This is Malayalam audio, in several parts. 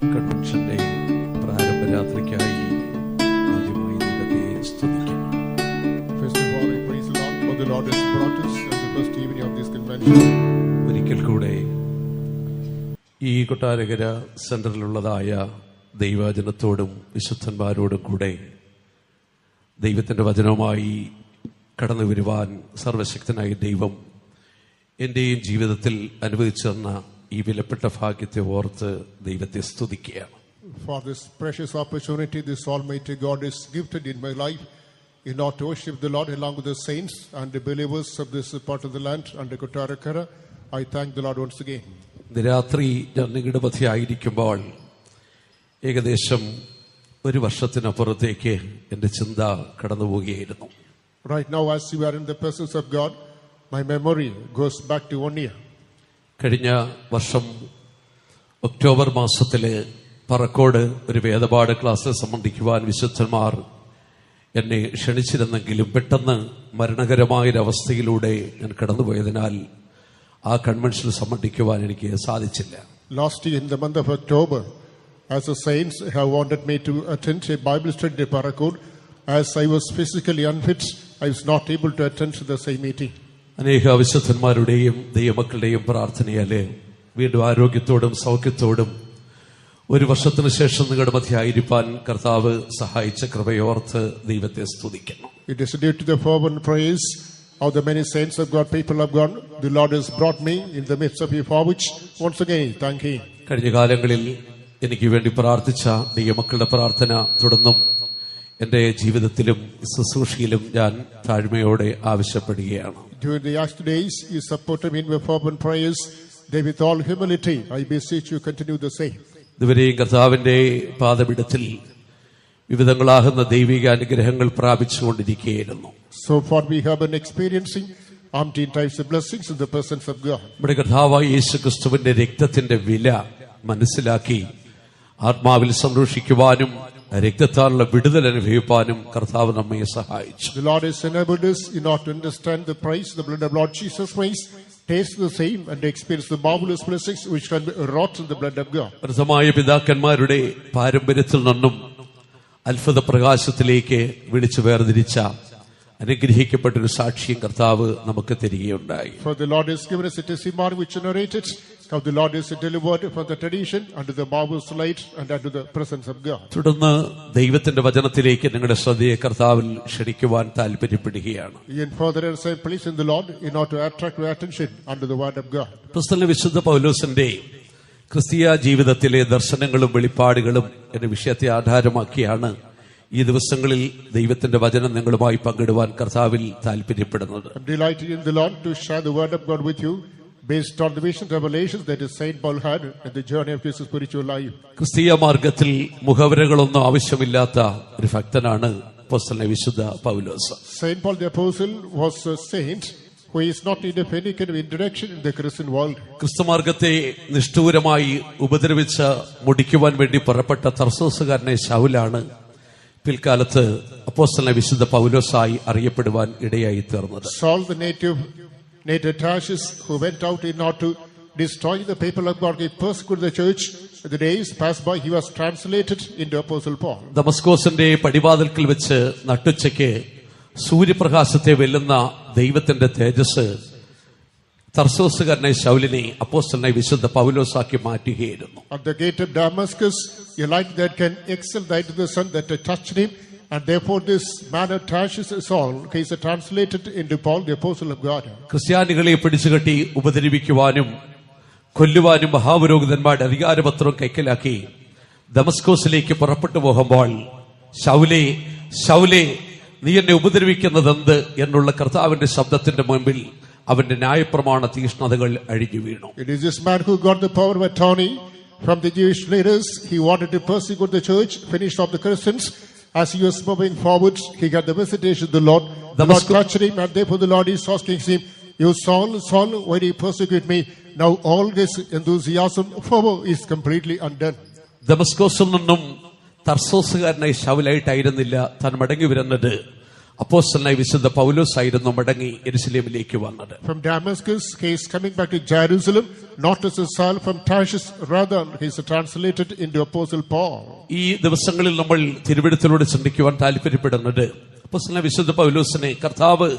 കൺവെൻഷന്റെ പ്രാരംഭ രാത്രിക്കായി ആദ്യമായി ദൈവത്തെ സ്തുതിക്കുന്നു. First of all, I praise the Lord for the Lord has brought us at the first evening of this convention. ഒരിക്കൽ കൂടെ ഈ കൊട്ടാരകര സെന്ററിലുള്ളതായ ദൈവജനത്തോടും വിശുദ്ധന്മാരോടും കൂടെ ദൈവത്തിന്റെ വചനവുമായി കടന്നു വരുവാൻ സർവശക്തനായ ദൈവം എന്റെയും ജീവിതത്തിൽ അനുഭവിച്ചു തന്ന ഈ വിലപ്പെട്ട ഭാഗ്യത്തെ ഓർത്ത് ദൈവത്തെ സ്തുതിക്കുകയാണ്. For this precious opportunity, this Almighty God is gifted in my life in order to worship the Lord along with the saints and the believers of this part of the land under Kottarakara. I thank the Lord once again. ഇന്ന് രാത്രി ഞാൻ നിങ്ങളുടെ മധ്യയായിരിക്കുമ്പോൾ ഏകദേശം ഒരു വർഷത്തിനപ്പുറത്തേക്ക് എൻ്റെ ചിന്ത കടന്നുപോവുകയായിരുന്നു. Right now, as you are in the presence of God, my memory goes back to 1 year. കഴിഞ്ഞ വർഷം ഒക്ടോബർ മാസത്തില് പറക്കോട് ഒരു വേദപാഠ ക്ലാസ് സംബന്ധിക്കുവാൻ വിശുദ്ധന്മാർ എന്നെ ക്ഷണിച്ചിരുന്നെങ്കിലും പെട്ടെന്ന് മരണകരമായൊരവസ്ഥയിലൂടെ ഞാൻ കടന്നുപോയതിനാൽ ആ കൺവെൻഷനിൽ സംബന്ധിക്കുവാൻ എനിക്ക് സാധിച്ചില്ല. Last year in the month of October, as the saints have wanted me to attend a Bible study at Parakod, as I was physically unfit, I was not able to attend to the same meeting. അനേക വിശുദ്ധന്മാരുടെയും ദൈവമക്കളുടെയും പ്രാർത്ഥനയാല് വീണ്ടും ആരോഗ്യത്തോടും സൗഖ്യത്തോടും ഒരു വർഷത്തിനു ശേഷം നിങ്ങളുടെ മധ്യയായിരിക്കാൻ കർത്താവ് സഹായിച്ച കൃപയോർത്ത് ദൈവത്തെ സ്തുതിക്കുന്നു. It is due to the fervent praise of the many saints of God, people of God, the Lord has brought me in the midst of you, for which once again thank Him. കഴിഞ്ഞ കാലങ്ങളിൽ എനിക്ക് വേണ്ടി പ്രാർത്ഥിച്ച ദൈവമക്കളുടെ പ്രാർത്ഥന തുടർന്നും എന്റെ ജീവിതത്തിലും ശുശ്രൂഷയിലും ഞാൻ താഴ്മയോടെ ആവശ്യപ്പെടുകയാണ്. During the last days, you supported me in your fervent prayers. They with all humility, I beseech you, continue the same. ഇതുവരെയും കർത്താവിന്റെ പാദപീഠത്തിൽ വിവിധങ്ങളാകുന്ന ദൈവിക അനുഗ്രഹങ്ങൾ പ്രാപിച്ചുകൊണ്ടിരിക്കുകയായിരുന്നു. So far we have been experiencing umpteen types of blessings in the presence of God. നമ്മുടെ കർത്താവായ യേശുക്രിസ്തുവിന്റെ രക്തത്തിന്റെ വില മനസ്സിലാക്കി ആത്മാവിൽ സന്തോഷിക്കുവാനും രക്തത്താലുള്ള വിടുതൽ അനുഭവിപ്പാനും കർത്താവ് നമ്മെ സഹായിച്ചു. The Lord has enabled us in order to understand the price, the blood of Lord Jesus Christ, taste the same and experience the marvelous blessings which can be wrought in the blood of God. പ്രഥമമായ പിതാക്കന്മാരുടെ പാരമ്പര്യത്തിൽ നിന്നും അത്ഭുത പ്രകാശത്തിലേക്ക് വിളിച്ചു വേർതിരിച്ച അനുഗ്രഹിക്കപ്പെട്ടൊരു സാക്ഷ്യം കർത്താവ് നമുക്ക് തരികയുണ്ടായി. For the Lord has given us a testimony which narrated how the Lord is delivered from the tradition unto the marvelous light and unto the presence of God. തുടർന്ന് ദൈവത്തിന്റെ വചനത്തിലേക്ക് നിങ്ങളുടെ ശ്രദ്ധയെ കർത്താവിൽ ക്ഷണിക്കുവാൻ താല്പര്യപ്പെടുകയാണ്. In further and place in the Lord in order to attract your attention unto the word of God. അപ്പോസ്തലനായ വിശുദ്ധ പൗലോസിന്റെ ക്രിസ്തീയ ജീവിതത്തിലെ ദർശനങ്ങളും വെളിപ്പാടുകളും എന്ന വിഷയത്തെ ആധാരമാക്കിയാണ് ഈ ദിവസങ്ങളിൽ ദൈവത്തിന്റെ വചനം നിങ്ങളുമായി പങ്കിടുവാൻ കർത്താവിൽ താല്പര്യപ്പെടുന്നത്. I'm delighted in the Lord to share the word of God with you based on the vision revelations that Saint Paul had in the journey of his spiritual life. ക്രിസ്തീയ മാർഗത്തിൽ മുഖവരകളൊന്നും ആവശ്യമില്ലാത്ത ഒരു ഭക്തനാണ് അപ്പോസ്തലനായ വിശുദ്ധ പൗലോസ്. Saint Paul the apostle was a saint who is not in any kind of introduction in the Christian world. ക്രിസ്തുമാർഗത്തെ നിഷ്ഠൂരമായി ഉപദ്രവിച്ച് മുടിക്കുവാൻ വേണ്ടി പുറപ്പെട്ട തർസോസുകാരനായ ശൗലാണ് പിൽക്കാലത്ത് അപ്പോസ്തലനായ വിശുദ്ധ പൗലോസായി അറിയപ്പെടുവാൻ ഇടയായി തീർന്നത്. Saul, the native Tarsus, who went out in order to destroy the people of God, he persecuted the church. The days passed by, he was translated into Apostle Paul. ദമസ്കോസിന്റെ പടിവാതിൽക്കൽ വെച്ച് നട്ടുച്ചയ്ക്ക് സൂര്യപ്രകാശത്തെ വെല്ലുന്ന ദൈവത്തിന്റെ തേജസ് തർസോസുകാരനായ ശൗലിനെ അപ്പോസ്തലനായ വിശുദ്ധ പൗലോസാക്കി മാറ്റുകയായിരുന്നു. At the gate of Damascus, a light that can excel the light of the sun that touched him, and therefore this man of Tarsus, Saul, he is translated into Paul, the apostle of God. ക്രിസ്ത്യാനികളെ പിടിച്ചുകെട്ടി ഉപദ്രവിക്കുവാനും കൊല്ലുവാനും മഹാപുരോഹിതന്മാരുടെ അധികാരപത്രം കൈക്കലാക്കി ദമസ്കോസിലേക്ക് പുറപ്പെട്ടു പോകുമ്പോൾ ശൗലേ ശൗലേ നീ എന്നെ ഉപദ്രവിക്കുന്നതെന്ത് എന്നുള്ള കർത്താവിന്റെ ശബ്ദത്തിന്റെ മുൻപിൽ അവന്റെ ന്യായപ്രമാണ തീഷ്ണതകൾ അഴിഞ്ഞു വീണു. It is this man who got the power of attorney from the Jewish leaders. He wanted to persecute the church, finish off the Christians. As he was moving forward, he got the visitation of the Lord. The Lord touched him, and therefore the Lord is asking him, "You Saul, Saul, why do you persecute me?" Now all this enthusiasm fervor is completely undone. ദമസ്കോസിൽ നിന്നും തർസോസുകാരനായി ശൗലായിട്ടായിരുന്നില്ല താൻ മടങ്ങി വരുന്നത്. അപ്പോസ്തലനായ വിശുദ്ധ പൗലോസ് ആയിരുന്നു മടങ്ങി യെരുശലേമിലേക്ക് വന്നത്. From Damascus, he is coming back to Jerusalem, not as a Saul from Tarshish, rather he is translated into Apostle Paul. ഈ ദിവസങ്ങളിൽ നമ്മൾ തിരുവെഴുത്തിലൂടെ ചിന്തിക്കുവാൻ താല്പര്യപ്പെടുന്നത് അപ്പോസ്തലനായ വിശുദ്ധ പൗലോസിനെ കർത്താവ്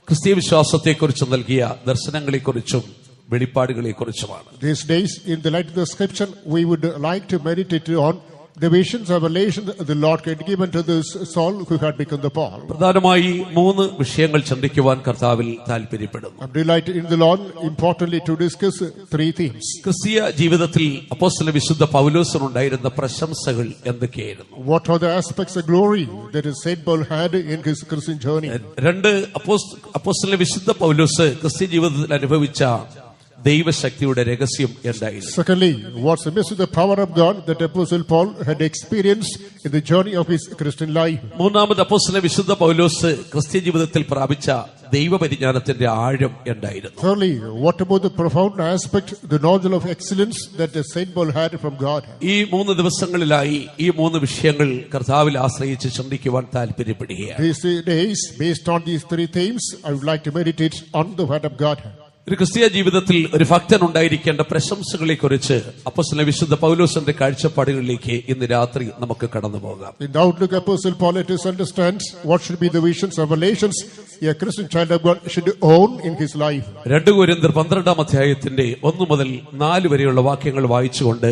ക്രിസ്തീയ വിശ്വാസത്തെക്കുറിച്ച് നൽകിയ ദർശനങ്ങളെക്കുറിച്ചും വെളിപ്പാടുകളെക്കുറിച്ചുമാണ്. These days, in the light of the scripture, we would like to meditate on the visions of revelation the Lord had given to this Saul who had become the Paul. പ്രധാനമായി 3 വിഷയങ്ങൾ ചിന്തിക്കുവാൻ കർത്താവിൽ താല്പര്യപ്പെടുന്നു. I'm delighted in the Lord, importantly to discuss 3 themes. ക്രിസ്തീയ ജീവിതത്തിൽ അപ്പോസ്തല വിശുദ്ധ പൗലോസിനുണ്ടായിരുന്ന പ്രശംസകൾ എന്തൊക്കെയായിരുന്നു? What are the aspects of glory that Saint Paul had in his Christian journey? 2 അപ്പോസ്തല വിശുദ്ധ പൗലോസ് ക്രിസ്തീയ ജീവിതത്തിൽ അനുഭവിച്ച ദൈവശക്തിയുടെ രഹസ്യം എന്തായിരുന്നു? Secondly, what's the mystery of the power of God that Apostle Paul had experienced in the journey of his Christian life? മൂന്നാമത് അപ്പോസ്തല വിശുദ്ധ പൗലോസ് ക്രിസ്തീയ ജീവിതത്തിൽ പ്രാപിച്ച ദൈവപരിജ്ഞാനത്തിന്റെ ആഴം എന്തായിരുന്നു? Thirdly, what about the profound aspect, the knowledge of excellence that Saint Paul had from God? ഈ 3 ദിവസങ്ങളിലായി ഈ 3 വിഷയങ്ങൾ കർത്താവിൽ ആശ്രയിച്ച് ചിന്തിക്കുവാൻ താല്പര്യപ്പെടുകയാണ്. These days, based on these 3 themes, I would like to meditate on the word of God. ഒരു ക്രിസ്തീയ ജീവിതത്തിൽ ഒരു ഭക്തൻ ഉണ്ടായിരിക്കേണ്ട പ്രശംസകളെ കുറിച്ച് അപ്പോസ്തലനായ വിശുദ്ധ പൗലോസിന്റെ കാഴ്ചപ്പാടുകളിലേക്ക് ഇന്ന് രാത്രി നമുക്ക് കടന്നു പോകാം. In the outlook of Apostle Paul, let us understand what should be the visions and revelations a Christian child of God should own in his life. 2 കൊരിന്ത്യർ 12 അധ്യായത്തിന്റെ 1 മുതൽ 4 വരെയുള്ള വാക്യങ്ങൾ വായിച്ചുകൊണ്ട്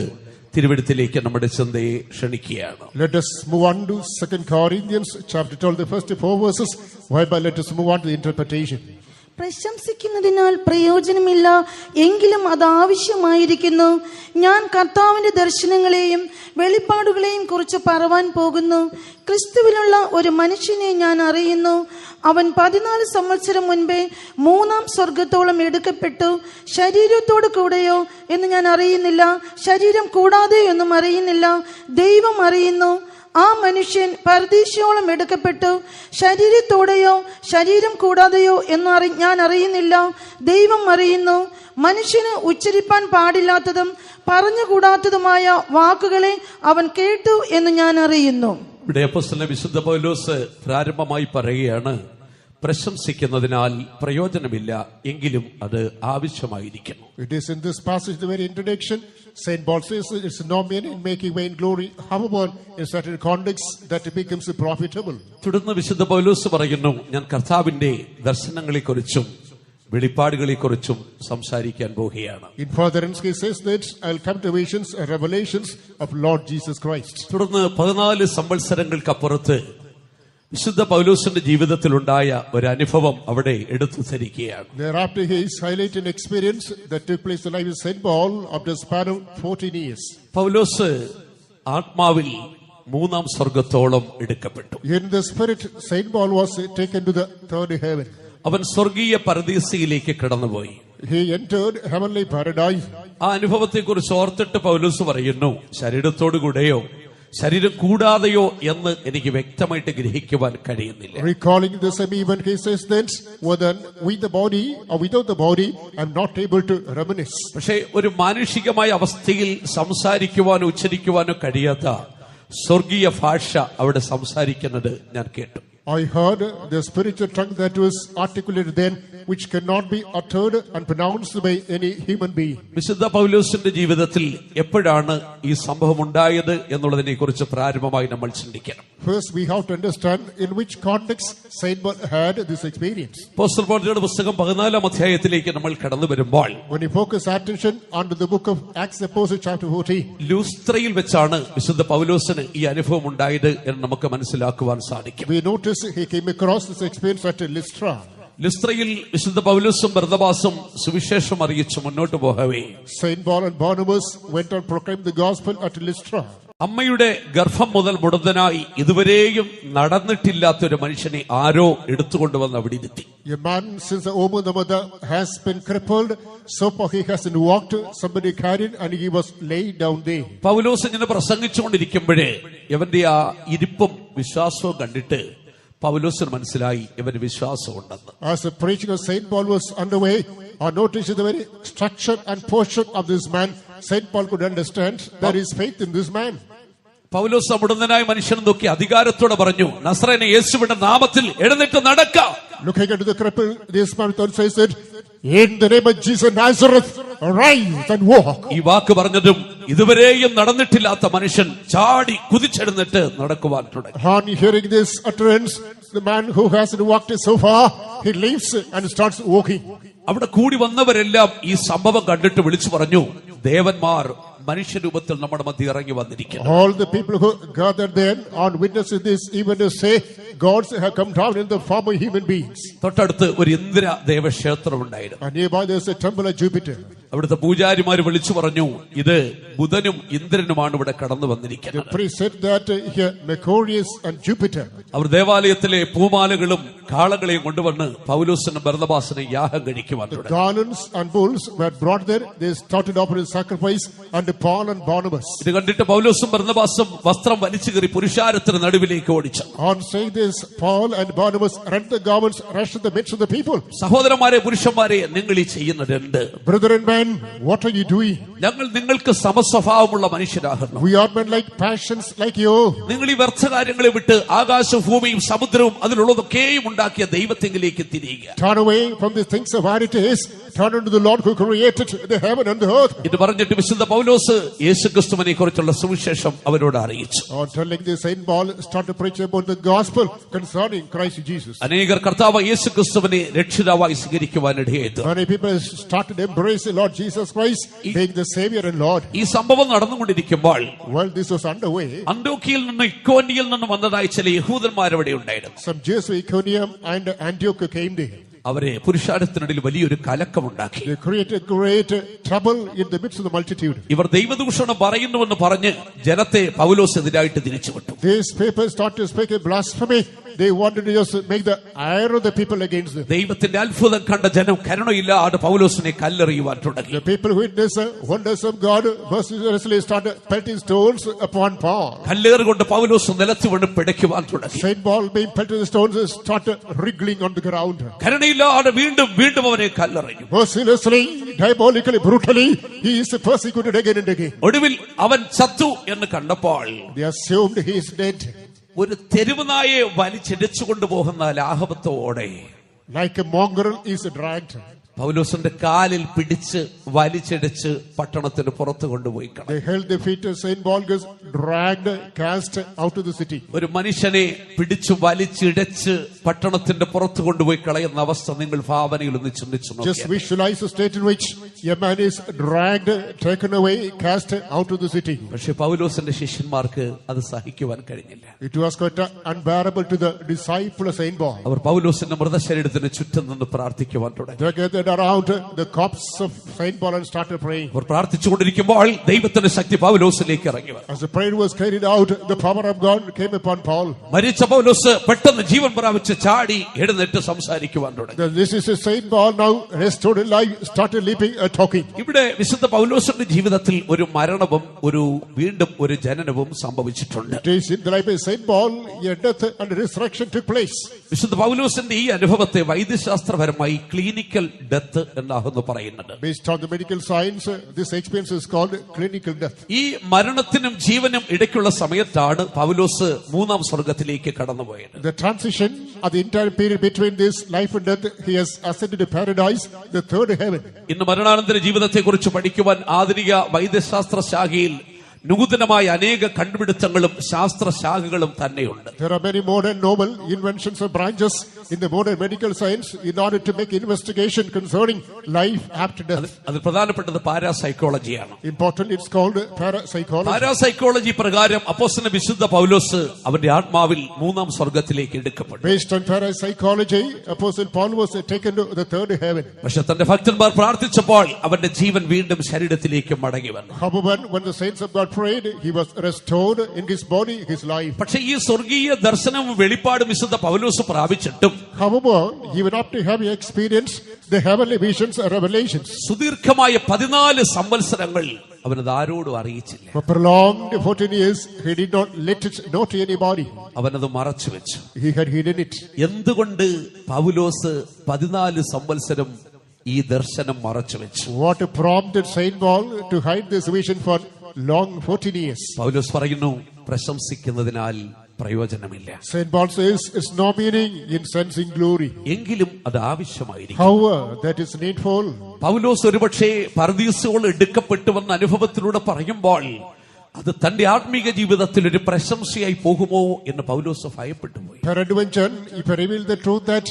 തിരുവെഴുത്തിലേക്ക് നമ്മുടെ ചിന്തയെ ക്ഷണിക്കുകയാണ്. Let us move on to 2 Corinthians chapter 12, the first 4 verses, whereby let us move on to the interpretation. പ്രശംസിക്കുന്നതിനാൽ പ്രയോജനമില്ല, എങ്കിലും അത് ആവശ്യമായിരിക്കുന്നു. ഞാൻ കർത്താവിന്റെ ദർശനങ്ങളെയും വെളിപ്പാടുകളെയും കുറിച്ച് പറവാൻ പോകുന്നു. ക്രിസ്തുവിലുള്ള ഒരു മനുഷ്യനെ ഞാൻ അറിയുന്നു. അവൻ 14 സംവത്സരം മുൻപേ 3-ാം സ്വർഗത്തോളം എടുക്കപ്പെട്ടു. ശരീരത്തോടു കൂടെയോ എന്ന് ഞാൻ അറിയുന്നില്ല, ശരീരം കൂടാതെയോ എന്നും അറിയുന്നില്ല, ദൈവം അറിയുന്നു. ആ മനുഷ്യൻ പരദീസയോളം എടുക്കപ്പെട്ടു. ശരീരത്തോടെയോ ശരീരം കൂടാതെയോ എന്ന് ഞാൻ അറിയുന്നില്ല, ദൈവം അറിയുന്നു. മനുഷ്യന് ഉച്ചരിപ്പാൻ പാടില്ലാത്തതും പറഞ്ഞുകൂടാത്തതുമായ വാക്കുകളെ അവൻ കേട്ടു എന്ന് ഞാൻ അറിയുന്നു. ഇവിടെ അപ്പോസ്തലനായ വിശുദ്ധ പൗലോസ് പ്രാരംഭമായി പറയുകയാണ്, പ്രശംസിക്കുന്നതിനാൽ പ്രയോജനമില്ല, എങ്കിലും അത് ആവശ്യമായിരിക്കുന്നു. It is in this passage, the very introduction, Saint Paul says it's no mean in making vain glory, however in certain contexts that it becomes profitable. തുടർന്ന് വിശുദ്ധ പൗലോസ് പറയുന്നു, ഞാൻ കർത്താവിന്റെ ദർശനങ്ങളെക്കുറിച്ചും വെളിപ്പാടുകളെക്കുറിച്ചും സംസാരിക്കാൻ പോകുകയാണ്. In furtherance, he says that I'll come to visions and revelations of Lord Jesus Christ. തുടർന്ന് 14 സംവത്സരങ്ങൾക്കപ്പുറത്ത് വിശുദ്ധ പൗലോസിന്റെ ജീവിതത്തിലുണ്ടായ ഒരു അനുഭവം അവിടെ എടുത്തു ധരിക്കുകയാണ്. Thereafter, he is highlighting an experience that took place in the life of Saint Paul after a span of 14 years. പൗലോസ് ആത്മാവിൽ 3-ാം സ്വർഗത്തോളം എടുക്കപ്പെട്ടു. In the spirit, Saint Paul was taken to the 3rd heaven. അവൻ സ്വർഗീയ പരദീസയിലേക്ക് കടന്നുപോയി. He entered heavenly paradise. ആ അനുഭവത്തെക്കുറിച്ച് ഓർത്തിട്ട് പൗലോസ് പറയുന്നു, ശരീരത്തോടുകൂടെയോ ശരീരം കൂടാതെയോ എന്ന് എനിക്ക് വ്യക്തമായിട്ട് ഗ്രഹിക്കുവാൻ കഴിയുന്നില്ല. Recalling the same event, he says that whether with the body or without the body, I'm not able to reminisce. പക്ഷേ ഒരു മാനുഷികമായ അവസ്ഥയിൽ സംസാരിക്കുവാനോ ഉച്ചരിക്കുവാനോ കഴിയാത്ത സ്വർഗീയ ഭാഷ അവിടെ സംസാരിക്കുന്നത് ഞാൻ കേട്ടു. I heard the spiritual tongue that was articulated then, which cannot be uttered and pronounced by any human being. വിശുദ്ധ പൗലോസിന്റെ ജീവിതത്തിൽ എപ്പോഴാണ് ഈ സംഭവം ഉണ്ടായത് എന്നുള്ളതിനെ കുറിച്ച് പ്രാരംഭമായി നമ്മൾ ചിന്തിക്കണം. First, we have to understand in which context Saint Paul had this experience. അപ്പോസ്തല പ്രവൃത്തികളുടെ പുസ്തകം 14-ാം അധ്യായത്തിലേക്ക് നമ്മൾ കടന്നു വരുമ്പോൾ, when you focus attention onto the book of Acts the Apostle chapter 14, ലൂസ്ത്രയിൽ വെച്ചാണ് വിശുദ്ധ പൗലോസിന് ഈ അനുഭവം ഉണ്ടായത് എന്ന് നമുക്ക് മനസ്സിലാക്കുവാൻ സാധിക്കും. we notice he came across this experience at Lystra. ലിസ്ത്രയിൽ വിശുദ്ധ പൗലോസും ബർന്നബാസും സുവിശേഷം അറിയിച്ച് മുന്നോട്ട് പോകവേ Saint Paul and Barnabas went and proclaimed the gospel at Lystra. അമ്മയുടെ ഗർഭം മുതൽ മുടന്തനായി ഇതുവരെയും നടന്നിട്ടില്ലാത്ത ഒരു മനുഷ്യനെ ആരോ എടുത്തുകൊണ്ടുവന്ന് അവിടെ ഇരുത്തി. A man since the womb of the mother has been crippled, so far he hasn't walked. Somebody carried and he was laid down there. പൗലോസ് ഇങ്ങനെ പ്രസംഗിച്ചുകൊണ്ടിരിക്കുമ്പോഴേ ഇവന്റെ ആ ഇരിപ്പും വിശ്വാസവും കണ്ടിട്ട് പൗലോസിന് മനസ്സിലായി ഇവന് വിശ്വാസമുണ്ടെന്ന്. As the preaching of Saint Paul was underway, or noticed the very structure and posture of this man, Saint Paul could understand there is faith in this man. പൗലോസ് അവിടുന്നനായ മനുഷ്യൻ നോക്കി അധികാരത്തോടെ പറഞ്ഞു, നസ്രയനെ യേശുവിന്റെ നാമത്തിൽ എഴുന്നേറ്റ് നടക്കാം. Looking at the cripple, this man says that, in the name of Jesus Nazareth, arise and walk. ഈ വാക്ക് പറഞ്ഞതും ഇതുവരെയും നടന്നിട്ടില്ലാത്ത മനുഷ്യൻ ചാടി കുതിച്ചെഴുന്നിട്ട് നടക്കുവാൻ തുടങ്ങി. On hearing this utterance, the man who hasn't walked so far, he leaves and starts walking. അവിടെ കൂടി വന്നവരെല്ലാം ഈ സംഭവം കണ്ടിട്ട് വിളിച്ചു പറഞ്ഞു, ദേവന്മാർ മനുഷ്യരൂപത്തിൽ നമ്മുടെ മധ്യ ഇറങ്ങി വന്നിരിക്കുന്നു. All the people who gathered then on witnessing this even to say, gods have come down in the form of human beings. തൊട്ടടുത്ത് ഒരു ഇന്ദ്ര ദേവക്ഷേത്രം ഉണ്ടായിരുന്നു. And nearby there's a temple of Jupiter. അവിടുത്തെ പൂജാരിമാർ വിളിച്ചു പറഞ്ഞു, ഇത് ബുധനും ഇന്ദ്രനുമാണ് ഇവിടെ കടന്നു The വന്നിരിക്കുന്നത്. priest said that here Mercurius and Jupiter. അവർ ദേവാലയത്തിലെ പൂമാലകളും കാളകളെയും കൊണ്ടുവന്ന് പൗലോസിനും ബർന്നബാസിനും യാഗം കഴിക്കുവാൻ തുടങ്ങി. Garlands and bulls were brought there. They started offering sacrifice unto Paul and Barnabas. ഇത് കണ്ടിട്ട് പൗലോസും ബർന്നബാസും വസ്ത്രം വലിച്ചു കീറി പുരുഷാരത്തിന് നടുവിലേക്ക് ഓടിച്ചു. On saying this, Paul and Barnabas rent the garments, rushed in the midst of the people. സഹോദരന്മാരെ, പുരുഷന്മാരെ, നിങ്ങൾ ഈ ചെയ്യുന്നത് എന്ത്? Brethren, men, what are you doing? ഞങ്ങൾ നിങ്ങൾക്ക് സമസ്വഭാവമുള്ള മനുഷ്യരാകുന്നു. We are men like passions like you. നിങ്ങൾ ഈ വ്യർത്ഥ കാര്യങ്ങളെ വിട്ട് ആകാശവും ഭൂമിയും സമുദ്രവും അതിലുള്ളതൊക്കെയും ഉണ്ടാക്കിയ ദൈവത്തെങ്കിലേക്ക് തിരിയുക. Turn away from the things of vanities. Turn unto the Lord who created the heaven and the earth. ഇത് പറഞ്ഞിട്ട് വിശുദ്ധ പൗലോസ് യേശുക്രിസ്തുവിനെ കുറിച്ചുള്ള സുവിശേഷം അവരോട് അറിയിച്ചു. On telling the Saint Paul, start to preach about the gospel concerning Christ Jesus. അനേകർ കർത്താവ് യേശുക്രിസ്തുവിനെ രക്ഷിതാവായി സ്വീകരിക്കുവാൻ ഇടയായി. Many people started to embrace the Lord Jesus Christ, being the Savior and Lord. ഈ സംഭവം നടന്നുകൊണ്ടിരിക്കുമ്പോൾ While this was underway, അന്ത്യോക്യയിൽ നിന്നും ഇക്കോന്യയിൽ നിന്നും വന്നതായ ചില യഹൂദന്മാർ അവിടെ ഉണ്ടായിരുന്നു. some Jews of Iconium and Antioch came there. അവരെ പുരുഷാരത്തിനിടയിൽ വലിയൊരു കലക്കമുണ്ടാക്കി. They created great trouble in the midst of the multitude. ഇവർ ദൈവദൂഷണം പറയുന്നുവെന്ന് പറഞ്ഞ് ജനത്തെ പൗലോസ് എതിരായിട്ട് തിരിച്ചുവിട്ടു. These people started to speak a blasphemy. They wanted to just make the ire of the people against them. ദൈവത്തിന്റെ അത്ഭുതം കണ്ട ജനം കരുണയില്ലാതെ പൗലോസിനെ കല്ലെറിയുവാൻ തുടങ്ങി. The people who witnessed the wonders of God mercilessly started pelting stones upon Paul. കല്ലേറുകൊണ്ട് പൗലോസ് നിലത്ത് വീണ് പിടയ്ക്കുവാൻ തുടങ്ങി. Saint Paul, being pelted with stones, started wriggling on the ground. കരുണയില്ലാതെ വീണ്ടും വീണ്ടും അവനെ കല്ലെറിഞ്ഞു. Mercilessly, diabolically, brutally, he is persecuted again and again. ഒടുവിൽ അവൻ ചത്തു എന്ന് കണ്ടപ്പോൾ They assumed he is dead. ഒരു തെരുവുനായെ വലിച്ചിടിച്ചു കൊണ്ടുപോകുന്ന ലാഘവത്തോടെ Like a mongrel is dragged. പൗലോസിന്റെ കാലിൽ പിടിച്ച് വലിച്ചിടിച്ച് പട്ടണത്തിന് പുറത്തു കൊണ്ടുപോയി കളഞ്ഞു. They held the feet of Saint Paul, dragged, cast out of the city. ഒരു മനുഷ്യനെ പിടിച്ചു വലിച്ചിടച്ച് പട്ടണത്തിന്റെ പുറത്തു കൊണ്ടുപോയി കളയുന്ന അവസ്ഥ നിങ്ങൾ ഭാവനയിൽ ഒന്ന് ചിന്തിച്ചു Just നോക്കിയാൽ visualize the state in which a man is dragged, taken away, cast out of the city. പക്ഷെ പൗലോസിന്റെ ശിഷ്യന്മാർക്ക് അത് സഹിക്കുവാൻ കഴിഞ്ഞില്ല. It was quite unbearable to the disciple of Saint Paul. അവർ പൗലോസിന്റെ മൃതശരീരത്തിന് ചുറ്റും നിന്ന് പ്രാർത്ഥിക്കുവാൻ തുടങ്ങി. They gathered around the corpse of Saint Paul and started praying. അവർ പ്രാർത്ഥിച്ചുകൊണ്ടിരിക്കുമ്പോൾ ദൈവത്തിന്റെ ശക്തി പൗലോസിലേക്ക് ഇറങ്ങി വന്നു. As the prayer was carried out, the power of God came upon Paul. മരിച്ച പൗലോസ് പെട്ടെന്ന് ജീവൻ പ്രാപിച്ച് ചാടി എഴുന്നേറ്റ് സംസാരിക്കുവാൻ തുടങ്ങി. This is Saint Paul now restored alive, started leaping and talking. ഇവിടെ വിശുദ്ധ പൗലോസിന്റെ ജീവിതത്തിൽ ഒരു മരണവും വീണ്ടും ഒരു ജനനവും സംഭവിച്ചിട്ടുണ്ട്. It is in the life of Saint Paul, a death and resurrection took place. വിശുദ്ധ പൗലോസിന്റെ ഈ അനുഭവത്തെ വൈദ്യശാസ്ത്രപരമായി ക്ലിനിക്കൽ ഡെത്ത് എന്നാകുന്നു പറയുന്നത്. Based on the medical science, this experience is called clinical death. ഈ മരണത്തിനും ജീവനും ഇടയ്ക്കുള്ള സമയത്താണ് പൗലോസ് മൂന്നാം സ്വർഗത്തിലേക്ക് കടന്നുപോയത്. The transition of the entire period between this life and death, he has ascended to paradise, the third heaven. ഇന്ന് മരണാനന്തര ജീവിതത്തെക്കുറിച്ച് പഠിക്കുവാൻ ആധുനിക വൈദ്യശാസ്ത്ര ശാഖയിൽ നൂതനമായ അനേക കണ്ടുപിടുത്തങ്ങളും ശാസ്ത്രശാഖകളും തന്നെയുണ്ട്. There are many modern noble inventions and branches in the modern medical science in order to make investigation concerning life after death. അതിൽ പ്രധാനപ്പെട്ടത് പാരാസൈക്കോളജിയാണ്. Important, it's called parapsychology. Parapsychology പ്രകാരം അപ്പോസ്തലൻ വിശുദ്ധ പൗലോസ് അവന്റെ ആത്മാവിൽ മൂന്നാം സ്വർഗത്തിലേക്ക് എടുക്കപ്പെട്ടു. Based on parapsychology, Apostle Paul was taken to the third heaven. പക്ഷെ തന്റെ ഭക്തന്മാർ പ്രാർത്ഥിച്ചപ്പോൾ അവന്റെ ജീവൻ വീണ്ടും ശരീരത്തിലേക്ക് മടങ്ങി വന്നു. However, when the saints of God prayed, he was restored in his body, his life. പക്ഷെ ഈ സ്വർഗീയ ദർശനവും വെളിപ്പാടും വിശുദ്ധ പൗലോസ് പ്രാപിച്ചിട്ടും However, even after having experienced the heavenly visions and revelations, സുദീർഘമായ 14 സംവത്സരങ്ങൾ അവനത് ആരോടും അറിയിച്ചില്ല. for prolonged 14 years, he did not let it know to anybody. അവനത് മറച്ചു വെച്ചു. He had hidden it. എന്തുകൊണ്ട് പൗലോസ് 14 സംവത്സരം ഈ ദർശനം മറച്ചു വെച്ചു? What prompted Saint Paul to hide this vision for long 14 years. പൗലോസ് പറയുന്നു, പ്രശംസിക്കുന്നതിനാൽ പ്രയോജനമില്ല. St. Paul says it's no meaning in sensing glory. എങ്കിലും അത് ആവശ്യമായിരിക്കും. However, that is needful. പൗലോസ് ഒരുപക്ഷെ പർദീസുകൾ എടുക്കപ്പെട്ടുവെന്ന അനുഭവത്തിലൂടെ പറയുമ്പോൾ അത് തന്റെ ആത്മീക ജീവിതത്തിൽ ഒരു പ്രശംസയായി പോകുമോ എന്ന് പൗലോസ് ഭയപ്പെട്ടു പോയി. Peradventure, if I reveal the truth that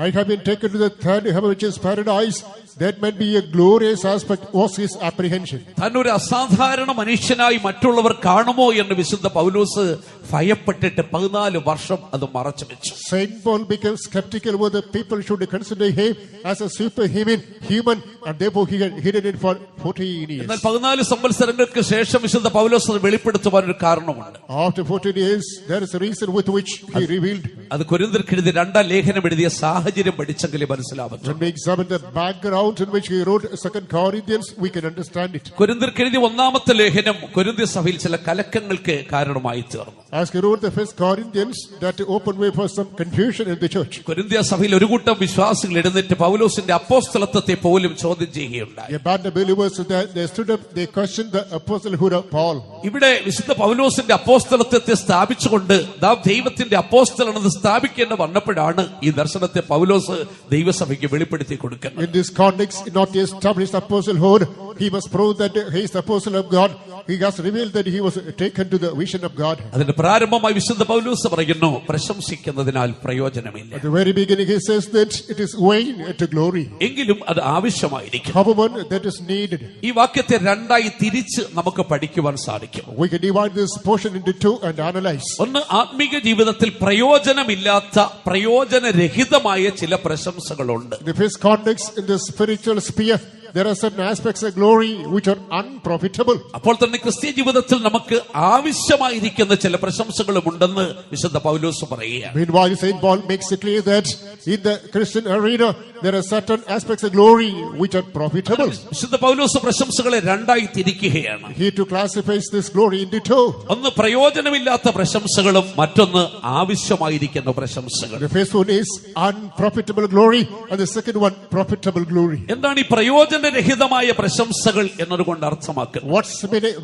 I have been taken to the third heaven, which is paradise, that might be a glorious aspect, was his apprehension. തന്നൊരു അസാധാരണ മനുഷ്യനായി മറ്റുള്ളവർ കാണുമോ എന്ന് വിശുദ്ധ പൗലോസ് ഭയപ്പെട്ടിട്ട് 14 വർഷം അത് മറച്ചു വെച്ചു. Saint Paul became skeptical whether people should consider him as a superhuman human, and therefore he had hidden it for 14 years. എന്നാൽ 14 സംവത്സരങ്ങൾക്ക് ശേഷം വിശുദ്ധ പൗലോസ് അത് വെളിപ്പെടുത്തുവാൻ ഒരു കാരണമുണ്ട്. After 14 years, there is a reason with which he revealed. അത് കൊരിന്ത്യർക്കെഴുതിയ 2 ലേഖനം എഴുതിയ സാഹചര്യം പഠിച്ചെങ്കിലേ മനസ്സിലാവും. When we examine the background in which he wrote 2 Corinthians, we can understand it. കൊരിന്ത്യർക്കെഴുതിയ 1-ാമത്തെ ലേഖനം കൊരിന്ത്യ സഭയിൽ ചില കലക്കങ്ങൾക്ക് കാരണമായി തീർന്നു. As he wrote the 1 Corinthians, that opened way for some confusion in the church. കൊരിന്ത്യ സഭയിൽ ഒരു കൂട്ടം വിശ്വാസികൾ എഴുന്നേറ്റ് പൗലോസിന്റെ അപ്പോസ്തലത്വത്തെ പോലും ചോദ്യം ചെയ്യുകയുണ്ടായി. A band of believers, they stood up, they questioned the apostleship of Paul. ഇവിടെ വിശുദ്ധ പൗലോസിന്റെ അപ്പോസ്തലത്വത്തെ സ്ഥാപിച്ചുകൊണ്ട് ദൈവത്തിന്റെ അപ്പോസ്തലനെന്ന് സ്ഥാപിക്കേണ്ട വന്നപ്പോഴാണ് ഈ ദർശനത്തെ പൗലോസ് ദൈവസഭയ്ക്ക് വെളിപ്പെടുത്തി കൊടുക്കുന്നത്. In this context, not the established apostleship, he must prove that he is the apostle of God. He has revealed that he was taken to the vision of God. അതിന്റെ പ്രാരംഭമായി വിശുദ്ധ പൗലോസ് പറയുന്നു, പ്രശംസിക്കുന്നതിനാൽ പ്രയോജനമില്ല. At the very beginning, he says that it is vain to glory. എങ്കിലും അത് ആവശ്യമായിരിക്കും. However, that is needed. ഈ വാക്യത്തെ രണ്ടായി തിരിച്ച് നമുക്ക് പഠിക്കുവാൻ സാധിക്കും. We can divide this portion into two and analyze. ഒന്ന്, ആത്മീക ജീവിതത്തിൽ പ്രയോജനമില്ലാത്ത പ്രയോജനരഹിതമായ ചില പ്രശംസകളുണ്ട്. In the first context, in the spiritual sphere, there are certain aspects of glory which are unprofitable. അപ്പോൾ തന്നെ ക്രിസ്തീയ ജീവിതത്തിൽ നമുക്ക് ആവശ്യമായിരിക്കുന്ന ചില പ്രശംസകളും ഉണ്ടെന്ന് വിശുദ്ധ പൗലോസ് പറയുകയാണ്. Meanwhile, St. Paul makes it clear that in the Christian arena, there are certain aspects of glory which are profitable. വിശുദ്ധ പൗലോസ് പ്രശംസകളെ രണ്ടായി തിരിക്കുകയാണ്. He too classifies this glory into two. ഒന്ന് പ്രയോജനമില്ലാത്ത പ്രശംസകളും മറ്റൊന്ന് ആവശ്യമായിരിക്കുന്ന പ്രശംസകൾ. The first one is unprofitable glory, and the second one profitable glory. എന്താണ് ഈ പ്രയോജനരഹിതമായ പ്രശംസകൾ എന്നതുകൊണ്ട് അർത്ഥമാക്കുന്നത്? What's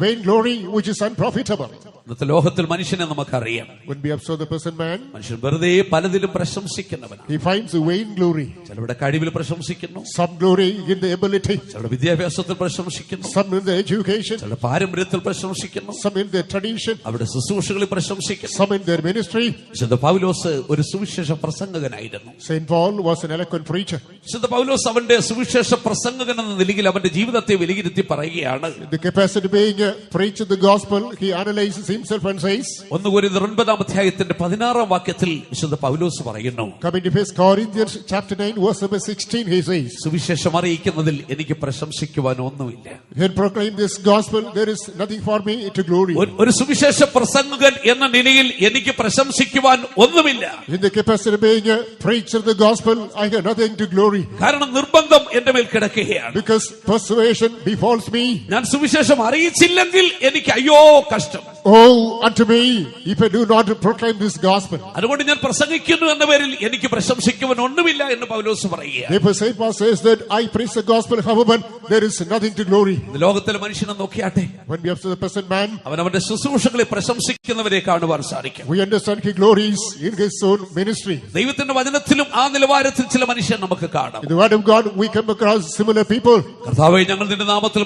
vain glory which is unprofitable? ഇന്നത്തെ ലോകത്തിൽ മനുഷ്യനെ നമുക്കറിയാം. When we observe the person man, മനുഷ്യൻ വെറുതെ പലതിലും പ്രശംസിക്കുന്നവനാണ്. he finds a vain glory. ചിലരുടെ കഴിവിൽ പ്രശംസിക്കുന്നു, Some glory in the ability, ചിലരുടെ വിദ്യാഭ്യാസത്തിൽ പ്രശംസിക്കുന്നു, some in the education, ചിലരുടെ പാരമ്പര്യത്തിൽ പ്രശംസിക്കുന്നു, some in their tradition, അവരുടെ ശുശ്രൂഷകളിൽ പ്രശംസിക്കുന്നു. some in their ministry. വിശുദ്ധ പൗലോസ് ഒരു സുവിശേഷ പ്രസംഗകനായിരുന്നു. St. Paul was an eloquent preacher. വിശുദ്ധ പൗലോസ് അവന്റെ സുവിശേഷ പ്രസംഗകൻ എന്ന നിലയിൽ അവന്റെ ജീവിതത്തെ വിലയിരുത്തി പറയുകയാണ്. The capacity being a preacher the gospel, he analyzes himself and says, 1 കൊരിന്ത്യർ 9-ാം അധ്യായത്തിന്റെ 16-ാം വാക്യത്തിൽ വിശുദ്ധ പൗലോസ് പറയുന്നു, coming to 1 Corinthians chapter 9 verse number 16, he says, സുവിശേഷം അറിയിക്കുന്നതിൽ എനിക്ക് പ്രശംസിക്കുവാൻ ഒന്നുമില്ല. he proclaimed this gospel, there is nothing for me to glory. ഒരു സുവിശേഷ പ്രസംഗകൻ എന്ന നിലയിൽ എനിക്ക് പ്രശംസിക്കുവാൻ ഒന്നുമില്ല. In the capacity being a preacher the gospel, I have nothing to glory. കാരണം നിർബന്ധം എന്റെ മേൽ കിടക്കുകയാണ്. Because persuasion befalls me. ഞാൻ സുവിശേഷം അറിയിച്ചില്ലെങ്കിൽ എനിക്ക് അയ്യോ കഷ്ടം. Oh, unto me, if I do not proclaim this gospel. അതുകൊണ്ട് ഞാൻ പ്രസംഗിക്കുന്നു എന്ന പേരിൽ എനിക്ക് പ്രശംസിക്കുവാൻ ഒന്നുമില്ല എന്ന് പൗലോസ് പറയുകയാണ്. Therefore, St. Paul says that I preach the gospel, however, there is nothing to glory. ലോകത്തിലെ മനുഷ്യനെ നോക്കിയാട്ടെ, When we observe the present man, അവനവന്റെ ശുശ്രൂഷകളെ പ്രശംസിക്കുന്നവരെ കാണുവാൻ സാധിക്കും. we understand he glories in his own ministry. ദൈവത്തിന്റെ വചനത്തിലും ആ നിലവാരത്തിൽ ചില മനുഷ്യർ നമുക്ക് കാണാം. In the word of God, we come across similar people. കർത്താവേ, ഞങ്ങൾ നിന്റെ നാമത്തിൽ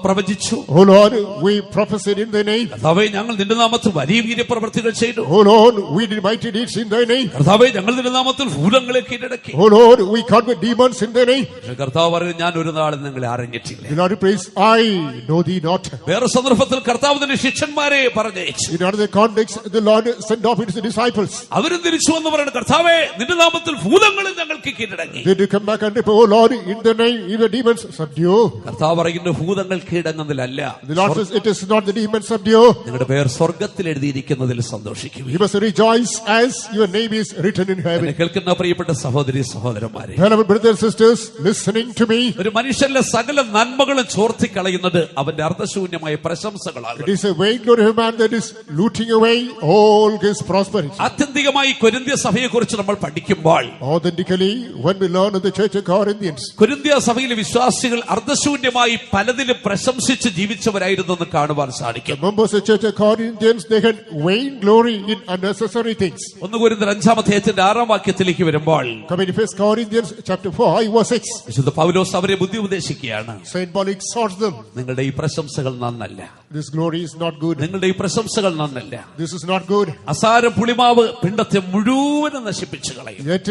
പ്രവചിച്ചു. Oh Lord, we prophesied in thy name. കർത്താവേ, ഞങ്ങൾ നിന്റെ നാമത്തിൽ വലിയ വീര്യപ്രവൃത്തികൾ ചെയ്തു. Oh Lord, we did mighty deeds in thy name. കർത്താവേ, ഞങ്ങൾ നിന്റെ നാമത്തിൽ ഭൂതങ്ങളെ കീഴടക്കി. Oh Lord, we conquered demons in thy name. പക്ഷേ കർത്താവ് പറയുന്നത്, ഞാൻ ഒരു നാളും നിങ്ങളെ അറിഞ്ഞിട്ടില്ല. The Lord prays, I know thee not. വേറെ സന്ദർഭത്തിൽ കർത്താവ് തന്റെ ശിഷ്യന്മാരെ പറഞ്ഞയച്ചു. In another context, the Lord sent off his disciples. അവരും തിരിച്ചു വന്ന് പറയുന്നത്, കർത്താവേ, നിന്റെ നാമത്തിൽ ഭൂതങ്ങളെ ഞങ്ങൾക്ക് കീഴടങ്ങി. They did come back and say, Oh Lord, in the name, in the demons subdue. കർത്താവ് പറയുന്നു, ഭൂതങ്ങൾ കീഴടങ്ങുന്നതിലല്ല, The Lord says, it is not the demons subdue. നിങ്ങളുടെ പേർ സ്വർഗ്ഗത്തിൽ എഴുതിയിരിക്കുന്നതിൽ സന്തോഷിക്കും. You must rejoice as your name is written in heaven. കേൾക്കുന്ന പ്രിയപ്പെട്ട സഹോദരി സഹോദരന്മാരെ, Beloved brothers and sisters, listening to me. ഒരു മനുഷ്യന്റെ സകല നന്മകളും ചോർത്തിക്കളയുന്നത് അവന്റെ അർത്ഥശൂന്യമായ പ്രശംസകളാണ്. It is a vainglory of man that is looting away all his prosperity. ആത്യന്തികമായി കൊരിന്ത്യ സഭയെ കുറിച്ച് നമ്മൾ പഠിക്കുമ്പോൾ, Authentically, when we learn of the church of Corinthians, കൊരിന്ത്യ സഭയിലെ വിശ്വാസികൾ അർത്ഥശൂന്യമായി പലതിലും പ്രശംസിച്ച് ജീവിച്ചവരായിരുന്നെന്ന് കാണുവാൻ the സാധിക്കും. members of the church of Corinthians, they had vainglory in unnecessary things. 1 കൊരിന്ത്യർ 5-ാം അധ്യായത്തിന്റെ 6-ാം വാക്യത്തിലേക്ക് വരുമ്പോൾ, Coming to 1 Corinthians chapter 5 verse 6, വിശുദ്ധ പൗലോസ് അവരെ ബുദ്ധി ഉപദേശിക്കുകയാണ്. Saint Paul exhorts them. നിങ്ങളുടെ ഈ പ്രശംസകൾ നന്നല്ല, This glory is not good. നിങ്ങളുടെ ഈ പ്രശംസകൾ നന്നല്ല. This is not good. അസാരം പുളിമാവ് പിണ്ടത്തെ മുഴുവനും നശിപ്പിച്ചു കളയും. Yet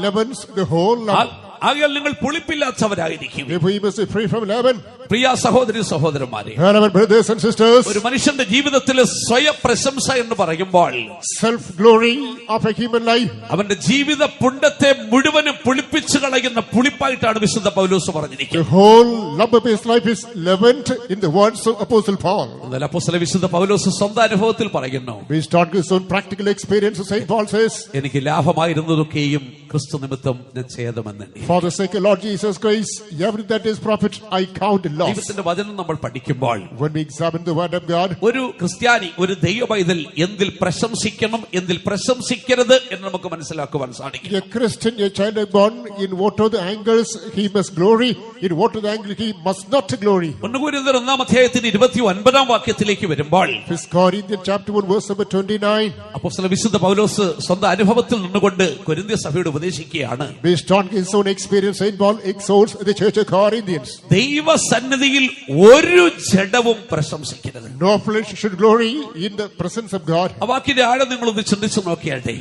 lemons the whole lump. ആകയാൽ നിങ്ങൾ പുളിപ്പില്ലാത്തവരായിരിക്കും. If we must be free from leaven. പ്രിയ സഹോദരി സഹോദരന്മാരെ, Our brothers and sisters, ഒരു മനുഷ്യന്റെ ജീവിതത്തിലെ സ്വയം പ്രശംസ എന്ന് പറയുമ്പോൾ, self glory of a human life, അവന്റെ ജീവിത പുണ്ടത്തെ മുഴുവനും പുളിപ്പിച്ചു കളയുന്ന പുളിപ്പായിട്ടാണ് വിശുദ്ധ പൗലോസ് the പറഞ്ഞിരിക്കുന്നത്. whole lump of his life is leavened in the words of Apostle Paul. എന്നാൽ അപ്പോസ്തലൻ വിശുദ്ധ പൗലോസ് സ്വന്തം അനുഭവത്തിൽ പറയുന്നു, Based on his own practical experience, Saint Paul says, എനിക്ക് ലാഭമായിരുന്നതൊക്കെയും ക്രിസ്തു നിമിത്തം ഞാൻ ഛേദമെന്നെണ്ണി. for the sake of Lord Jesus Christ, everything that is profit I count loss. ദൈവത്തിന്റെ വചനം നമ്മൾ പഠിക്കുമ്പോൾ, When we examine the word of God, ഒരു ക്രിസ്ത്യാനി, ഒരു ദൈവ പൈതൽ എന്തിൽ പ്രശംസിക്കണം, എന്തിൽ പ്രശംസിക്കരുത് എന്ന് നമുക്ക് മനസ്സിലാക്കുവാൻ സാധിക്കും. a Christian, a child of God, in what are the angles he must glory, in what are the angles he must not glory. 1 കൊരിന്ത്യർ 1-ാം അധ്യായത്തിന്റെ 29-ാം വാക്യത്തിലേക്ക് വരുമ്പോൾ, 1 Corinthians chapter 1 verse number 29, അപ്പോസ്തലൻ വിശുദ്ധ പൗലോസ് സ്വന്തം അനുഭവത്തിൽ നിന്നുകൊണ്ട് കൊരിന്ത്യ സഭയോട് ഉപദേശിക്കുകയാണ്. based on his own experience, Saint Paul exhorts the church of Corinthians. ദൈവസന്നിധിയിൽ ഒരു ജഡവും പ്രശംസിക്കരുത്. No flesh should glory in the presence of God. ആ വാക്കിന്റെ ആഴം നിങ്ങളൊന്ന് ചിന്തിച്ചു നോക്കിയാട്ടെ.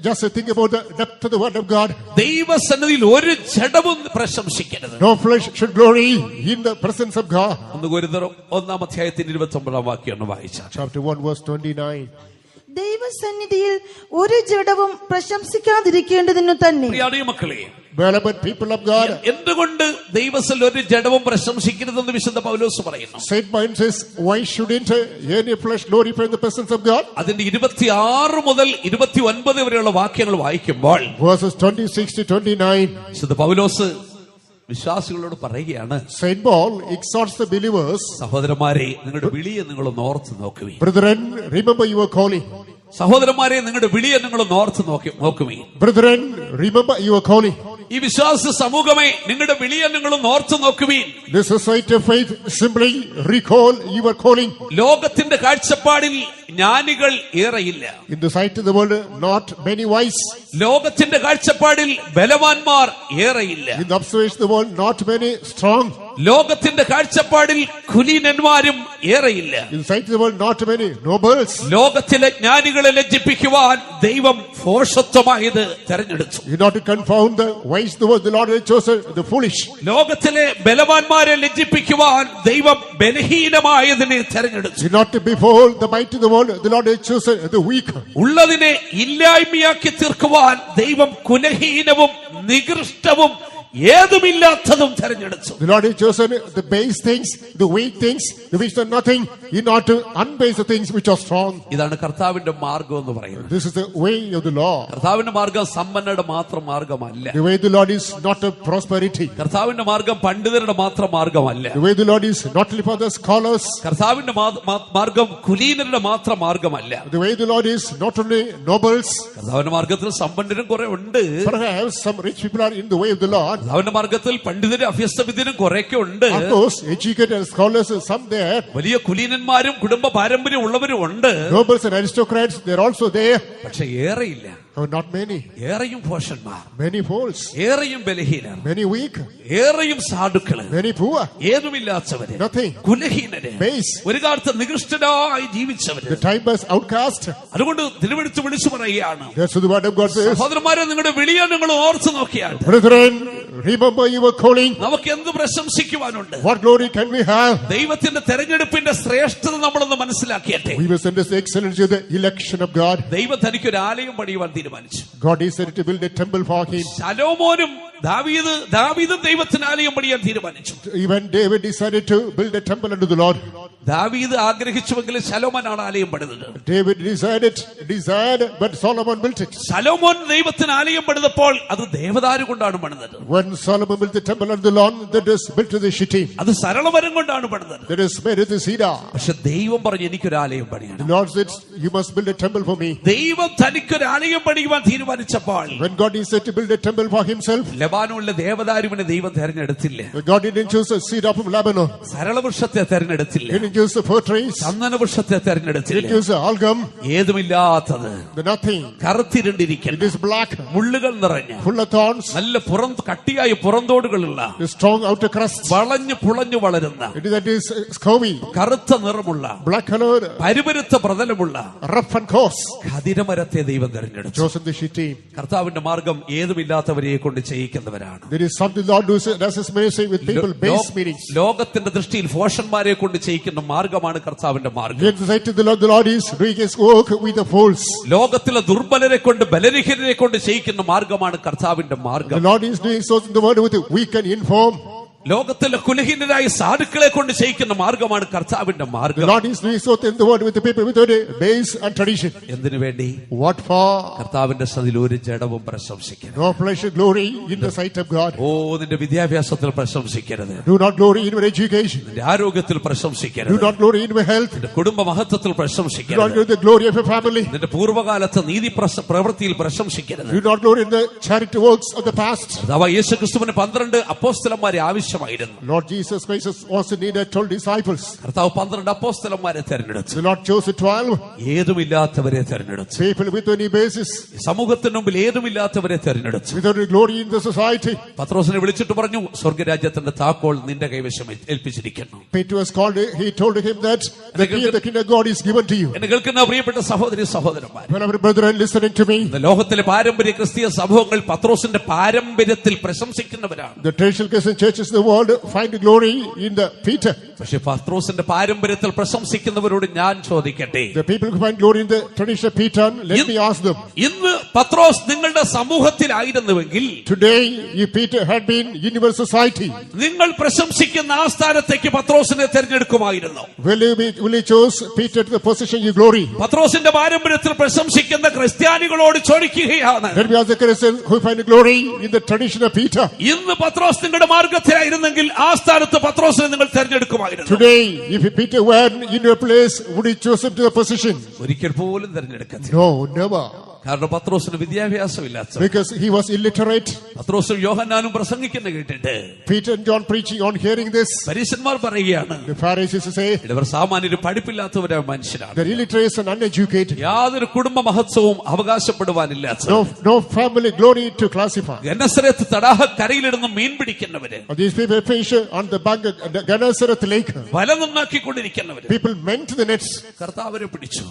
Just think about the depth of the word of God. ദൈവസന്നിധിയിൽ ഒരു ജഡവും പ്രശംസിക്കരുത്. No flesh should glory in the presence of God. 1 കൊരിന്ത്യർ 1-ാം അധ്യായത്തിന്റെ 29-ാം വാക്യം ഒന്ന് വായിച്ചാൽ, Chapter 1 verse 29. ദൈവസന്നിധിയിൽ ഒരു ജഡവും പ്രശംസിക്കാതിരിക്കേണ്ടതിനു തന്നെ. പ്രിയ മക്കളെ, Beloved people of God, എന്തുകൊണ്ട് ദൈവത്തിൽ ഒരു ജഡവും പ്രശംസിക്കരുതെന്ന് വിശുദ്ധ പൗലോസ് പറയുന്നു? Saint Paul says, why shouldn't any flesh glorify in the presence of God? അതിന്റെ 26 മുതൽ 29 വരെയുള്ള വാക്യങ്ങൾ വായിക്കുമ്പോൾ, Verses 26 to 29, വിശുദ്ധ പൗലോസ് വിശ്വാസികളോട് പറയുകയാണ്, Saint Paul exhorts the believers, സഹോദരന്മാരെ, നിങ്ങളുടെ വിളിയെ നിങ്ങളൊന്ന് ഓർത്ത് നോക്കുവീൻ. brethren, remember your calling. സഹോദരന്മാരെ, നിങ്ങളുടെ വിളിയെ നിങ്ങളൊന്ന് ഓർത്ത് നോക്കുവീൻ. Brethren, remember your calling. ഈ വിശ്വാസ സമൂഹമേ, നിങ്ങളുടെ വിളിയെ നിങ്ങളൊന്ന് ഓർത്ത് നോക്കുവീൻ. The society of faith, simply recall your calling. ലോകത്തിന്റെ കാഴ്ചപ്പാടിൽ ജ്ഞാനികൾ ഏറെയില്ല. In the sight of the world, not many wise. ലോകത്തിന്റെ കാഴ്ചപ്പാടിൽ ബലവാന്മാർ ഏറെയില്ല. In the observation of the world, not many strong. ലോകത്തിന്റെ കാഴ്ചപ്പാടിൽ കുലീനന്മാരും ഏറെയില്ല. In the sight of the world, not many nobles. ലോകത്തിലെ ജ്ഞാനികളെ ലജ്ജിപ്പിക്കുവാൻ ദൈവം ഭോഷത്വമായത് തെരഞ്ഞെടുത്തു. In order to confound the wise, the world, the Lord has chosen the foolish. ലോകത്തിലെ ബലവാന്മാരെ ലജ്ജിപ്പിക്കുവാൻ ദൈവം ബലഹീനമായതിനെ തെരഞ്ഞെടുത്തു. In order to behold the mighty of the world, the Lord has chosen the weak. ഉള്ളതിനെ ഇല്ലായ്മയാക്കി തീർക്കുവാൻ ദൈവം കുലഹീനവും നികൃഷ്ടവും ഏതുമില്ലാത്തതും തെരഞ്ഞെടുത്തു. The Lord has chosen the base things, the weak things, the which are nothing, in order to unbase the things which are strong. ഇതാണ് കർത്താവിന്റെ മാർഗം എന്ന് പറയുന്നത്. This is the way of the Lord. കർത്താവിന്റെ മാർഗം സമ്പന്നരുടെ മാത്രം മാർഗമല്ല. The way of the Lord is not a prosperity. കർത്താവിന്റെ മാർഗം പണ്ഡിതരുടെ മാത്രം മാർഗമല്ല. The way of the Lord is not only for the scholars. കർത്താവിന്റെ മാർഗം കുലീനരുടെ മാത്രം മാർഗമല്ല. The way of the Lord is not only nobles. കർത്താവിന്റെ മാർഗത്തിൽ സമ്പന്നരും കുറെ ഉണ്ട്. Perhaps some rich people are in the way of the Lord. കർത്താവിന്റെ മാർഗത്തിൽ പണ്ഡിതരും അഭ്യസ്തവിദ്യരും കുറെയൊക്കെ ഉണ്ട്. Of course, educated scholars, some there. വലിയ കുലീനന്മാരും കുടുംബ പാരമ്പര്യം ഉള്ളവരും ഉണ്ട്. Nobles and aristocrats, they're also there. പക്ഷെ ഏറെയില്ല. Not many. ഏറെയും ഭോഷന്മാർ, Many fools. ഏറെയും ബലഹീനർ, Many weak. ഏറെയും സാധുക്കള്, Many poor. ഏതുമില്ലാത്തവര്, Nothing. കുലഹീനര്, Base. ഒരു കാലത്ത് നികൃഷ്ടരായി ജീവിച്ചവര്. The time was outcast. അതുകൊണ്ട് തിരുവെടുത്ത് വിളിച്ചു പറയുകയാണ്, That's what the word of God says. സഹോദരന്മാരെ, നിങ്ങളുടെ വിളിയെ നിങ്ങൾ ഓർത്ത് നോക്കിയാൽ Brethren, remember your calling. നമുക്ക് എന്ത് പ്രശംസിക്കുവാനുണ്ട്? What glory can we have? ദൈവത്തിന്റെ തെരഞ്ഞെടുപ്പിന്റെ ശ്രേഷ്ഠത നമ്മളൊന്ന് മനസ്സിലാക്കിയട്ടെ. We must understand the excellency of the election of God. ദൈവം തനിക്കൊരു ആലയം പണിയുവാൻ തീരുമാനിച്ചു. God decided to build a temple for him. ശലോമോനും ദാവീദ് ദൈവത്തിന് ആലയം പണിയാൻ തീരുമാനിച്ചു. Even David decided to build a temple unto the Lord. ദാവീദ് ആഗ്രഹിച്ചുവെങ്കിൽ ശലോമോനാണ് ആലയം പണിതത്. David desired, but Solomon built it. ശലോമോൻ ദൈവത്തിന് ആലയം പണിതപ്പോൾ അത് ദേവദാരു കൊണ്ടാണ് പണിതത്. When Solomon built the temple unto the Lord, that is built to the shittim. അത് സരളമരം കൊണ്ടാണ് പണിതത്. That is made with the cedar. പക്ഷെ ദൈവം പറഞ്ഞു എനിക്കൊരു ആലയം പണിയണം. The Lord said, you must build a temple for me. ദൈവം തനിക്കൊരു ആലയം പണിയുവാൻ തീരുമാനിച്ചപ്പോൾ When God decided to build a temple for himself, ലെബാനോനിലെ ദേവദാരുവിനെ ദൈവം തെരഞ്ഞെടുത്തില്ല. God didn't choose a cedar from Lebanon. സരളവൃക്ഷത്തെ തെരഞ്ഞെടുത്തില്ല. He didn't choose the fir trees. ചന്ദനവൃക്ഷത്തെ He didn't തെരഞ്ഞെടുത്തില്ല. choose the algum. ഏതുമില്ലാത്തത്, The nothing. കറുത്തിരണ്ടിരിക്കുന്ന, It is black, മുള്ളുകൾ നിറഞ്ഞ, full of thorns. നല്ല കട്ടിയായ പുറന്തോടുകളുള്ള, The strong outer crust. വളഞ്ഞു പുളഞ്ഞു വളരുന്ന, That is scurvy. കറുത്ത നിറമുള്ള, Black colored, പരുപരുത്ത പ്രതലമുള്ള rough and coarse. ഖദിരമരത്തെ ദൈവം തെരഞ്ഞെടുത്തു. Chosen the shittim. കർത്താവിന്റെ മാർഗം ഏതുമില്ലാത്തവരെ കൊണ്ട് ചെയ്യിക്കുന്നവരാണ്. There is something the Lord does his ministry with people base meanings. ലോകത്തിന്റെ ദൃഷ്ടിയിൽ ഭോഷന്മാരെ കൊണ്ട് ചെയ്യിക്കുന്ന മാർഗമാണ് കർത്താവിന്റെ മാർഗം. In the sight of the Lord is doing his work with the fools. ലോകത്തിലെ ദുർബലരെ കൊണ്ട് ബലരഹിതരെ കൊണ്ട് ചെയ്യിക്കുന്ന മാർഗമാണ് കർത്താവിന്റെ മാർഗം. The Lord is doing so in the word with the weak and infirm. ലോകത്തിലെ കുലഹീനരായ സാധുക്കളെ കൊണ്ട് ചെയ്യിക്കുന്ന മാർഗമാണ് കർത്താവിന്റെ The മാർഗം. Lord is doing so in the word with the people with the base and tradition. എന്തിനു വേണ്ടി? What for? കർത്താവിന്റെ സന്നിധിയിൽ ഒരു ജഡവും പ്രശംസിക്കരുത്. No pleasure, glory in the sight of God. നിന്റെ വിദ്യാഭ്യാസത്തിൽ പ്രശംസിക്കരുത്. Do not glory in your education. നിന്റെ ആരോഗ്യത്തിൽ Do പ്രശംസിക്കരുത്. not glory in your health. നിന്റെ കുടുംബ മഹത്വത്തിൽ Do not പ്രശംസിക്കരുത്. glory in the glory of your family. നിന്റെ പൂർവ്വകാലത്തെ നീതി പ്രവൃത്തിയിൽ പ്രശംസിക്കരുത്. Do not glory in the charity works of the past. കർത്താവ് യേശുക്രിസ്തുവിന് 12 അപ്പോസ്തലന്മാരെ ആവശ്യമായിരുന്നു. Lord Jesus Christ also needed 12 disciples. കർത്താവ് 12 അപ്പോസ്തലന്മാരെ തെരഞ്ഞെടുത്തു. The Lord chose the 12. ഏതുമില്ലാത്തവരെ തെരഞ്ഞെടുത്തു. People with any basis. സമൂഹത്തിന് മുമ്പിൽ ഏതുമില്ലാത്തവരെ തെരഞ്ഞെടുത്തു. Without any glory in the society. പത്രോസിനെ വിളിച്ചിട്ട് പറഞ്ഞു, സ്വർഗരാജ്യത്തിന്റെ താക്കോൽ നിന്റെ കൈവശം ഏൽപ്പിച്ചിരിക്കുന്നു. Peter was called. He told him that the key of the kingdom of God is given to you. എന്നെ കേൾക്കുന്ന പ്രിയപ്പെട്ട സഹോദരി സഹോദരന്മാർ, Beloved brethren, listening to me. ലോകത്തിലെ പാരമ്പര്യ ക്രിസ്തീയ സമൂഹങ്ങൾ പത്രോസിന്റെ പാരമ്പര്യത്തിൽ പ്രശംസിക്കുന്നവരാണ്. The traditional Christian churches in the world find glory in the Peter. പക്ഷെ പത്രോസിന്റെ പാരമ്പര്യത്തിൽ പ്രശംസിക്കുന്നവരോട് ഞാൻ ചോദിക്കട്ടെ, The people who find glory in the tradition of Peter, let me ask them. ഇന്ന് പത്രോസ് നിങ്ങളുടെ സമൂഹത്തിലായിരുന്നുവെങ്കിൽ, Today, if Peter had been in your society, നിങ്ങൾ പ്രശംസിക്കുന്ന ആ സ്ഥാനത്തേക്ക് പത്രോസിനെ തെരഞ്ഞെടുക്കുമായിരുന്നു. will you choose Peter to the position you glory? പത്രോസിന്റെ പാരമ്പര്യത്തിൽ പ്രശംസിക്കുന്ന ക്രിസ്ത്യാനികളോട് ചോദിക്കുകയാണ്, Let me ask the Christians who find glory in the tradition of Peter. ഇന്ന് പത്രോസ് നിങ്ങളുടെ മാർഗത്തിലായിരുന്നെങ്കിൽ ആ സ്ഥാനത്ത് പത്രോസിനെ നിങ്ങൾ തെരഞ്ഞെടുക്കുമായിരുന്നു. Today, if Peter were in your place, would you choose him to the position? ഒരിക്കൽ പോലും തെരഞ്ഞെടുക്കത്തില്ല. No, never. കാരണം പത്രോസിന് വിദ്യാഭ്യാസമില്ലാത്ത, Because he was illiterate. പത്രോസും യോഹന്നാനും പ്രസംഗിക്കുന്ന കേട്ടിട്ട് Peter and John preaching on hearing this. പരീശന്മാർ പറയുകയാണ്, The Pharisees say ഇവർ സാമാന്യര് പഠിപ്പില്ലാത്തവരായ മനുഷ്യരാണ്, they're illiterate and uneducated. യാതൊരു കുടുംബ മഹത്വവും അവകാശപ്പെടുവാനില്ലാത്ത, No family glory to classify. ഗന്നസരത്ത് തടാകക്കരയിലിരുന്ന് mean പിടിക്കുന്നവര്, And these people fish on the bank of the Gennesaret lake. വല നന്നാക്കിക്കൊണ്ടിരിക്കുന്നവര്, People meant the nets. കർത്താവരെ പിടിച്ചു.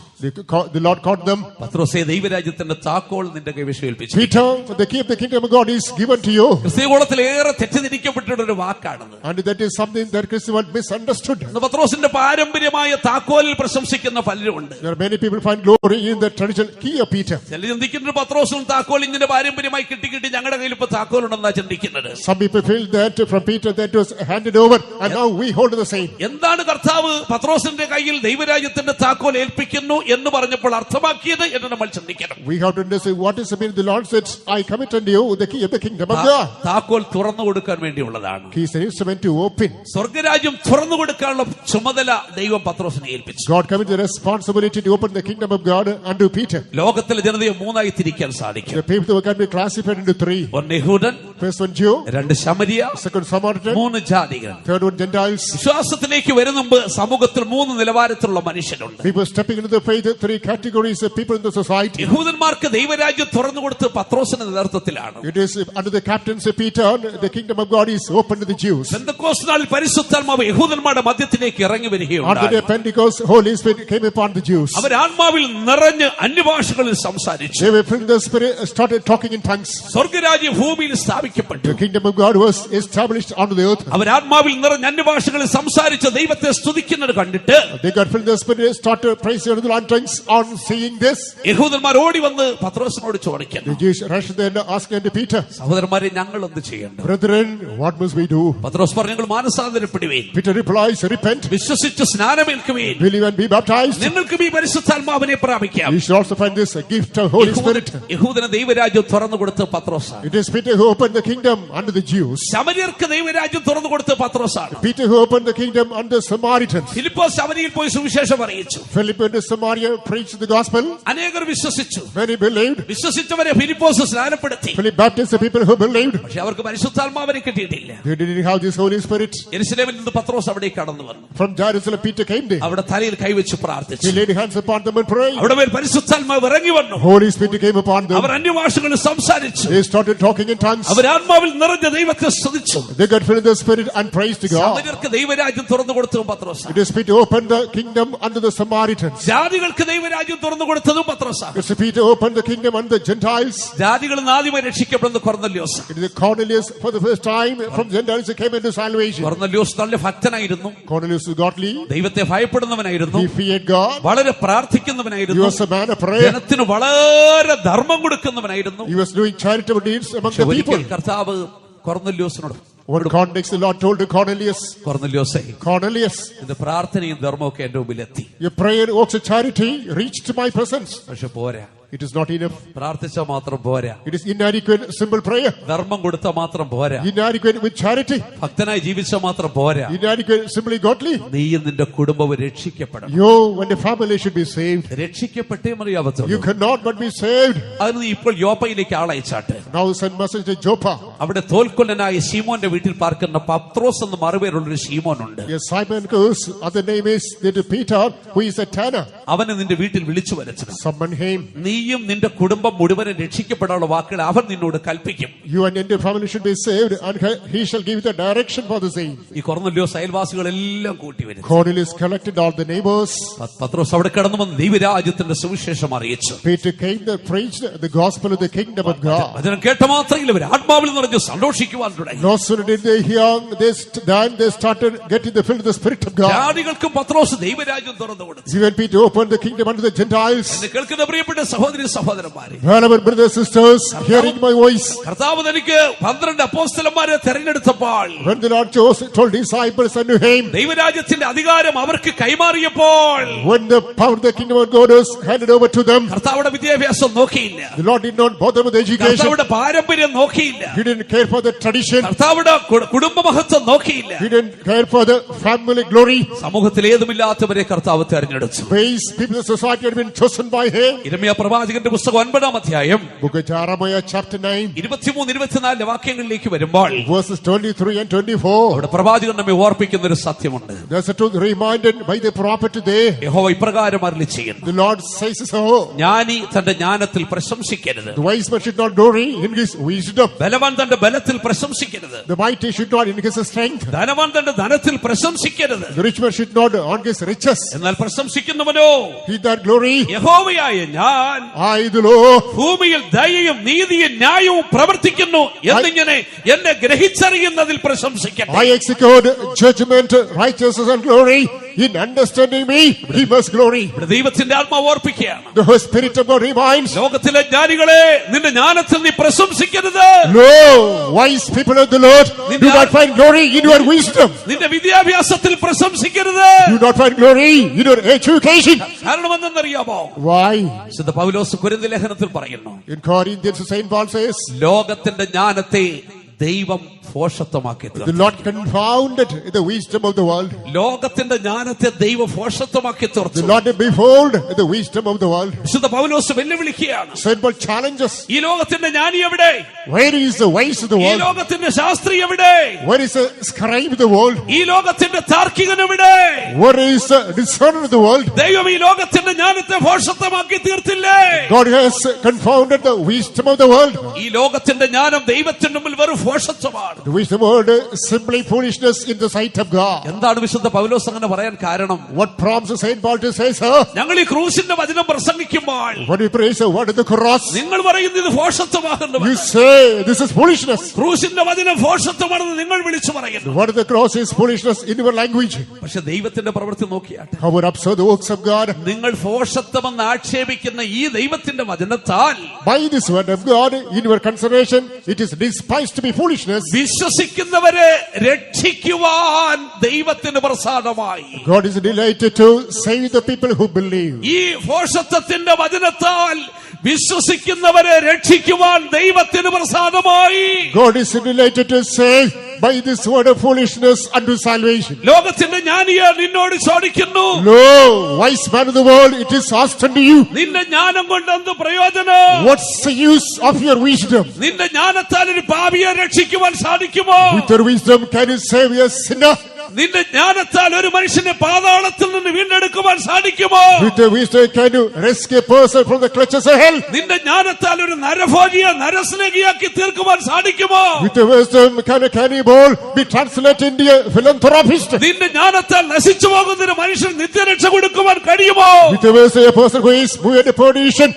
The Lord caught them. പത്രോസേ, ദൈവരാജ്യത്തിന്റെ താക്കോൽ നിന്റെ കൈവശം ഏൽപ്പിച്ചു. Peter, the key of the kingdom of God is given to you. ക്രിസ്തീയഗോളത്തിലേറെ തെറ്റിദ്ധരിക്കപ്പെട്ടിട്ടുള്ള ഒരു വാക്കാണത്. And that is something that Christians misunderstood. ഇന്ന് പത്രോസിന്റെ പാരമ്പര്യമായ താക്കോലിൽ പ്രശംസിക്കുന്ന പലരുമുണ്ട്. There are many people find glory in the traditional key of Peter. ചില ചിന്തിക്കുന്ന പത്രോസും താക്കോൽ ഇങ്ങനെ പാരമ്പര്യമായി കിട്ടി ഞങ്ങളുടെ കയ്യിൽ ഇപ്പൊ താക്കോലുണ്ടെന്നാ ചിന്തിക്കുന്നത്. Some people feel that from Peter that was handed over and now we hold the same. എന്താണ് കർത്താവ് പത്രോസിന്റെ കയ്യിൽ ദൈവരാജ്യത്തിന്റെ താക്കോൽ ഏൽപ്പിക്കുന്നു എന്ന് പറഞ്ഞപ്പോൾ അർത്ഥമാക്കിയത് എന്ന് നമ്മൾ ചിന്തിക്കണം. We have to understand what is the meaning. The Lord said, I commit unto you the key of the kingdom of God. താക്കോൽ തുറന്നു കൊടുക്കാൻ വേണ്ടിയുള്ളതാണ്. He is an instrument to open. സ്വർഗരാജ്യം തുറന്നു കൊടുക്കാനുള്ള ചുമതല ദൈവം പത്രോസിനെ ഏൽപ്പിച്ചു. God committed the responsibility to open the kingdom of God unto Peter. ലോകത്തിലെ ജനതയെ മൂന്നായി തിരിക്കാൻ സാധിക്കും. The people can be classified into three. ഒന്ന് യഹൂദൻ, First one Jew, രണ്ട് ശമരിയ, second Samaritan, 3 ജാതികൾ. third one Gentiles. വിശ്വാസത്തിലേക്ക് വരുന്ന മുമ്പ് സമൂഹത്തിൽ 3 നിലവാരത്തിലുള്ള മനുഷ്യരുണ്ട്. People stepping into the faith, 3 categories of people in the society. യഹൂദന്മാർക്ക് ദൈവരാജ്യം തുറന്നു കൊടുത്ത് പത്രോസിന്റെ നേതൃത്വത്തിലാണ്. It is under the captaincy of Peter, the kingdom of God is open to the Jews. Pentecost നാളിൽ പരിശുദ്ധാത്മാവ് യഹൂദന്മാരുടെ മധ്യത്തിലേക്ക് ഇറങ്ങി After വരികയുണ്ടായി. the Pentecost, Holy Spirit came upon the Jews. അവർ ആത്മാവിൽ നിറഞ്ഞ് അന്യഭാഷകളിൽ സംസാരിച്ചു. They were filled with the Spirit, started talking in tongues. സ്വർഗരാജ്യം ഭൂമിയിൽ സ്ഥാപിക്കപ്പെട്ടു. The kingdom of God was established on the earth. അവർ ആത്മാവിൽ നിറഞ്ഞ് അന്യഭാഷകളിൽ സംസാരിച്ച് ദൈവത്തെ സ്തുതിക്കുന്നത് കണ്ടിട്ട് They got filled with the Spirit, started praising the Lord in tongues. On seeing this, യഹൂദന്മാർ ഓടി വന്ന് പത്രോസിനോട് ചോദിക്കുന്നു. The Jews rushed then asked unto Peter, സഹോദരന്മാരെ, ഞങ്ങൾ എന്ത് ചെയ്യണം? brethren, what must we do? പത്രോസ് പറഞ്ഞു, നിങ്ങൾ മാനസാന്തരപ്പെടുവീൻ, Peter replies, repent, വിശ്വസിച്ച് സ്നാനമേൽക്കുവീൻ, believe and be baptized. നിങ്ങൾക്കും ഈ പരിശുദ്ധാത്മാവിനെ പ്രാപിക്കാം. You should also find this gift of Holy Spirit. യഹൂദന് ദൈവരാജ്യം തുറന്നു കൊടുത്ത് പത്രോസാണ്. It is Peter who opened the kingdom unto the Jews. ശമര്യർക്ക് ദൈവരാജ്യം തുറന്നു കൊടുത്ത് പത്രോസാണ്. Peter who opened the kingdom unto the Samaritans. Philipose ശമര്യയിൽ പോയി സുവിശേഷം അറിയിച്ചു. Philip into Samaria preached the gospel. അനേകർ വിശ്വസിച്ചു. Many believed. വിശ്വസിച്ചവരെ Philipose സ്നാനപ്പെടുത്തി. Philip baptized the people who believed. പക്ഷെ അവർക്ക് പരിശുദ്ധാത്മാവിനെ കിട്ടിയിട്ടില്ല. They didn't have this Holy Spirit. യെരുശലേമിൽ നിന്ന് പത്രോസ് അവിടെ കടന്നു വന്നു. From Jerusalem Peter came there. അവിടെ തലയിൽ കൈവച്ച് പ്രാർത്ഥിച്ചു. He laid hands upon them and prayed. അവിടെ മേൽ പരിശുദ്ധാത്മാവ് ഇറങ്ങി വന്നു. Holy Spirit came upon them. അവർ അന്യഭാഷകളിൽ സംസാരിച്ചു. They started talking in tongues. അവർ ആത്മാവിൽ നിറഞ്ഞ ദൈവത്തെ സ്തുതിച്ചു. They got filled in the Spirit and praised God. ശമര്യർക്ക് ദൈവരാജ്യം തുറന്നു കൊടുത്തതും പത്രോസാണ്. It is Peter who opened the kingdom unto the Samaritans. ജാതികൾക്ക് ദൈവരാജ്യം തുറന്നു കൊടുത്തതും പത്രോസാണ്. It's Peter who opened the kingdom unto the Gentiles. ജാതികളിൽ നിന്ന് ആദ്യമായി രക്ഷിക്കപ്പെടുന്ന കൊർന്നല്യോസ്. It is Cornelius for the first time from Gentiles who came into salvation. കൊർന്നല്യോസ് നല്ല ഭക്തനായിരുന്നു. Cornelius was godly. ദൈവത്തെ ഭയപ്പെടുന്നവനായിരുന്നു. He feared God. വളരെ He പ്രാർത്ഥിക്കുന്നവനായിരുന്നു. was a man of prayer. ജനത്തിന് വളരെ ധർമ്മം കൊടുക്കുന്നവനായിരുന്നു. He was doing charitable deeds among the people. ഒരിക്കൽ കർത്താവ് കൊർന്നല്യോസിനോട് One context the Lord told to Cornelius, കൊർന്നല്യോസേ, Cornelius, നിന്റെ പ്രാർത്ഥനയും ധർമ്മമൊക്കെ എന്റെ മുമ്പിൽ എത്തി. your prayer works of charity reached my presence. പക്ഷെ പോരാ, It is not enough. പ്രാർത്ഥിച്ചാൽ മാത്രം പോരാ. It is inadequate simple prayer. ധർമ്മം കൊടുത്താൽ മാത്രം പോരാ. Inadequate with charity. ഭക്തനായി ജീവിച്ചാൽ മാത്രം പോരാ. Inadequate simply godly. നീയും നിന്റെ കുടുംബവും രക്ഷിക്കപ്പെടണം. You and the family should be saved. രക്ഷിക്കപ്പെട്ടേ You മറിയാവത്തുള്ളൂ. cannot but be saved. അതിന് നീ ഇപ്പോൾ യോപ്പയിലേക്ക് ആളയച്ചാട്ട്. Now send message to Joppa. അവിടെ തോൽക്കൊല്ലനായ ശീമോന്റെ വീട്ടിൽ പാർക്കുന്ന പത്രോസ് എന്ന് മറുപേരുള്ളൊരു ശീമോനുണ്ട്. Yes, Simon goes. Other name is Peter, who is a tanner. അവനെ നിന്റെ വീട്ടിൽ വിളിച്ചു വരുത്തണം. Summon him. നീയും നിന്റെ കുടുംബം മുഴുവനും രക്ഷിക്കപ്പെടാനുള്ള വാക്കുകൾ അവൻ നിന്നോട് കൽപ്പിക്കും. You and your family should be saved, and he shall give the direction for the same. ഈ കൊർന്നല്യോസ് അയൽവാസികളെല്ലാം കൂട്ടി വരും. Cornelius collected all the neighbors. പത്രോസ് അവിടെ കടന്നു വന്ന് ദൈവരാജ്യത്തിന്റെ സുവിശേഷം അറിയിച്ചു. Peter came there, preached the gospel of the kingdom of God. വചനം കേട്ട മാത്രയിൽ അവർ ആത്മാവിൽ നിറഞ്ഞ് സന്തോഷിക്കുവാൻ തുടങ്ങി. No sooner did they hear this, then they started getting the fill of the Spirit of God. ജാതികൾക്കും പത്രോസ് ദൈവരാജ്യം തുറന്നു കൊടുത്തു. Even Peter opened the kingdom unto the Gentiles. എന്നെ കേൾക്കുന്ന പ്രിയപ്പെട്ട സഹോദരി സഹോദരന്മാരെ, Wherever brothers sisters hearing my voice, കർത്താവ് തനിക്ക് 12 അപ്പോസ്തലന്മാരെ തെരഞ്ഞെടുത്തപ്പോൾ, when the Lord told disciples unto him, ദൈവരാജ്യത്തിന്റെ അധികാരം അവർക്ക് കൈമാറിയപ്പോൾ, when the power of the kingdom of God was handed over to them, കർത്താവിടെ വിദ്യാഭ്യാസം നോക്കിയില്ല. the Lord did not bother with education. കർത്താവിടെ പാരമ്പര്യം നോക്കിയില്ല. He didn't care for the tradition. കർത്താവിടെ കുടുംബ മഹത്വം നോക്കിയില്ല. He didn't care for the family glory. സമൂഹത്തിൽ ഏതുമില്ലാത്തവരെ കർത്താവ് തെരഞ്ഞെടുത്തു. Base people in society had been chosen by him. യിരെമ്യാ പ്രവാചകന്റെ പുസ്തകം 9-ാം അധ്യായം Book of Jeremiah chapter 9 23-24 വാക്യങ്ങളിലേക്ക് വരുമ്പോൾ, verses 23 and 24. അവിടെ പ്രവാചകൻ നമ്മെ ഓർപ്പിക്കുന്ന ഒരു സത്യമുണ്ട്. There's a truth reminded by the prophet today. യഹോവ ഇപ്രകാരം അരുളി ചെയ്യുന്നു, The Lord says so. ജ്ഞാനി തന്റെ ജ്ഞാനത്തിൽ പ്രശംസിക്കരുത്. The wise man should not glory in his wisdom. ബലവാൻ തന്റെ ബലത്തിൽ പ്രശംസിക്കരുത്. The mighty should not in his strength. ധനവാൻ തന്റെ ധനത്തിൽ പ്രശംസിക്കരുത്. The rich man should not on his riches. എന്നാൽ പ്രശംസിക്കുന്നവനോ He that glory, യഹോവയായ ഞാൻ I the Lord, ഭൂമിയിൽ ദയയും നീതിയും ന്യായവും പ്രവർത്തിക്കുന്നു എന്നിങ്ങനെ എന്നെ ഗ്രഹിച്ചറിയുന്നതിൽ പ്രശംസിക്കട്ടെ. I execute judgment, righteousness and glory. In understanding me, he must glory. ഇവിടെ ദൈവത്തിന്റെ ആത്മാവ് ഓർപ്പിക്കുകയാണ്. The Holy Spirit of God reminds, ലോകത്തിലെ ജ്ഞാനികളെ, നിന്റെ ജ്ഞാനത്തിൽ നീ പ്രശംസിക്കരുത്. no, wise people of the Lord, do not find glory in your wisdom. നിന്റെ വിദ്യാഭ്യാസത്തിൽ പ്രശംസിക്കരുത്. Do not find glory in your education. കാരണം എന്തെന്നറിയാമോ? Why? വിശുദ്ധ പൗലോസ് കൊരിന്ത്യർ ലേഖനത്തിൽ പറയുന്നു, In Corinthians, Saint Paul says, ലോകത്തിന്റെ ജ്ഞാനത്തെ ദൈവം ഭോഷത്വമാക്കി തീർത്തു. the Lord confounded the wisdom of the world. ലോകത്തിന്റെ ജ്ഞാനത്തെ ദൈവം ഭോഷത്വമാക്കി തീർത്തു. The Lord behold the wisdom of the world. വിശുദ്ധ പൗലോസ് വെല്ലുവിളിക്കുകയാണ്, Saint Paul challenges, ഈ ലോകത്തിന്റെ ജ്ഞാനി എവിടെ? where is the wise of the ഈ world? ലോകത്തിന്റെ ശാസ്ത്രി എവിടെ? Where is the scribe of the world? ഈ ലോകത്തിന്റെ താർക്കികൻ എവിടെ? Where is the discerner of the world? ദൈവം ഈ ലോകത്തിന്റെ ജ്ഞാനത്തെ ഭോഷത്വമാക്കി തീർത്തില്ലേ? God has confounded the wisdom of the world. ഈ ലോകത്തിന്റെ ജ്ഞാനം ദൈവത്തിന്റെ മുമ്പിൽ വെറും ഭോഷത്വമാണ്. The wisdom word simply foolishness in the sight of God. എന്താണ് വിശുദ്ധ പൗലോസ് അങ്ങനെ പറയാൻ കാരണം? What prompts Saint Paul to say so? ഞങ്ങൾ ഈ ക്രൂശിന്റെ വചനം പ്രസംഗിക്കുമ്പോൾ When we praise the word of the cross, നിങ്ങൾ പറയുന്നത് ഇത് ഭോഷത്വമാകുന്നു. you say this is foolishness. ക്രൂശിന്റെ വചനം ഭോഷത്വമാണെന്ന് നിങ്ങൾ വിളിച്ചു പറയുന്നു. The word of the cross is foolishness in your language. പക്ഷെ ദൈവത്തിന്റെ പ്രവൃത്തി നോക്കിയാട്ടെ. How would observe the works of God? നിങ്ങൾ ഭോഷത്വമെന്ന് ആക്ഷേപിക്കുന്ന ഈ ദൈവത്തിന്റെ വചനത്താൽ By this word of God, in your consideration, it is despised to be foolishness. വിശ്വസിക്കുന്നവരെ രക്ഷിക്കുവാൻ ദൈവത്തിന് പ്രസാദമായി. God is delighted to save the people who believe. ഈ ഭോഷത്വത്തിന്റെ വചനത്താൽ വിശ്വസിക്കുന്നവരെ രക്ഷിക്കുവാൻ ദൈവത്തിന് പ്രസാദമായി. God is delighted to save by this word of foolishness unto salvation. ലോകത്തിന്റെ ജ്ഞാനിയെ നിന്നോട് ചോദിക്കുന്നു, Lo, wise man of the world, it is asked unto you, നിന്റെ ജ്ഞാനം കൊണ്ട് എന്ത് പ്രയോജനം? what's the use of your wisdom? നിന്റെ ജ്ഞാനത്താൽ ഒരു പാപിയെ രക്ഷിക്കുവാൻ സാധിക്കുമോ? With your wisdom, can you save a sinner? നിന്റെ ജ്ഞാനത്താൽ ഒരു മനുഷ്യനെ പാതാളത്തിൽ നിന്ന് വീണ്ടെടുക്കുവാൻ സാധിക്കുമോ? With your wisdom, can you rescue a person from the clutches of hell? നിന്റെ ജ്ഞാനത്താൽ ഒരു നരഭോജിയെ നരസ്നേഹിയാക്കി തീർക്കുവാൻ സാധിക്കുമോ? With your wisdom, can a cannibal be translated into a philanthropist? നിന്റെ ജ്ഞാനത്താൽ നശിച്ചു പോകുന്ന ഒരു മനുഷ്യൻ നിത്യരക്ഷ കൊടുക്കുവാൻ കഴിയുമോ? With your wisdom, a person who is moved to perdition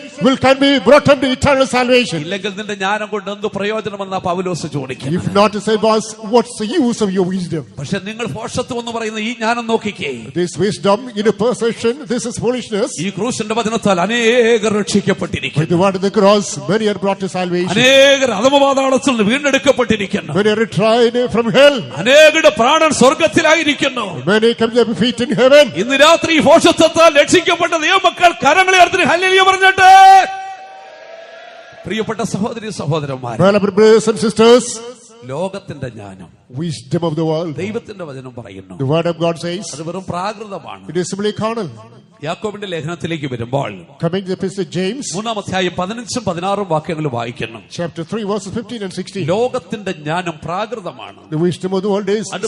can be brought unto eternal salvation. ഇല്ലെങ്കിൽ നിന്റെ ജ്ഞാനം കൊണ്ട് എന്ത് പ്രയോജനമെന്ന പൗലോസ് ചോദിക്കും. If not to say, boss, what's the use of your wisdom? പക്ഷെ നിങ്ങൾ ഭോഷത്വം എന്ന് പറയുന്ന ഈ ജ്ഞാനം നോക്കിക്കേ. This wisdom in a possession, this is foolishness. ഈ ക്രൂശിന്റെ വചനത്താൽ അനേകർ രക്ഷിക്കപ്പെട്ടിരിക്കുന്നു. With the word of the cross, many are brought to salvation. അനേകർ അധമപാതാളത്തിൽ നിന്ന് വീണ്ടെടുക്കപ്പെട്ടിരിക്കുന്നു. Many are tried from hell. അനേകരുടെ പ്രാണൻ സ്വർഗത്തിലായിരിക്കുന്നു. Many come to their feet in heaven. ഇന്ന് രാത്രി ഈ ഭോഷത്വത്താൽ രക്ഷിക്കപ്പെട്ട ദൈവമക്കൾ കരങ്ങളെ ഉയർത്തി ഹല്ലേലൂയ പറഞ്ഞിട്ട്, പ്രിയപ്പെട്ട സഹോദരി സഹോദരന്മാർ, Beloved brothers and sisters, ലോകത്തിന്റെ ജ്ഞാനം, wisdom of the world, ദൈവത്തിന്റെ വചനം പറയുന്നു, the word of God says, അത് വെറും പ്രാകൃതമാണ്. it is simply carnal. യാക്കോബിന്റെ ലേഖനത്തിലേക്ക് വരുമ്പോൾ Coming to the epistle of James, 3-ാം അധ്യായം 15-16 വാക്യങ്ങൾ വായിക്കുന്നു. chapter 3, verses 15 and 16. ലോകത്തിന്റെ ജ്ഞാനം പ്രാകൃതമാണ്. The wisdom of the world is അത്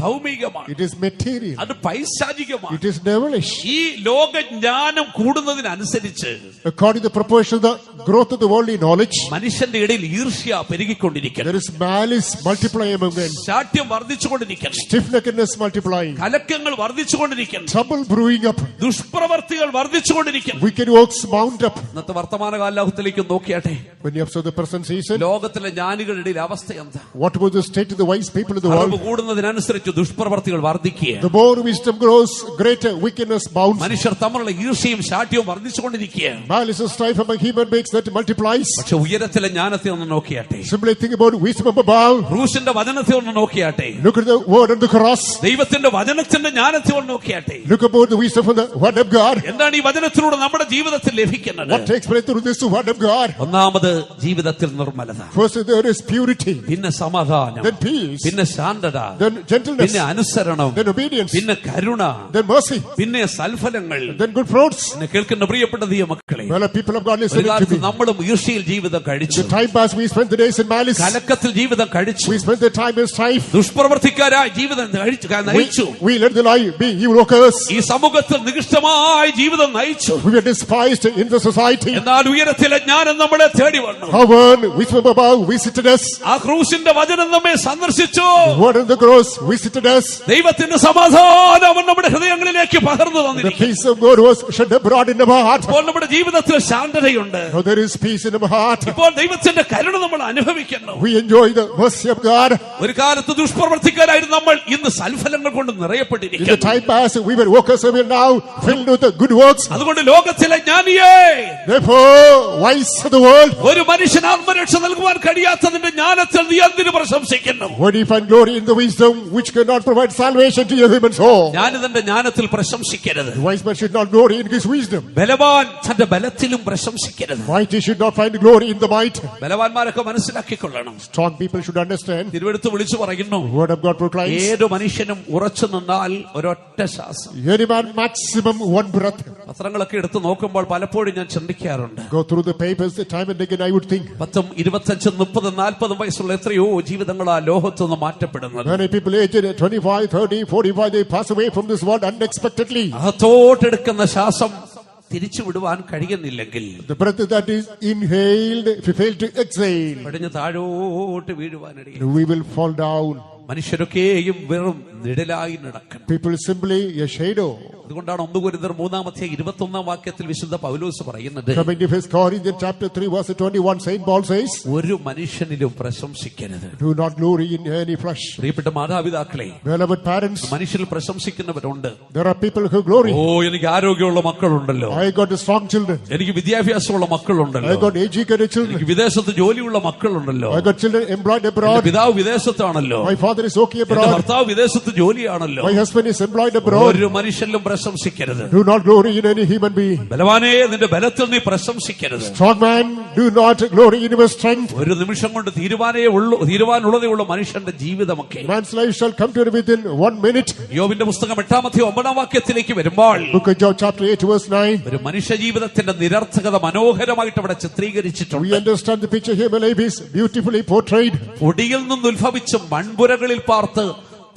ഭൗമികമാണ്. it is material. അത് പൈശാചികമാണ്. It is devilish. ഈ ലോകജ്ഞാനം കൂടുന്നതിനനുസരിച്ച് According to the proportion of the growth of the worldly knowledge, മനുഷ്യന്റെ ഇടയിൽ ഈർഷ്യ പെരുകിക്കൊണ്ടിരിക്കുന്നു. there is malice multiplying among men, ശാഠ്യം വർദ്ധിച്ചുകൊണ്ടിരിക്കുന്നു. stiff-neckedness multiplying, കലക്കങ്ങൾ വർദ്ധിച്ചുകൊണ്ടിരിക്കുന്നു. trouble brewing up, ദുഷ്പ്രവർത്തികൾ വർദ്ധിച്ചുകൊണ്ടിരിക്കുന്നു. wicked works mount up. ഇന്നത്തെ വർത്തമാനകാലത്തിലേക്ക് നോക്കിയാട്ടെ. When you observe the present season, ലോകത്തിലെ ജ്ഞാനികളുടെ ഇടയിൽ അവസ്ഥ എന്താ? what was the state of the wise people of the അറിവ് world? കൂടുന്നതിനനുസരിച്ച് ദുഷ്പ്രവർത്തികൾ വർദ്ധിക്കുക. The more wisdom grows, greater wickedness bounds. മനുഷ്യർ തമ്മിലുള്ള ഈർഷ്യയും ശാഠ്യവും വർദ്ധിച്ചുകൊണ്ടിരിക്കുക. Malice and strife among human beings that multiplies. പക്ഷെ ഉയരത്തിലെ ജ്ഞാനത്തെ ഒന്ന് നോക്കിയാട്ടെ. Simply think about wisdom up above. ക്രൂശിന്റെ വചനത്തെ ഒന്ന് നോക്കിയാട്ടെ. Look at the word on the cross. ദൈവത്തിന്റെ വചനത്തിന്റെ ജ്ഞാനത്തെ ഒന്ന് നോക്കിയാട്ടെ. Look about the wisdom from the word of God. എന്താണ് ഈ വചനത്തിലൂടെ നമ്മുടെ ജീവിതത്തിൽ ലഭിക്കുന്നത്? What takes place through this word of God? ഒന്നാമത് ജീവിതത്തിൽ നിർമ്മലത, First there is purity, പിന്നെ സമാധാനം, then peace, പിന്നെ ശാന്തത, then gentleness, പിന്നെ അനുസരണം, then obedience, പിന്നെ കരുണ, then mercy, പിന്നെ സൽഫലങ്ങൾ. then good fruits. എന്നെ കേൾക്കുന്ന പ്രിയപ്പെട്ട ദൈവമക്കളെ, Well, people of God, ഒരു listen to കാലത്ത് me. നമ്മളും ഈർഷ്യയിൽ ജീവിതം കഴിച്ചു. The time past we spent the days in malice. കലക്കത്തിൽ ജീവിതം കഴിച്ചു. We spent the time in strife. ദുഷ്പ്രവർത്തിക്കാരായി ജീവിതം നയിച്ചു. We led the life being evil workers. ഈ സമൂഹത്തിൽ നികൃഷ്ടമായ ജീവിതം നയിച്ചു. We were despised in the society. എന്നാൽ ഉയരത്തിലെ ജ്ഞാനം നമ്മളെ തേടി വന്നു. However, wisdom above visited us. ആ ക്രൂശിന്റെ വചനം നമ്മെ സന്ദർശിച്ചു. The word on the cross visited us. ദൈവത്തിന്റെ സമാധാനം അവൻ നമ്മുടെ ഹൃദയങ്ങളിലേക്ക് പകർന്നു The തന്നിരിക്കുന്നു. peace of God was shed abroad in our heart. ഇപ്പോൾ നമ്മുടെ ജീവിതത്തിൽ ശാന്തതയുണ്ട്. Now there is peace in our heart. ഇപ്പോൾ ദൈവത്തിന്റെ കരുണ നമ്മൾ അനുഭവിക്കുന്നു. We enjoy the mercy of God. ഒരു കാലത്ത് ദുഷ്പ്രവർത്തിക്കാരായിരുന്നു നമ്മൾ, ഇന്ന് സൽഫലങ്ങൾ കൊണ്ട് In the നിറയപ്പെട്ടിരിക്കുന്നു. time past, we were workers, and we are now filled with the good works. അതുകൊണ്ട് ലോകത്തിലെ ജ്ഞാനിയെ, Therefore, wise of the world, ഒരു മനുഷ്യൻ ആത്മരക്ഷ നൽകുവാൻ കഴിയാത്തതിന്റെ ജ്ഞാനത്തിൽ നീ എന്തിനു പ്രശംസിക്കുന്നു? why do you find glory in the wisdom which cannot provide salvation to your human soul? ജ്ഞാനിതന്റെ ജ്ഞാനത്തിൽ പ്രശംസിക്കരുത്. The wise man should not glory in his wisdom. ബലവാൻ തന്റെ ബലത്തിലും പ്രശംസിക്കരുത്. Mighty should not find glory in the might. ബലവാന്മാരൊക്കെ മനസ്സിലാക്കിക്കൊള്ളണം. Strong people should understand. തിരുവെടുത്ത് വിളിച്ചു പറയുന്നു, The word of God proclaims, ഏതു മനുഷ്യനും ഉറച്ചു നിന്നാൽ ഒരൊറ്റ ശ്വാസം. any man maximum one breath. പത്രങ്ങളൊക്കെ എടുത്ത് നോക്കുമ്പോൾ പലപ്പോഴും ഞാൻ ചിന്തിക്കാറുണ്ട്, Go through the papers, the time and again I would think. 10, 25, 30, 40 വയസ്സുള്ള എത്രയോ ജീവിതങ്ങളാ ലോകത്തുനിന്ന് മാറ്റപ്പെടുന്നത്. Many people aged 25, 30, 45, they pass away from this world unexpectedly. അകത്തോട്ടെടുക്കുന്ന ശ്വാസം തിരിച്ചു വിടുവാൻ കഴിയുന്നില്ലെങ്കിൽ, the breath that is inhaled, if you fail to exhale, വെടിഞ്ഞ് താഴോട്ട് വീഴുവാനിടയിൽ. we will fall down. മനുഷ്യരൊക്കെയും വെറും നിഴലായി നടക്കണം. People simply a shadow. അതുകൊണ്ടാണ് 1 കൊരിന്ത്യർ 3:21 വിശുദ്ധ പൗലോസ് പറയുന്നത്, Coming to 1 Corinthians chapter 3 verse 21, Saint Paul says, ഒരു മനുഷ്യനിലും പ്രശംസിക്കരുത്. do not glory in any flesh. പ്രിയപ്പെട്ട മാതാപിതാക്കളെ, Beloved parents, മനുഷ്യരിൽ പ്രശംസിക്കുന്നവരുണ്ട്. there are people who glory. എനിക്ക് ആരോഗ്യമുള്ള മക്കളുണ്ടല്ലോ, I got strong children, എനിക്ക് വിദ്യാഭ്യാസമുള്ള I മക്കളുണ്ടല്ലോ, got educated children, എനിക്ക് വിദേശത്ത് ജോലിയുള്ള മക്കളുണ്ടല്ലോ, I got children employed എന്റെ abroad, പിതാവ് വിദേശത്താണല്ലോ, my father is okay എന്റെ abroad, ഭർത്താവ് വിദേശത്ത് ജോലിയാണല്ലോ. my husband is employed abroad. ഒരു മനുഷ്യനിലും പ്രശംസിക്കരുത്. Do not glory in any human being. ബലവാനേ, നിന്റെ ബലത്തിൽ നീ പ്രശംസിക്കരുത്. Strong man, do not glory in your strength. ഒരു നിമിഷം കൊണ്ട് തീരുവാനുള്ളതേ ഉള്ളൂ മനുഷ്യന്റെ ജീവിതമൊക്കെ. Man's life shall come to an end within 1 minute. യോബിന്റെ പുസ്തകം 8-9 വരുമ്പോൾ Book of Job chapter 8 verse 9. ഒരു മനുഷ്യ ജീവിതത്തിന്റെ നിരർത്ഥകത മനോഹരമായിട്ട് അവിടെ ചിത്രീകരിച്ചിട്ടുണ്ട്. We understand the picture here. My life is beautifully portrayed. പൊടിയിൽ നിന്ന് ഉത്ഭവിച്ച് മൺപുരകളിൽ പാർത്ത്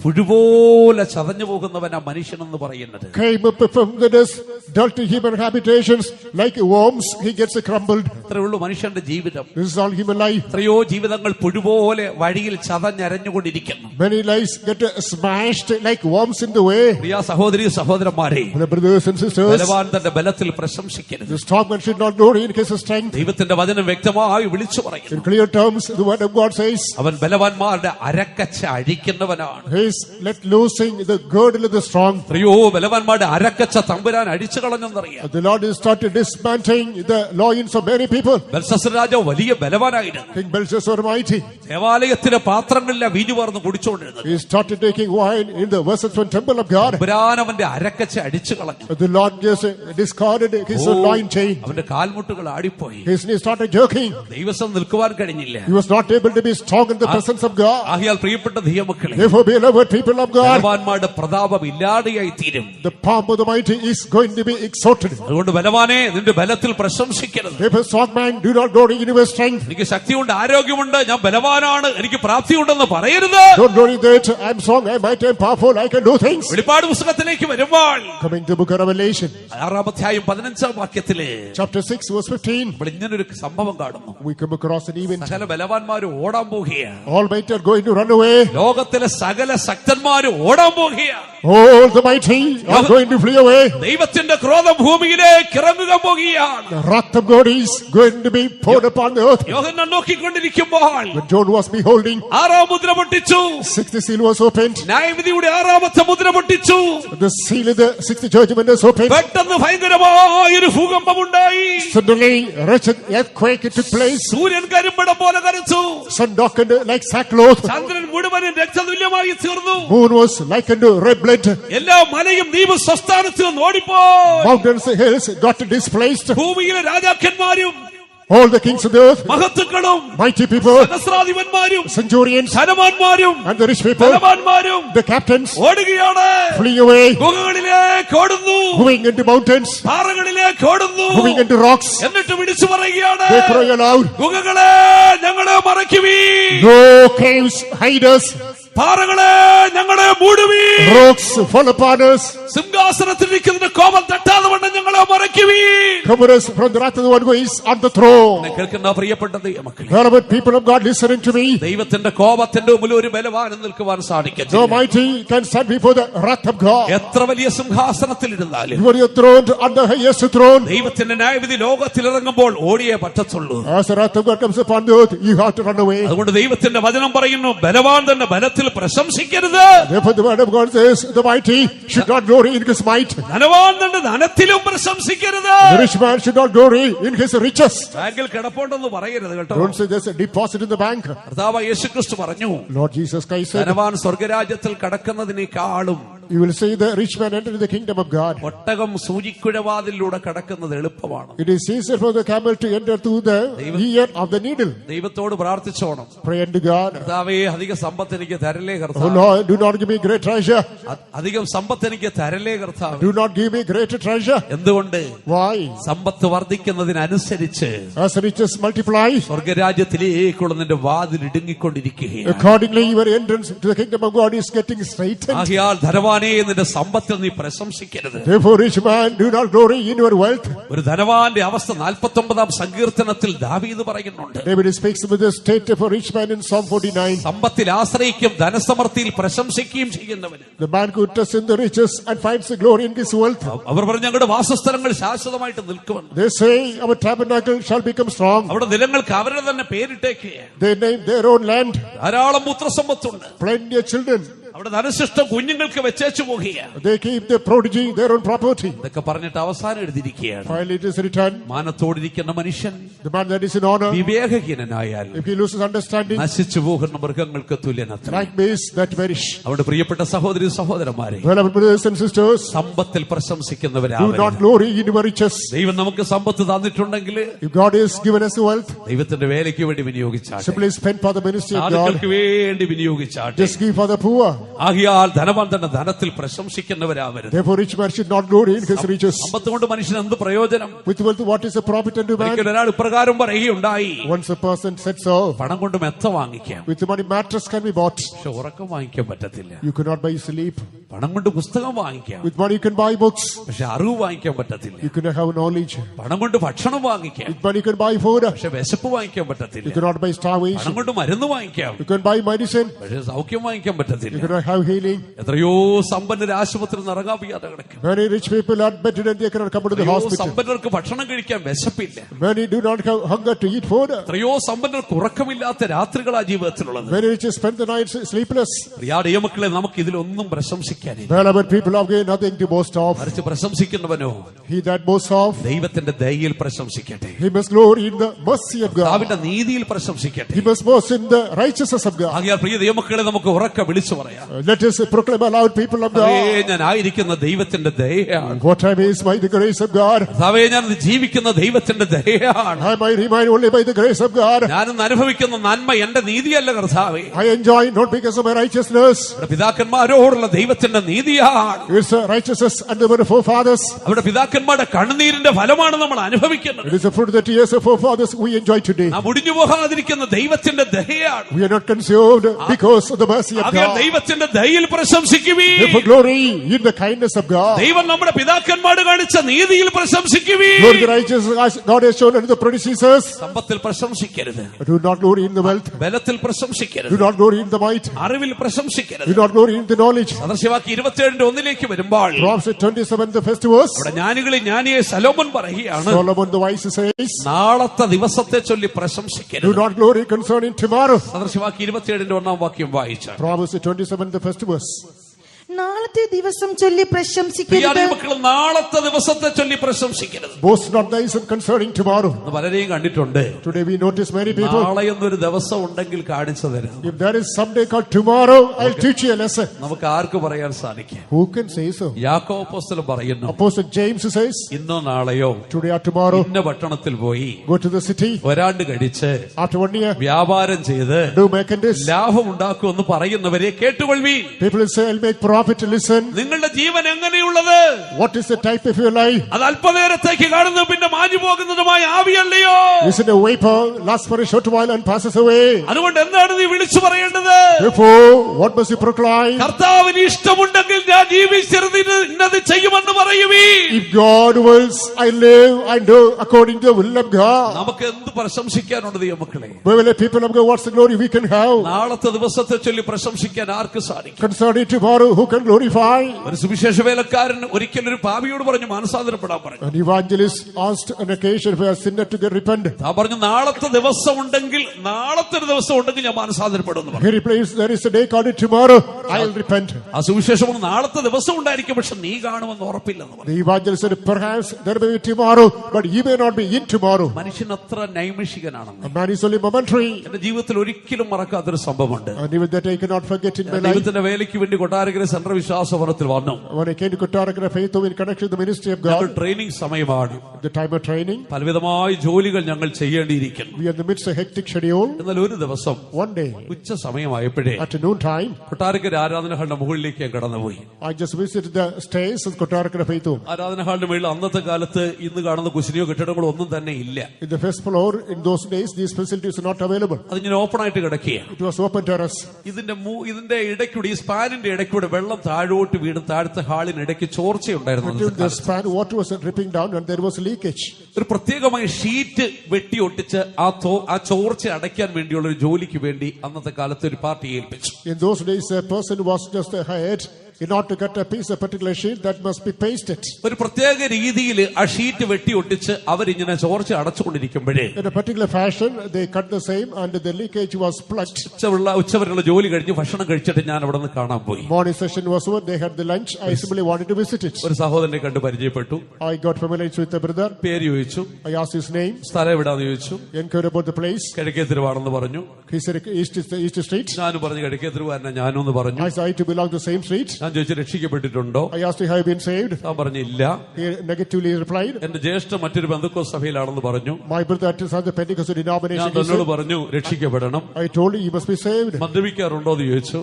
പുഴുപോലെ ചതഞ്ഞു പോകുന്നവൻ ആ മനുഷ്യനെന്ന് പറയുന്നത്. Came up from the dust, dwelt to human habitations, like worms he gets crumbled. അത്രേ ഉള്ളൂ മനുഷ്യന്റെ ജീവിതം. This is all human life. എത്രയോ ജീവിതങ്ങൾ പുഴുപോലെ വഴിയിൽ ചതഞ്ഞരഞ്ഞുകൊണ്ടിരിക്കുന്നു. Many lives get smashed like worms in the way. പ്രിയ സഹോദരി സഹോദരന്മാരെ, My brothers and sisters, ബലവാൻ തന്റെ ബലത്തിൽ പ്രശംസിക്കരുത്. the strong man should not glory in his strength. ദൈവത്തിന്റെ വചനം വ്യക്തമായി വിളിച്ചു പറയുന്നു. In clear terms, the word of God says, അവൻ ബലവാന്മാരുടെ അരക്കച്ച അഴിക്കുന്നവനാണ്. he is let loosing the girdle of the strong. എത്രയോ ബലവാന്മാരുടെ അരക്കച്ച തമ്പുരാൻ അടിച്ചു കളഞ്ഞെന്നറിയാം. The Lord has started dismantling the loins of many people. ബൽശസ്സർ രാജാവ് വലിയ ബലവാനായിരുന്നു. King Belshazzar mighty. ദേവാലയത്തിലെ പാത്രങ്ങളിലെ വീഞ്ഞു പാർന്ന് കുടിച്ചുകൊണ്ടിരുന്നത്. He started taking wine in the vessels from temple of God. തമ്പുരാൻ അവന്റെ അരക്കച്ച അടിച്ചു കളഞ്ഞു. The Lord just discarded his loin chain. അവന്റെ കാൽമുട്ടുകൾ ആടിപ്പോയി. His knees started jerking. ദൈവസം നിൽക്കുവാൻ കഴിഞ്ഞില്ല. He was not able to be strong in the presence of God. ആകയാൽ പ്രിയപ്പെട്ട ദൈവമക്കളെ, Therefore, beloved people of God, ബലവാന്മാരുടെ പ്രതാപം ഇല്ലാതെയായി തീരും. the pomp of the mighty is going to be exalted. അതുകൊണ്ട് ബലവാനെ, നിന്റെ ബലത്തിൽ പ്രശംസിക്കരുത്. Therefore, strong man, do not glory in your strength. എനിക്ക് ശക്തിയുണ്ട്, ആരോഗ്യമുണ്ട്, ഞാൻ ബലവാനാണ്, എനിക്ക് പ്രാപ്തിയുണ്ടെന്ന് പറയരുത്. Don't glory that I am strong, I am mighty, I am powerful, I can do things. വെളിപ്പാട് പുസ്തകത്തിലേക്ക് വരുമ്പോൾ Coming to the book of Revelation, 6-15 chapter 6 verse 15, നമ്മൾ ഇങ്ങനൊരു സംഭവം കാണുന്നു. we come across an event. സകല ബലവാന്മാര് ഓടാൻ പോകുകയാണ്. All mighty are going to run away. ലോകത്തിലെ സകല ശക്തന്മാര് ഓടാൻ പോകുകയാണ്. All the mighty are going to flee away. ദൈവത്തിന്റെ ക്രോധം ഭൂമിയിലേക്ക് ഇറങ്ങുക പോകുകയാണ്. The wrath of God is going to be poured upon the earth. Yohannan നോക്കിക്കൊണ്ടിരിക്കുമ്പോൾ When John was beholding, 6 മുദ്ര പൊട്ടിച്ചു. 6th seal was opened. ന്യായവിധിയുടെ 6ാമത്തെ മുദ്ര പൊട്ടിച്ചു. The seal of the 6th judgment was opened. പെട്ടെന്ന് ഭയങ്കരമായൊരു ഭൂകമ്പമുണ്ടായി. Suddenly, wretched earthquake took place. സൂര്യൻ കരിമ്പടം പോലെ കരച്ചു. Sun darkened like sackcloth. ചന്ദ്രൻ മുഴുവനും രക്തതുല്യമായി തീർന്നു. Moon was likened to red blood. എല്ലാ മലയും ദ്വീപ് സ്വസ്ഥാനത്ത് നിന്ന് ഓടിപ്പോയി. Mountains and hills got displaced. ഭൂമിയിലെ രാജാക്കന്മാരും All the kings of the earth, മഹത്തുക്കളും mighty people, സഹസ്രാധിപന്മാരും centurions, ധനവാന്മാരും and the rich people, ബലവാന്മാരും the captains, ഓടുകയാണ്. fleeing away, ഗുഹകളിലേക്ക് ഓടുന്നു. moving into mountains, പാറകളിലേക്ക് ഓടുന്നു. moving into rocks. എന്നിട്ട് വിളിച്ചു പറയുകയാണ്, They cry aloud, ഗുഹകളെ ഞങ്ങളെ മറയ്ക്കുവീൻ. no caves hide us, പാറകളെ ഞങ്ങളെ മൂടുവീൻ. rocks fall upon us, സിംഹാസനത്തിലിരിക്കുന്നതിന്റെ കോപം തട്ടാതെ വണ്ണം ഞങ്ങളെ മറയ്ക്കുവീൻ. cover us from the wrath of the one who is on the throne. കേൾക്കുന്ന പ്രിയപ്പെട്ട ദൈവമക്കളെ, Beloved people of God, listening to me, ദൈവത്തിന്റെ കോപത്തിന്റെ മുമ്പിൽ ഒരു ബലവാനും നിൽക്കുവാൻ സാധിക്കും. no mighty can stand before the wrath of God. എത്ര വലിയ സിംഹാസനത്തിലിരുന്നാലും You are throned on the highest throne. ദൈവത്തിന്റെ ന്യായവിധി ലോകത്തിൽ ഇറങ്ങുമ്പോൾ ഓടിയേ പറ്റത്തുള്ളൂ. As the wrath of God comes upon the earth, you have to run away. അതുകൊണ്ട് ദൈവത്തിന്റെ വചനം പറയുന്നു, ബലവാൻ തന്നെ ബലത്തിൽ പ്രശംസിക്കരുത്. Therefore the word of God says, the mighty should not glory in his might. ധനവാൻ തന്നെ ധനത്തിലും പ്രശംസിക്കരുത്. The rich man should not glory in his riches. ബാങ്കിൽ കിടപ്പുണ്ടെന്ന് പറയരുത് കേട്ടോ. Don't say there's a deposit in the bank. കർത്താവ് യേശുക്രിസ്തു പറഞ്ഞു, Lord Jesus Christ said, ധനവാൻ സ്വർഗരാജ്യത്തിൽ കടക്കുന്നതിനേക്കാളും you will see the rich man enter the kingdom of God. ഒട്ടകം സൂചിക്കുഴവാതിലൂടെ കടക്കുന്നത് എളുപ്പമാണ്. It is easier for the camel to enter through the ear of the needle. ദൈവത്തോട് പ്രാർത്ഥിച്ചോണം, Pray unto God. കർത്താവേ അധിക സമ്പത്ത് എനിക്ക് തരലേ Oh കർത്താവ്. Lord, do not give me great treasure. അധികം സമ്പത്ത് എനിക്ക് തരലേ കർത്താവ്. Do not give me greater treasure. എന്തുകൊണ്ട്? Why? സമ്പത്ത് വർദ്ധിക്കുന്നതിനനുസരിച്ച് As riches multiply, സ്വർഗരാജ്യത്തിലേക്കുള്ള നിന്റെ വാതിൽ ഇടുങ്ങിക്കൊണ്ടിരിക്കുകയാണ്. accordingly your entrance to the kingdom of God is getting straightened. ആകയാൽ ധനവാൻ ധനവാനേ നിന്റെ സമ്പത്തിൽ നീ പ്രശംസിക്കരുത്. Therefore, rich man, do not glory in your wealth. ഒരു ധനവാന്റെ അവസ്ഥ 49-ാം സങ്കീർത്തനത്തിൽ ദാവീദ് പറയുന്നുണ്ട്. David speaks with the state of a rich man in Psalm 49. സമ്പത്തിൽ ആശ്രയിക്കും ധനസമൃദ്ധിയിൽ പ്രശംസിക്കുകയും ചെയ്യുന്നവന്. The man who trusts in the riches and finds the glory in his wealth. അവർ പറഞ്ഞു ഞങ്ങളുടെ വാസസ്ഥലങ്ങൾ ശാശ്വതമായിട്ട് നിൽക്കുമെന്ന്. They say our tabernacle shall become strong. അവിടെ നിലങ്ങൾക്ക് അവരുടെ തന്നെ പേരിട്ടേക്കുകയാണ്. They name their own land. ധാരാളം പുത്രസമ്പത്തുണ്ട്. Plenty of children. അവിടെ ധനശിഷ്ടം കുഞ്ഞുങ്ങൾക്ക് വെച്ചേച്ചു പോകുകയാണ്. They keep their prodigy their own property. ഇതൊക്കെ പറഞ്ഞിട്ട് അവസാനം എഴുതിയിരിക്കുകയാണ്. Finally it is written. മാനത്തോടിരിക്കുന്ന മനുഷ്യൻ The man that is in honor, വിവേകഹീനനായാൽ if he loses understanding, നശിച്ചു പോകുന്ന മൃഗങ്ങൾക്ക് തുല്യനത്ര. like beasts that perish. അവിടെ പ്രിയപ്പെട്ട സഹോദരി സഹോദരന്മാരെ, Beloved brothers and sisters, സമ്പത്തിൽ do പ്രശംസിക്കുന്നവരാണ്. not glory in your riches. ദൈവം നമുക്ക് സമ്പത്ത് തന്നിട്ടുണ്ടെങ്കിൽ If God has given us wealth, ദൈവത്തിന്റെ വേലയ്ക്ക് വേണ്ടി വിനിയോഗിച്ചാട്ടെ. simply spend for the ministry of God. സാധുക്കൾക്ക് വേണ്ടി വിനിയോഗിച്ചാട്ടെ. Just give for the poor. ആകിയാൽ ധനവാൻ തന്റെ ധനത്തിൽ പ്രശംസിക്കുന്നവരാവരുത്. Therefore, rich man should not glory in his riches. സമ്പത്ത് കൊണ്ട് മനുഷ്യന് എന്ത് പ്രയോജനം? With wealth, what is the profit unto man? ഒരിക്കൽ ഒരാൾ ഇപ്രകാരം പറയുകയുണ്ടായി, Once a person said so, പണം കൊണ്ട് മെത്ത വാങ്ങിക്കാം, with the money mattress can be bought. പക്ഷെ ഉറക്കം വാങ്ങിക്കാൻ പറ്റത്തില്ല. You cannot buy sleep. പണം കൊണ്ട് പുസ്തകം വാങ്ങിക്കാം, With money you can buy books. പക്ഷെ അറിവ് വാങ്ങിക്കാൻ പറ്റത്തില്ല. You cannot have knowledge. പണം കൊണ്ട് ഭക്ഷണം വാങ്ങിക്കാം, With money you can buy food. പക്ഷെ വിശപ്പ് വാങ്ങിക്കാൻ You പറ്റത്തില്ല. cannot buy പണം starvation. കൊണ്ട് മരുന്ന് വാങ്ങിക്കാം, You can buy medicine. പക്ഷെ സൗഖ്യം വാങ്ങിക്കാൻ You പറ്റത്തില്ല. cannot have healing. എത്രയോ സമ്പന്നര് ആശുപത്രിയിൽ നിന്ന് ഇറങ്ങാൻ വയ്യാതെ കിടക്കും. Many rich people are better and they cannot come to the എത്രയോ hospital. സമ്പന്നർക്ക് ഭക്ഷണം കഴിക്കാൻ വിശപ്പില്ല. Many do not have hunger to eat food. എത്രയോ സമ്പന്നർക്ക് ഉറക്കമില്ലാത്ത രാത്രികളാ ജീവിതത്തിലുള്ളത്. Many rich spend the nights sleepless. പ്രിയ മക്കളെ, നമുക്ക് ഇതിലൊന്നും പ്രശംസിക്കാനില്ല. Beloved people have gained nothing to boast of. മറിച്ച് പ്രശംസിക്കുന്നവനോ He that boasts of, ദൈവത്തിന്റെ ദയയിൽ പ്രശംസിക്കട്ടെ. he must glory in the mercy of God. അവന്റെ നീതിയിൽ പ്രശംസിക്കട്ടെ. He must boast in the righteousness of God. ആകിയാൽ പ്രിയ ദൈവമക്കളെ, നമുക്ക് ഉറക്കെ വിളിച്ചു പറയാം, Let us proclaim aloud, people of കർത്താവേ, God. ഞാൻ ആയിരിക്കുന്ന ദൈവത്തിന്റെ ദയയാണ്. What I am is by the grace of God. കർത്താവേ, ഞാൻ ജീവിക്കുന്ന ദൈവത്തിന്റെ ദയയാണ്. I might remain only by the grace of God. ഞാനിന്ന് അനുഭവിക്കുന്ന നന്മ എന്റെ നീതിയല്ല കർത്താവേ, I enjoy not because of my righteousness. അവിടെ പിതാക്കന്മാരോടുള്ള ദൈവത്തിന്റെ നീതിയാണ്. It's a righteousness and the forefathers. അവിടെ പിതാക്കന്മാരുടെ കണ്ണുനീരിന്റെ ഫലമാണ് നമ്മൾ അനുഭവിക്കുന്നത്. It is a fruit that years of forefathers we enjoy today. നാം ഒടിഞ്ഞു പോകാതിരിക്കുന്ന ദൈവത്തിന്റെ ദയയാണ്. We are not consumed because of the mercy of ആകിയാൽ God. ദൈവത്തിന്റെ ദയയിൽ പ്രശംസിക്കുവീൻ. Therefore glory in the kindness of God. ദൈവം നമ്മുടെ പിതാക്കന്മാർ കാണിച്ച നീതിയിൽ പ്രശംസിക്കുവീൻ. Glory the righteousness as God has shown unto the predecessors. സമ്പത്തിൽ പ്രശംസിക്കരുത്, Do not glory in the wealth. ബലത്തിൽ Do പ്രശംസിക്കരുത്, not glory in the might. അറിവിൽ പ്രശംസിക്കരുത്. Do not glory in the knowledge. സദൃശവാക്യം 27:1 വരുമ്പോൾ Proverbs 27, the first verse. അവിടെ ജ്ഞാനികളിൽ ജ്ഞാനിയെ ശലോമോൻ പറയുകയാണ്, Solomon the wise says, നാളത്തെ ദിവസത്തെ ചൊല്ലി Do പ്രശംസിക്കരുത്. not glory concerning tomorrow. സദൃശവാക്യം 27:1 വായിച്ച Proverbs 27, the first verse. നാളത്തെ ദിവസം ചൊല്ലി പ്രശംസിക്കരുത്. മക്കൾ, നാളത്തെ ദിവസത്തെ ചൊല്ലി പ്രശംസിക്കരുത്. Boast not thyself concerning tomorrow. ഇന്ന് പലരെയും കണ്ടിട്ടുണ്ട്. Today we notice many people. നാളെ എന്നൊരു ദിവസം ഉണ്ടെങ്കിൽ കാണിച്ചു തരാം. If there is someday called tomorrow, I'll teach you a lesson. നമുക്ക് ആർക്ക് പറയാൻ സാധിക്കും? Who can say so? യാക്കോബ് അപ്പോസ്തലൻ പറയുന്നു, Apostle James says, ഇന്നോ നാളെയോ today or tomorrow, ഇന്ന പട്ടണത്തിൽ പോയി go to the city. ഒരാണ്ട് കഴിച്ച് After 1 year, വ്യാപാരം ചെയ്ത് do merchandise. ലാഭം ഉണ്ടാക്കുമെന്ന് പറയുന്നവരെ കേട്ടുകൊള്ളി. People will say, I'll make profit. Listen. നിങ്ങളുടെ ജീവൻ എങ്ങനെയുള്ളത്? What is the type of your life? അത് അല്പനേരത്തേക്ക് കാണുന്നു പിന്നെ മാഞ്ഞു പോകുന്നതുമായ ആവിയല്ലയോ? Is it a vapor, lasts for a short while and passes away? അതുകൊണ്ട് എന്താണ് നീ വിളിച്ചു പറയേണ്ടത്? Therefore, what must you proclaim? കർത്താവിന് ഇഷ്ടമുണ്ടെങ്കിൽ ഞാൻ ജീവിച്ചിരുന്ന് ഇന്നത് ചെയ്യുമെന്ന് പറയുവീ. If God wills, I live and do according to the will of God. നമുക്ക് എന്ത് പ്രശംസിക്കാനുണ്ട് ദൈവമക്കളെ? Well, people of God, what's the glory we can have? നാളത്തെ ദിവസത്തെ ചൊല്ലി പ്രശംസിക്കാൻ ആർക്ക് സാധിക്കും? Concerning tomorrow, who can glorify? ഒരു സുവിശേഷ വേലക്കാരൻ ഒരിക്കൽ ഒരു പാപിയോട് പറഞ്ഞു മാനസാന്തരപ്പെടാൻ പറഞ്ഞു. An evangelist asked an occasion for a sinner to get repent. ആ പറഞ്ഞു, നാളത്തെ ദിവസം ഉണ്ടെങ്കിൽ ഞാൻ മാനസാന്തരപ്പെടുമെന്ന് പറഞ്ഞു. He replies, there is a day called tomorrow, I'll repent. ആ സുവിശേഷം നാളത്തെ ദിവസം ഉണ്ടായിരിക്കും, പക്ഷെ നീ കാണുമെന്ന് ഉറപ്പില്ലെന്ന് പറഞ്ഞു. The evangelist said, perhaps there may be tomorrow, but you may not be in tomorrow. മനുഷ്യൻ അത്ര നൈമിഷികനാണെന്ന് A man is only momentary. എന്റെ ജീവിതത്തിൽ ഒരിക്കലും മറക്കാത്തൊരു സംഭവമുണ്ട്. And even that I cannot forget in my life. ദൈവത്തിന്റെ വേലയ്ക്ക് വേണ്ടി കൊട്ടാരക്കര സെൻട്രൽ വിശ്വാസഭവനത്തിൽ വന്നു. When I came to Kottarakara Faith Home in connection with the ministry of God, training സമയമാണ്. the time of training, പലവിധമായ ജോലികൾ ഞങ്ങൾ ചെയ്യേണ്ടിയിരിക്കുന്നു. we are in the midst of a hectic schedule. എന്നാൽ ഒരു ദിവസം One day, ഉച്ച സമയമായപ്പോഴേ at noon time, കൊട്ടാരക്കര കൊട്ടാരക്കരയിലെ ആരാധന ഹാളിന്റെ മുകളിലേക്ക് ഞാൻ കടന്നുപോയി. I just visited the stairs of Kottarakara Faithum. ആരാധന ഹാളിന്റെ മുകളിൽ അന്നത്തെ കാലത്ത് ഇന്ന് കാണുന്ന കുശിനിയോ കെട്ടിടങ്ങളോ ഒന്നും തന്നെ ഇല്ല. In the first floor, in those days, these facilities are not available. അതിങ്ങനെ ഓപ്പൺ ആയിട്ട് കിടക്കുകയാണ്. It was open terrace. ഇതിന്റെ ഇടയ്ക്കൂടെ, ഈ സ്പാനിന്റെ ഇടയ്ക്കൂടെ വെള്ളം താഴോട്ട് വീണ് താഴത്തെ ഹാളിനിടയ്ക്ക് ചോർച്ചയുണ്ടായിരുന്നു. Between the span, water was dripping down and there was leakage. ഒരു പ്രത്യേകമായ ഷീറ്റ് വെട്ടി ഒട്ടിച്ച് ആ ചോർച്ച അടയ്ക്കാൻ വേണ്ടിയുള്ള ഒരു ജോലിക്ക് വേണ്ടി അന്നത്തെ കാലത്ത് ഒരു പാർട്ടി ഏൽപ്പിച്ചു. In those days, a person was just hired in order to cut a piece of particular sheet that must be pasted. ഒരു പ്രത്യേക രീതിയിൽ ആ ഷീറ്റ് വെട്ടി ഒട്ടിച്ച് അവരിങ്ങനെ ചോർച്ച അടച്ചുകൊണ്ടിരിക്കുമ്പോഴേ In a particular fashion, they cut the same and the leakage was plugged. ഉച്ചവരെയുള്ള ജോലി കഴിഞ്ഞ് ഭക്ഷണം കഴിച്ചിട്ട് ഞാൻ അവിടെ നിന്ന് കാണാൻ പോയി. Morning session was over. They had the lunch. I simply wanted to visit it. ഒരു സഹോദരനെ കണ്ട് പരിചയപ്പെട്ടു. I got familiar with the brother. പേര് ചോദിച്ചു. I asked his name. സ്ഥലം എവിടാന്ന് ചോദിച്ചു. Inquired about the place. കിഴക്കേ തെരുവാണെന്ന് പറഞ്ഞു. He said East Street. ഞാനും പറഞ്ഞു കിഴക്കേ തെരുവാരനെ ഞാനും എന്ന് പറഞ്ഞു. I said to belong to the same street. ഞാൻ ചോദിച്ചു രക്ഷിക്കപ്പെട്ടിട്ടുണ്ടോ? I asked if I have been saved. ഞാൻ പറഞ്ഞു ഇല്ല. He negatively replied. എന്റെ ജ്യേഷ്ഠ മറ്റൊരു പെന്തക്കോസ്ത് സഭയിലാണെന്ന് പറഞ്ഞു. My brother is of the Pentecostal denomination. ഞാൻ തന്നോട് പറഞ്ഞു രക്ഷിക്കപ്പെടണം. I told him you must be saved. മദ്യപിക്കാറുണ്ടോ എന്ന് ചോദിച്ചു.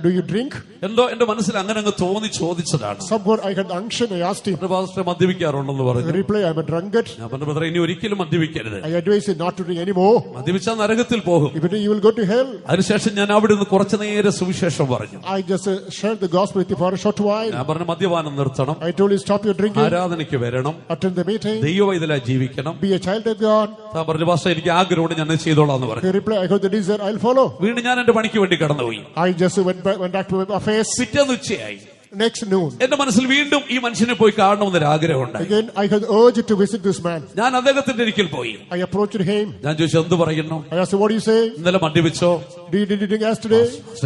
Do you drink? എന്തോ എന്റെ മനസ്സിൽ അങ്ങനെ അങ്ങ് തോന്നി ചോദിച്ചതാണ്. Somewhere I had unction. I asked him. Pastor മദ്യപിക്കാറുണ്ടെന്ന് പറഞ്ഞു. He replied, I'm a drunkard. ഞാൻ പറഞ്ഞു ബ്രദറെ ഇനി ഒരിക്കലും മദ്യപിക്കരുത്. I advise you not to drink anymore. മദ്യപിച്ചാൽ നരകത്തിൽ പോകും. If you will go to hell. അതിനുശേഷം ഞാൻ അവിടെ നിന്ന് കുറച്ചു നേരം സുവിശേഷം പറഞ്ഞു. I just shared the gospel with you for a short while. ഞാൻ പറഞ്ഞു മദ്യപാനം നിർത്തണം. I told you stop your drinking. ആരാധനയ്ക്ക് വരണം. Attend the meeting. ദൈവവൈതലായി ജീവിക്കണം. Be a child of God. ഞാൻ പറഞ്ഞു പാസ്റ്റർ എനിക്ക് ആഗ്രഹമുണ്ട് ഞാൻ ചെയ്തോളാം എന്ന് പറഞ്ഞു. He replied, I got the desire. I'll follow. വീണ്ടും ഞാൻ എന്റെ പണിക്ക് വേണ്ടി കടന്നുപോയി. I just went back to my affairs. പിറ്റേന്ന് ഉച്ചയായി. Next noon. എന്റെ മനസ്സിൽ വീണ്ടും ഈ മനുഷ്യനെ പോയി കാണണമെന്നൊരു ആഗ്രഹമുണ്ടായി. Again, I had urged to visit this man. ഞാൻ അദ്ദേഹത്തിന്റെ ഒരിക്കൽ പോയി. I approached him. ഞാൻ ചോദിച്ചു എന്ത് പറയുന്നു? I asked, what do you say? ഇന്നലെ മദ്യപിച്ചോ? Did you drink yesterday?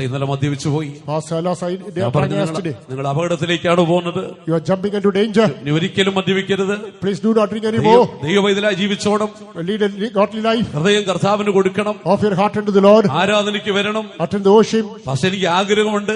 ഇന്നലെ മദ്യപിച്ചു പോയി. നിങ്ങൾ അപകടത്തിലേക്കാണ് പോകുന്നത്. You are jumping into danger. നീ ഒരിക്കലും മദ്യപിക്കരുത്. Please do not drink anymore. ദൈവവൈതലായി ജീവിച്ചോണം. Lead a godly life. ഹൃദയം കർത്താവിന് കൊടുക്കണം. Offer your heart unto the Lord. ആരാധനയ്ക്ക് വരണം. Attend the worship. പക്ഷെ എനിക്ക് ആഗ്രഹമുണ്ട്.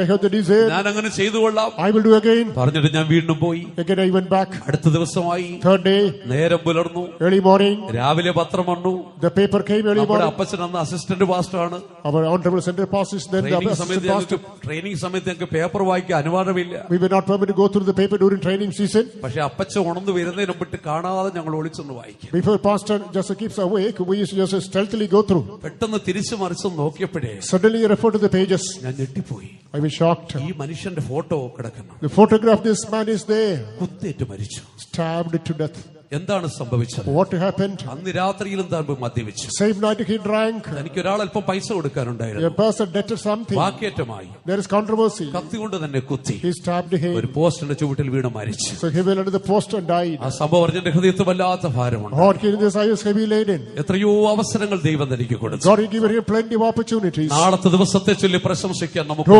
I have the desire. ഞാൻ അങ്ങനെ ചെയ്തുകൊള്ളാം. I will do again. പറഞ്ഞിട്ട് ഞാൻ വീണ്ടും പോയി. Again I went back. അടുത്ത ദിവസമായി. Third day. നേരം പുലർന്നു. Early morning. രാവിലെ പത്രം വന്നു. The paper came early morning. അപ്പച്ചൻ അന്ന് അസിസ്റ്റന്റ് പാസ്റ്ററാണ്. Our honorable center pastor is then the assistant pastor. Training സമയത്ത് ഞങ്ങൾക്ക് പേപ്പർ വായിക്കാൻ അനുവാദമില്ല. We were not permitted to go through the paper during training season. പക്ഷെ അപ്പച്ചൻ ഉണർന്നു വരുന്നതിന് മുമ്പിട്ട് കാണാതെ ഞങ്ങൾ ഒളിച്ചൊന്ന് വായിക്കും. Before pastor just keeps awake, we used to just stealthily go through. പെട്ടെന്ന് തിരിച്ചു മറിച്ച് നോക്കിയപ്പോഴേ Suddenly I referred to the pages. ഞാൻ ഞെട്ടിപ്പോയി. I was shocked. ഈ മനുഷ്യന്റെ ഫോട്ടോ കിടക്കുന്നു. The photograph of this man is there. കുത്തേറ്റ് മരിച്ചു. Stabbed to death. എന്താണ് സംഭവിച്ചത്? What happened? അന്ന് രാത്രിയിലും താൻ മദ്യപിച്ചു. Same night he drank. എനിക്ക് ഒരാൾ അല്പം പൈസ കൊടുക്കാനുണ്ടായിരുന്നു. A person debted something. വാക്കേറ്റമായി. There is controversy. കത്തി കൊണ്ട് തന്നെ കുത്തി. He stabbed him. ഒരു പോസ്റ്റിന്റെ ചുവട്ടിൽ വീണ് മരിച്ചു. So he fell under the post and died. ആ സംഭവം അറിഞ്ഞ ഹൃദയത്തിൽ വല്ലാത്ത ഭാരമുണ്ട്. God gave this I was heavy laden. എത്രയോ അവസരങ്ങൾ ദൈവം എനിക്ക് കൊടുത്തു. God gave him plenty of opportunities. നാളത്തെ ദിവസത്തെ ചൊല്ലി പ്രശംസിക്കാൻ നമുക്ക്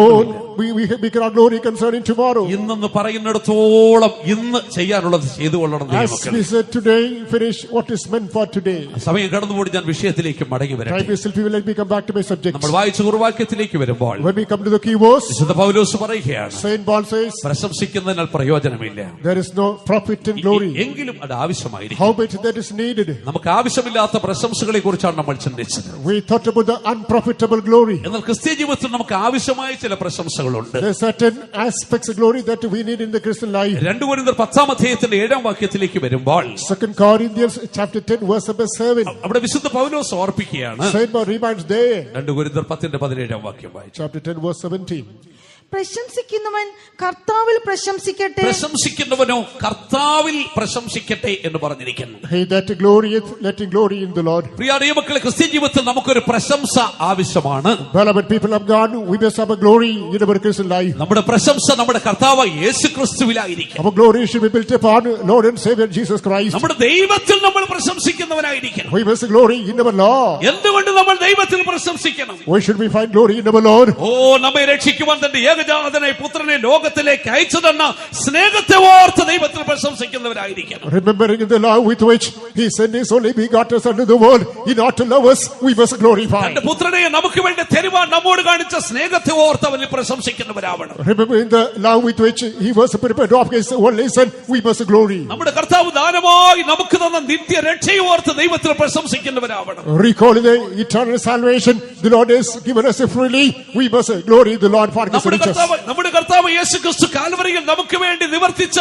we cannot glory concerning tomorrow. ഇന്നെന്ന് പറയുന്നിടത്തോളം ഇന്ന് ചെയ്യാനുള്ളത് ചെയ്തു കൊള്ളണം. As we said today, finish what is meant for today. സമയം കടന്നുപോയി ഞാൻ വിഷയത്തിലേക്ക് മടങ്ങി വരാം. Time is still few. Let me come back to my subject. നമ്മൾ വായിച്ച കുറുവാക്യത്തിലേക്ക് വരുമ്പോൾ when we come to the key verse, വിശുദ്ധ പൗലോസ് പറയുകയാണ്, Saint Paul says, പ്രശംസിക്കുന്നതിനാൽ പ്രയോജനമില്ല. There is no profit in glory. എങ്കിലും അത് ആവശ്യമായിരിക്കും. Howbeit that is needed. നമുക്ക് ആവശ്യമില്ലാത്ത പ്രശംസകളെ കുറിച്ചാണ് നമ്മൾ ചിന്തിച്ചത്. We thought about the unprofitable glory. എന്നാൽ ക്രിസ്തീയ ജീവിതത്തിൽ നമുക്ക് ആവശ്യമായ ചില പ്രശംസകളുണ്ട്. There are certain aspects of glory that we need in the Christian life. 2 കൊരിന്ത്യർ 10-ാം അധ്യായത്തിന്റെ 7-ാം വാക്യത്തിലേക്ക് വരുമ്പോൾ 2 Corinthians chapter 10 verse number 7. അവിടെ വിശുദ്ധ പൗലോസ് ഓർപ്പിക്കുകയാണ്. Saint Paul reminds there. 2 കൊരിന്ത്യർ 10-ന്റെ 17-ാം വാക്യം. Chapter 10 verse 17. പ്രശംസിക്കുന്നവൻ കർത്താവിൽ പ്രശംസിക്കട്ടെ. പ്രശംസിക്കുന്നവനോ കർത്താവിൽ പ്രശംസിക്കട്ടെ എന്ന് പറഞ്ഞിരിക്കുന്നു. He that glorieth, let him glory in the Lord. പ്രിയ ദൈവമക്കളെ, ക്രിസ്ത്യൻ ജീവിതത്തിൽ നമുക്കൊരു പ്രശംസ ആവശ്യമാണ്. Beloved people of God, we must have a glory in our Christian life. നമ്മുടെ പ്രശംസ നമ്മുടെ കർത്താവ് യേശുക്രിസ്തുവിലായിരിക്കണം. Our glory should be built upon Lord and Savior Jesus Christ. നമ്മുടെ ദൈവത്തിൽ നമ്മൾ പ്രശംസിക്കുന്നവനായിരിക്കണം. We must glory in our Lord. എന്തുകൊണ്ട് നമ്മൾ ദൈവത്തിൽ പ്രശംസിക്കണം? Why should we find glory in our Lord? ഓ, നമ്മെ രക്ഷിക്കുവാൻ തന്റെ ഏകജാതനായ പുത്രനെ ലോകത്തിലേക്ക് അയച്ചതെന്ന സ്നേഹത്തെ ഓർത്ത് ദൈവത്തിൽ പ്രശംസിക്കുന്നവരായിരിക്കണം. Remembering the love with which he sent his only begotten Son to the world, in order to love us, we must glorify. തന്റെ പുത്രനെ നമുക്ക് വേണ്ടി തരുവാൻ നമ്മോട് കാണിച്ച സ്നേഹത്തെ ഓർത്ത് അവനിൽ പ്രശംസിക്കുന്നവരാവണം. Remembering the love with which he was prepared to offer his only Son, we must glory. നമ്മുടെ കർത്താവ് ദാനമായി നമുക്ക് തന്ന നിത്യ രക്ഷയെ ഓർത്ത് ദൈവത്തിൽ പ്രശംസിക്കുന്നവരാവണം. Recalling the eternal salvation the Lord has given us freely, we must glory the Lord for his riches. നമ്മുടെ കർത്താവ് യേശു ക്രിസ്തു കാൽവരിയിൽ നമുക്ക് വേണ്ടി നിവർത്തിച്ച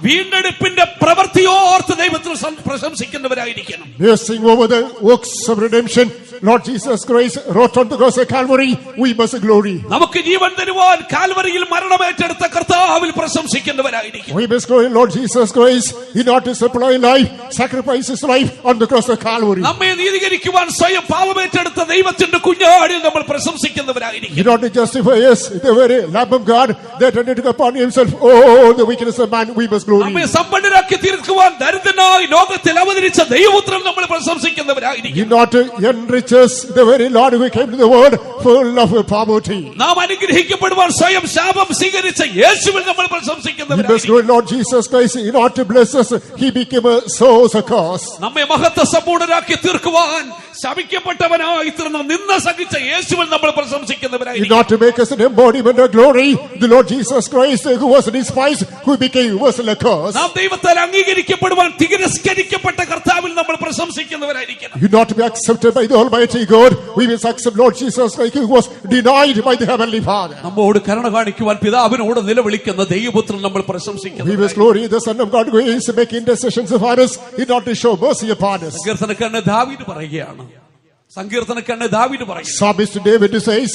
വീണ്ടെടുപ്പിന്റെ പ്രവൃത്തിയെ ഓർത്ത് ദൈവത്തിൽ പ്രശംസിക്കുന്നവരായിരിക്കണം. Nursing over the works of redemption, Lord Jesus Christ wrote on the cross of Calvary, we must glory. നമുക്ക് ജീവൻ തരുവാൻ കാൽവരിയിൽ മരണമേറ്റെടുത്ത കർത്താവിൽ പ്രശംസിക്കുന്നവരായിരിക്കും. We must glory Lord Jesus Christ in order to supply life, sacrifice his life on the cross of Calvary. നമ്മെ നീതീകരിക്കുവാൻ സ്വയം പാപമേറ്റെടുത്ത ദൈവത്തിന്റെ കുഞ്ഞാടിൽ നമ്മൾ പ്രശംസിക്കുന്നവരായിരിക്കും. In order to justify us, the very Lamb of God that took upon himself all the wickedness of man, we must glory. നമ്മെ സമ്പന്നരാക്കി തീർക്കുവാൻ ദരിദ്രനായി ലോകത്തിൽ അവതരിച്ച ദൈവപുത്രൻ നമ്മൾ പ്രശംസിക്കുന്നവരായിരിക്കും. In order to enrich us, the very Lord who came to the world full of poverty. നാം അനുഗ്രഹിക്കപ്പെടുവാൻ സ്വയം ശാപം സ്വീകരിച്ച യേശുവിൽ നമ്മൾ We must പ്രശംസിക്കുന്നവരായിരിക്കും. glory Lord Jesus Christ in order to bless us, he became a source of curse. നമ്മെ മഹത്വ സമ്പൂർണരാക്കി തീർക്കുവാൻ ശപിക്കപ്പെട്ടവനായി തീർന്ന നിന്ന സഹിച്ച യേശുവിൽ നമ്മൾ In പ്രശംസിക്കുന്നവരായിരിക്കും. order to make us an embodiment of glory, the Lord Jesus Christ, who was despised, who became worse than a curse. നാം ദൈവത്താൽ അംഗീകരിക്കപ്പെടുവാൻ തിരസ്കരിക്കപ്പെട്ട കർത്താവിൽ നമ്മൾ പ്രശംസിക്കുന്നവരായിരിക്കണം. You not to be accepted by the Almighty God, we must accept Lord Jesus Christ, who was denied by the Heavenly Father. നമ്മോട് കരുണ കാണിക്കുവാൻ പിതാവിനോട് നിലവിളിക്കുന്ന ദൈവപുത്രൻ നമ്മൾ We പ്രശംസിക്കുന്നു. must glory the Son of God, who is making intercessions for us in order to show mercy upon us. സങ്കീർത്തനക്കാരൻ ദാവീദ് പറയുകയാണ്. സങ്കീർത്തനക്കാരൻ ദാവീദ് പറയുന്നു, Psalmist David says,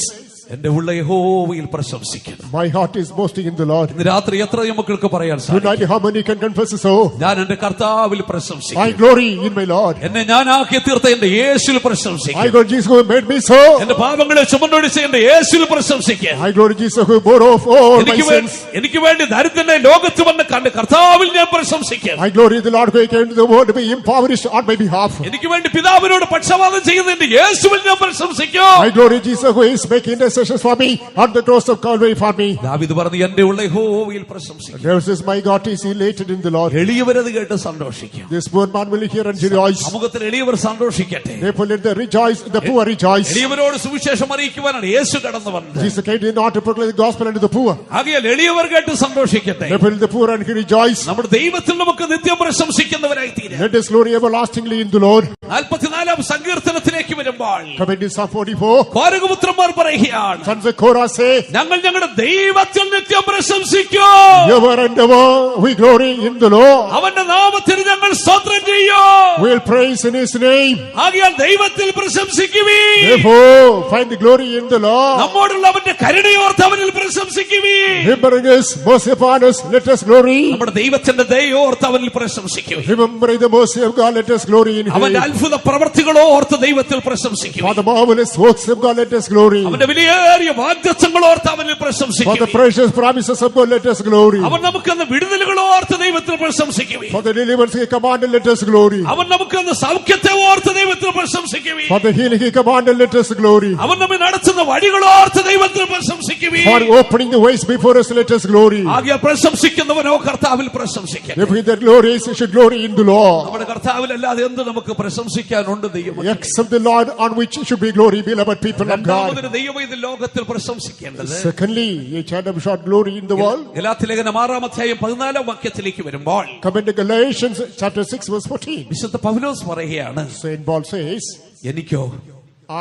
എന്റെ ഉള്ള യഹോവയിൽ പ്രശംസിക്കണം. my heart is boasting in the Lord. ഇന്ന് രാത്രി എത്ര മക്കൾക്ക് പറയാൻ Tonight, സാധിക്കും? how many can confess so? ഞാൻ എന്റെ കർത്താവിൽ I പ്രശംസിക്കും. glory in my Lord. എന്നെ ഞാനാക്കി തീർത്ത എന്റെ യേശുവിൽ I പ്രശംസിക്കും. glory Jesus who made me so. എന്റെ പാപങ്ങളെ ചുമന്നൊഴിച്ച് എന്റെ യേശുവിൽ പ്രശംസിക്കും. I glory Jesus who bore off all my sins. എനിക്ക് വേണ്ടി ദരിദ്രനെ ലോകത്ത് വന്ന് കണ്ട് കർത്താവിൽ ഞാൻ പ്രശംസിക്കും. I glory the Lord who came to the world to be impoverished on my behalf. എനിക്ക് വേണ്ടി പിതാവിനോട് പക്ഷപാതം ചെയ്യുന്ന എന്റെ യേശുവിൽ ഞാൻ പ്രശംസിക്കും. I glory Jesus who is making intercessions for me on the cross of Calvary for me. ദാവീദ് പറഞ്ഞു, എന്റെ ഉള്ള യഹോവയിൽ പ്രശംസിക്കും. There says, my God is elated in the Lord. എളിയവരത് കേട്ട് സന്തോഷിക്കും. This poor man will hear and rejoice. സമൂഹത്തിൽ എളിയവർ സന്തോഷിക്കട്ടെ. Therefore let the rejoice, the poor rejoice. എളിയവരോട് സുവിശേഷം അറിയിക്കുവാനാണ് യേശു കടന്നു വന്നത്. Jesus came in order to proclaim the gospel unto the poor. ആകയാൽ എളിയവർ കേട്ട് സന്തോഷിക്കട്ടെ. Therefore let the poor and he rejoice. നമ്മുടെ ദൈവത്തിൽ നമുക്ക് നിത്യം പ്രശംസിക്കുന്നവരായി തീരാം. Let us glory everlastingly in the Lord. 44-ാം സങ്കീർത്തനത്തിലേക്ക് വരുമ്പോൾ Come into Psalm 44. കോരകപുത്രന്മാർ പറയുകയാണ്, Sons of Korah say, ഞങ്ങൾ ഞങ്ങളുടെ ദൈവത്തിൽ നിത്യം പ്രശംസിക്കും. ever and ever we glory in the Lord. അവന്റെ നാമത്തിന് ഞങ്ങൾ സ്തോത്രം ചെയ്യും. We'll praise in his name. ആകയാൽ ദൈവത്തിൽ പ്രശംസിക്കുവീൻ. Therefore find the glory in the Lord. നമ്മോടുള്ള അവന്റെ കരുണയോർത്ത് അവനിൽ പ്രശംസിക്കുവീൻ. Remembering his mercy upon us, let us glory. നമ്മുടെ ദൈവത്തിന്റെ ദയോർത്ത് അവനിൽ പ്രശംസിക്കുവീൻ. Remembering the mercy of God, let us glory in അവന്റെ him. അത്ഭുത പ്രവർത്തികളോ ഓർത്ത് ദൈവത്തിൽ പ്രശംസിക്കുവീൻ. For the marvelous works of God, let us glory. അവന്റെ വിലയേറിയ വാഗ്ദത്തങ്ങളോർത്ത് അവനിൽ For the പ്രശംസിക്കുവീൻ. precious promises of God, let us glory. അവൻ നമുക്കെന്ന് വിടുതലുകളോ ഓർത്ത് ദൈവത്തിൽ പ്രശംസിക്കുവീൻ. For the deliverance he commanded, let us glory. അവൻ നമുക്കെന്ന് സൗഖ്യത്തെ ഓർത്ത് ദൈവത്തിൽ പ്രശംസിക്കുവീൻ. For the healing he commanded, let us glory. അവൻ നമ്മെ നടത്തുന്ന വഴികളോ ഓർത്ത് ദൈവത്തിൽ പ്രശംസിക്കുവീൻ. For opening the ways before us, let us glory. ആകെ പ്രശംസിക്കുന്നവനോ കർത്താവിൽ പ്രശംസിക്കും. If he that glories, he should glory in the Lord. നമ്മുടെ കർത്താവിലല്ലാതെ എന്ത് നമുക്ക് പ്രശംസിക്കാനുണ്ട് ദൈവം? Except the Lord on which should be glory, beloved people of God. രണ്ടാമതൊരു ദൈവം ഇത് ലോകത്തിൽ പ്രശംസിക്കേണ്ടത്. Secondly, a child of God glory in the world. ഗലാത്യലേഖനം 6-ാം അധ്യായം 14-ാം വാക്യത്തിലേക്ക് വരുമ്പോൾ Come into Galatians chapter 6 verse 14. വിശുദ്ധ പൗലോസ് പറയുകയാണ്, Saint Paul says, എനിക്കോ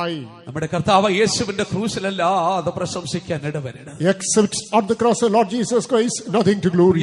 I നമ്മുടെ കർത്താവ് യേശുവിന്റെ ക്രൂശിലല്ലാതെ പ്രശംസിക്കാൻ ഇടവരണം. except on the cross of Lord Jesus Christ, nothing to glory.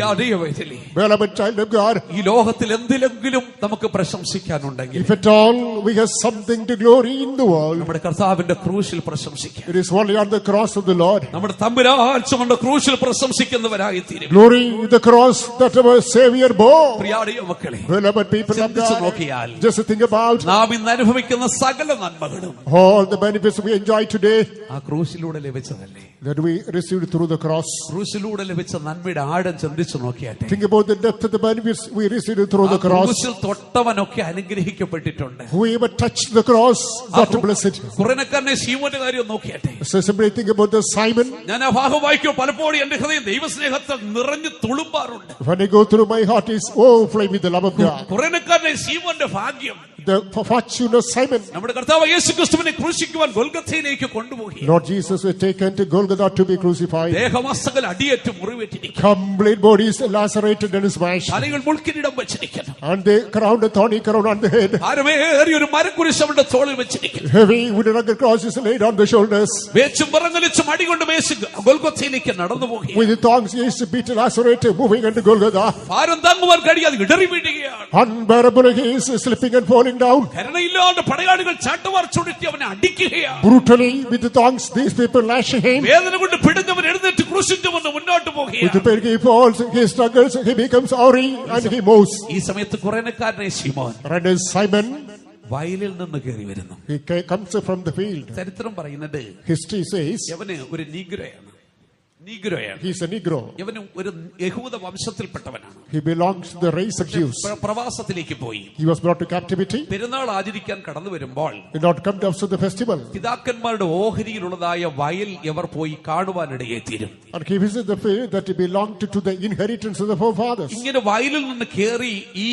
Beloved child of God, ഈ ലോകത്തിൽ എന്തിലെങ്കിലും നമുക്ക് പ്രശംസിക്കാനുണ്ടെങ്കിൽ, if at all we have something to glory in the world, നമ്മുടെ കർത്താവിന്റെ ക്രൂശിൽ പ്രശംസിക്കാം. it is only on the cross of the Lord. നമ്മുടെ തമ്പുരാൻ ചുമന്ന ക്രൂശിൽ പ്രശംസിക്കുന്നവരായി തീരും. Glory in the cross that our Savior bore. പ്രിയാടിയ മക്കളെ, Beloved people of ചിന്തിച്ചു God, നോക്കിയാൽ just think about നാം ഇന്ന് അനുഭവിക്കുന്ന സകല നന്മകളും All the benefits we enjoy today ആ ക്രൂശിലൂടെ ലഭിച്ചതല്ലേ? that we received through the cross. ക്രൂശിലൂടെ ലഭിച്ച നന്മയുടെ ആഴം ചിന്തിച്ചു നോക്കിയാട്ടെ. Think about the depth of the benefits we received through the cross. ക്രൂശിൽ തൊട്ടവനൊക്കെ അനുഗ്രഹിക്കപ്പെട്ടിട്ടുണ്ട്. Whoever touched the cross got blessed. കുറേനക്കാരനെ ശീമോന്റെ കാര്യം നോക്കിയാട്ടെ. So simply think about the Simon. ഞാൻ ആ ഭാഗം വായിക്കുമ്പോൾ പലപ്പോഴും എന്റെ ഹൃദയം ദൈവസ്നേഹത്താൽ നിറഞ്ഞു തുളുമ്പാറുണ്ട്. When I go through, my heart is overflowing with the love of God. കുറേനക്കാരനെ ശീമോന്റെ ഭാഗ്യം, The fortune of Simon. നമ്മുടെ കർത്താവ് യേശുക്രിസ്തുവിനെ ക്രൂശിക്കുവാൻ ഗൊൽഗഥയിലേക്ക് കൊണ്ടുപോയി. Lord Jesus was taken to Golgotha to be crucified. ദേഹമസ്തകൾ അടിയേറ്റ് മുറിവേറ്റിരിക്കുന്നു. Complete bodies lacerated and smashed. തലയിൽ മുൾക്കിരീടം വെച്ചിരിക്കുന്നു. And they crowned a thorny crown on the head. ഭാരമേറിയ ഒരു മരക്കുരിശ് അവരുടെ തോളിൽ വെച്ചിരിക്കുന്നു. Heavy wooden rugged cross is laid on the shoulders. വേച്ചും വിറങ്ങലിച്ചും അടികൊണ്ട് യേശു ഗൊൽഗഥയിലേക്ക് നടന്നു പോകുകയാണ്. With the thongs he is beaten, lacerated, moving into Golgotha. ഭാരം താങ്ങുവാൻ കഴിയാതെ ഇടറി വീഴുകയാണ്. Unbearable, he is slipping and falling down. കരുണയില്ലാതെ പടയാളികൾ ചാട്ടവാർ ചുഴറ്റി അവനെ അടിക്കുകയാണ്. Brutally with the thongs these people lashing him. വേദന കൊണ്ട് പിടുങ്ങവൻ എഴുന്നേറ്റ് ക്രൂശിച്ചുകൊണ്ട് മുന്നോട്ട് With the പോകുകയാണ്. pain he falls, he struggles, he becomes hoary and he moves. ഈ സമയത്ത് കുറേനക്കാരനെ ശിമോൻ And as Simon, വയലിൽ നിന്ന് കയറി വരുന്നു. he comes from the field. ചരിത്രം പറയുന്നത് History says യവന് ഒരു നീഗ്രോയാണ്. he is a Negro. യവന് ഒരു യഹൂദ വംശത്തിൽപ്പെട്ടവനാണ്. He belongs to the race of Jews. പ്രവാസത്തിലേക്ക് പോയി. He was brought to captivity. പെരുന്നാൾ ആചരിക്കാൻ കടന്നു വരുമ്പോൾ He did not come down to the festival. പിതാക്കന്മാരുടെ ഓഹരിയിലുള്ളതായ വയൽ ഇവർ പോയി കാണുവാനിടയെ തീരും. And he visited the field that belonged to the inheritance of the forefathers. ഇങ്ങനെ വയലിൽ നിന്ന് കയറി ഈ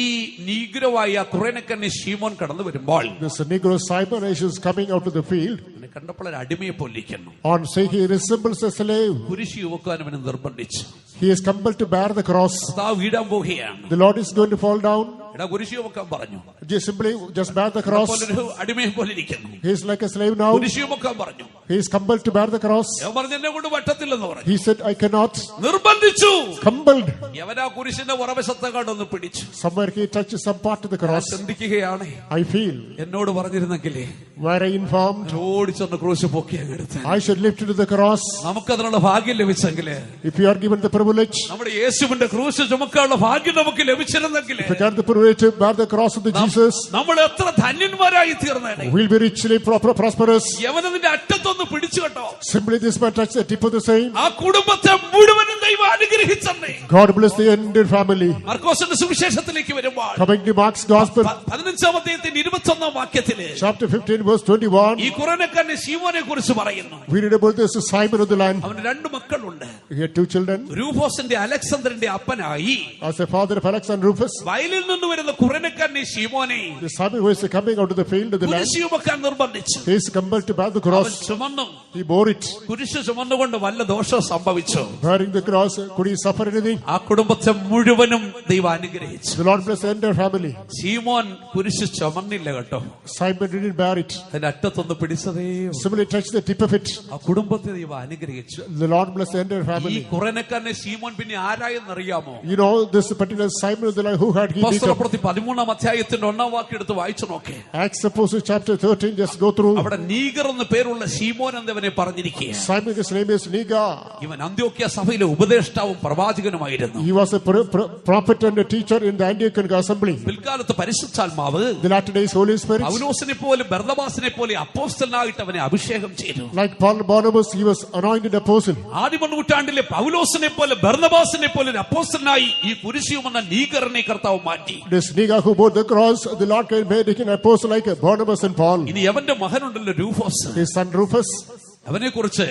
നീഗ്രോവായ കുറേനക്കന്നെ ശീമോൻ കടന്നു വരുമ്പോൾ This Negro Simon is coming out of the field. അവനെ കണ്ടപ്പോൾ ഒരു അടിമയെ പോലിരിക്കുന്നു. On say he resembles a slave. കുരിശ് യുവക്കാൻ അവനെ നിർബന്ധിച്ചു. He is compelled to bear the cross. കർത്താവ് വീഴാൻ പോവുകയാണ്. The Lord is going to fall down. എടാ കുരിശ് യുവക്കാൻ പറഞ്ഞു. Just bear the cross. ഒരു അടിമയെ പോലിരിക്കുന്നു. He is like a slave now. കുരിശ് യുവക്കാൻ പറഞ്ഞു. He is compelled to bear the cross. ഞാൻ പറഞ്ഞു എന്നെ കൊണ്ട് പറ്റത്തില്ലെന്ന് പറഞ്ഞു. He said, I cannot. നിർബന്ധിച്ചു. Compelled. യവനാ കുരിശിന്റെ പുറവശത്തെ കണ്ടൊന്ന് പിടിച്ചു. Somewhere he touches some part of the cross. ചിന്തിക്കുകയാണ്, I feel. എന്നോട് പറഞ്ഞിരുന്നെങ്കിലേ Were I informed, ഓടിച്ചൊന്ന് ക്രൂശ് പൊക്കിയെടുത്ത് I should lift to the cross. നമുക്കതിനുള്ള ഭാഗ്യം ലഭിച്ചെങ്കില്, If you are given the privilege, നമ്മുടെ യേശുവിന്റെ ക്രൂശ് ചുമക്കാനുള്ള ഭാഗ്യം നമുക്ക് ലഭിച്ചിരുന്നെങ്കില്, if you got the privilege to bear the cross of the Jesus, നമ്മൾ എത്ര ധന്യന്മാരായി തീർന്നേനെ. we'll be richly prosperous. യവനതിന്റെ അറ്റത്തൊന്ന് പിടിച്ചു കേട്ടോ. Simply this man touched the tip of the same. ആ കുടുംബത്തെ മുഴുവനും ദൈവം അനുഗ്രഹിച്ചെന്നേ. God bless the entire family. മർക്കോസിന്റെ സുവിശേഷത്തിലേക്ക് വരുമ്പോൾ Coming to Mark's Gospel, 15-ാം അധ്യായത്തിന്റെ 21-ാം വാക്യത്തില് chapter 15, verse 21, ഈ കുറേനക്കാരനെ ശീമോനെ കുറിച്ച് പറയുന്നു. we read about this Simon of the land. അവന് 2 മക്കളുണ്ട്. He had 2 children. രൂഫോസിന്റെ അലക്സാണ്ടറിന്റെ അപ്പനായി As a father of Alex and Rufus, വയലിൽ നിന്ന് വരുന്ന കുറേനക്കാരനെ ശീമോനെ the Simon who is coming out of the field of the land, കുരിശ് ചുമക്കാൻ നിർബന്ധിച്ചു. he is compelled to bear the അവൻ cross. ചുമന്നു. He bore it. കുരിശ് ചുമന്നുകൊണ്ട് വല്ല ദോഷം സംഭവിച്ചു. Bearing the cross, could he suffer anything? ആ കുടുംബത്തെ മുഴുവനും ദൈവം അനുഗ്രഹിച്ചു. The Lord bless the entire family. ശീമോൻ കുരിശ് ചുമന്നില്ല കേട്ടോ. Simon didn't bear it. അതിന്റെ അറ്റത്തൊന്ന് പിടിച്ചതേ. Simply touched the tip of it. ആ കുടുംബത്തെ ദൈവം അനുഗ്രഹിച്ചു. The Lord bless the entire ഈ family. കുറേനക്കാരനെ ശീമോൻ പിന്നെ ആരായെന്നറിയാമോ? You know this particular Simon of the land, who had he become? അപ്പോസ്തലപ്രവൃത്തി 13-ാം അധ്യായത്തിന്റെ 1-ാം വാക്യം എടുത്ത് വായിച്ചു നോക്കേ. Acts Apostles chapter 13, just go through. അവിടെ നീഗർ എന്ന് പേരുള്ള ശീമോൻ എന്നവനെ പറഞ്ഞിരിക്കുകയാണ്. Simon, his name is Niga. ഇവൻ അന്ത്യോക്യ സഭയിലെ ഉപദേഷ്ടാവും പ്രവാചകനുമായിരുന്നു. He was a prophet and a teacher in the Antiochian assembly. പിൽക്കാലത്ത് പരിശുദ്ധാത്മാവ് The latter days Holy Spirit, പൗലോസിനെ പോലെ ബർന്നബാസിനെ പോലെ അപ്പോസ്തലനായിട്ട് അവനെ അഭിഷേകം ചെയ്തു. like Paul Barnabas, he was anointed apostle. ആദിമ നൂറ്റാണ്ടിലെ പൗലോസിനെ പോലെ ബർന്നബാസിനെ പോലെ ഒരു അപ്പോസ്തലനായി ഈ കുരിശുമെന്ന നീഗറിനെ കർത്താവ് മാറ്റി. This Niga who bore the cross, the Lord made him an apostle like Barnabas and Paul. ഇനി അവന്റെ മകനുണ്ടല്ലോ രൂഫോസ്, His son Rufus, അവനെ കുറിച്ച്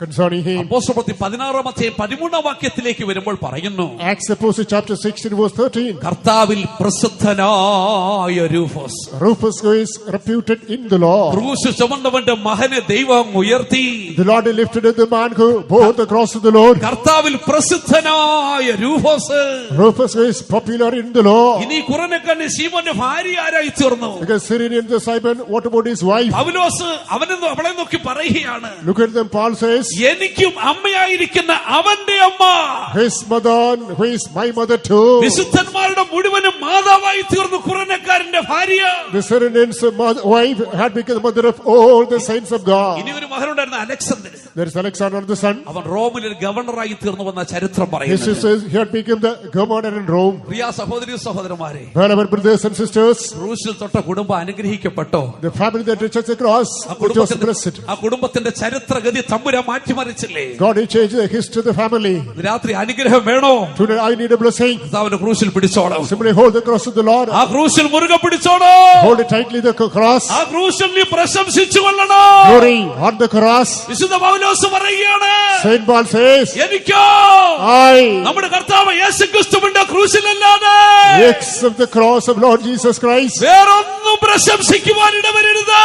concerning him, അപ്പോസ്തലപ്രവൃത്തി 16-ാം അധ്യായം 13-ാം വാക്യത്തിലേക്ക് വരുമ്പോൾ പറയുന്നു, Acts Apostles chapter 16, verse 13, കർത്താവിൽ പ്രസിദ്ധനായ രൂഫോസ്, Rufus who is reputed in the Lord. ക്രൂശ് ചുമന്നവന്റെ മകനെ ദൈവം ഉയർത്തി. The Lord lifted up the man who bore the cross of the Lord. കർത്താവിൽ പ്രസിദ്ധനായ രൂഫോസ്. Rufus who is popular in the Lord. ഇനി കുറേനക്കാരനെ ശീമോന്റെ ഭാര്യ ആരായി തീർന്നു? Because Syrian the Simon, what about his wife? പൗലോസ് അവളെ നോക്കി പറയുകയാണ്, Look at them, Paul says, എനിക്കും അമ്മയായിരിക്കുന്ന അവന്റെ അമ്മ, his mother, who is my mother too. വിശുദ്ധന്മാരുടെ മുഴുവനും മാതാവായി തീർന്നു കുറേനക്കാരന്റെ ഭാര്യ. The Syrian's wife had become the mother of all the saints of God. ഇനി ഒരു മകനുണ്ടായിരുന്ന Alexander. There is Alexander the son. അവൻ റോമിൽ ഒരു ഗവർണറായി തീർന്നു വന്ന ചരിത്രം History പറയുന്നു. says he had become the governor in Rome. പ്രിയ സഹോദരി സഹോദരന്മാരെ, Wherever brothers and sisters, ക്രൂശിൽ തൊട്ട കുടുംബം അനുഗ്രഹിക്കപ്പെട്ടോ. the family that touches the cross, it was blessed. ആ കുടുംബത്തിന്റെ ചരിത്രഗതി തമ്പുരാൻ മാറ്റിമറിച്ചില്ലേ? God has changed the history of the family. രാത്രി അനുഗ്രഹം വേണോ? Today I need a blessing. കർത്താവിന്റെ ക്രൂശിൽ പിടിച്ചോളാം. Simply hold the cross of the Lord. ആ ക്രൂശിൽ മുറുകെ പിടിച്ചോളൂ. Hold it tightly the cross. ആ ക്രൂശിൽ നീ പ്രശംസിച്ചു കൊള്ളണോ? Glory on the cross. വിശുദ്ധ പൗലോസ് പറയുകയാണ്, Saint Paul says, എനിക്കോ നമ്മുടെ കർത്താവ് യേശുക്രിസ്തുവിന്റെ ക്രൂശിലല്ലാതെ except the cross of Lord Jesus Christ, വേറൊന്നും പ്രശംസിക്കുവാൻ ഇടവരരുത്.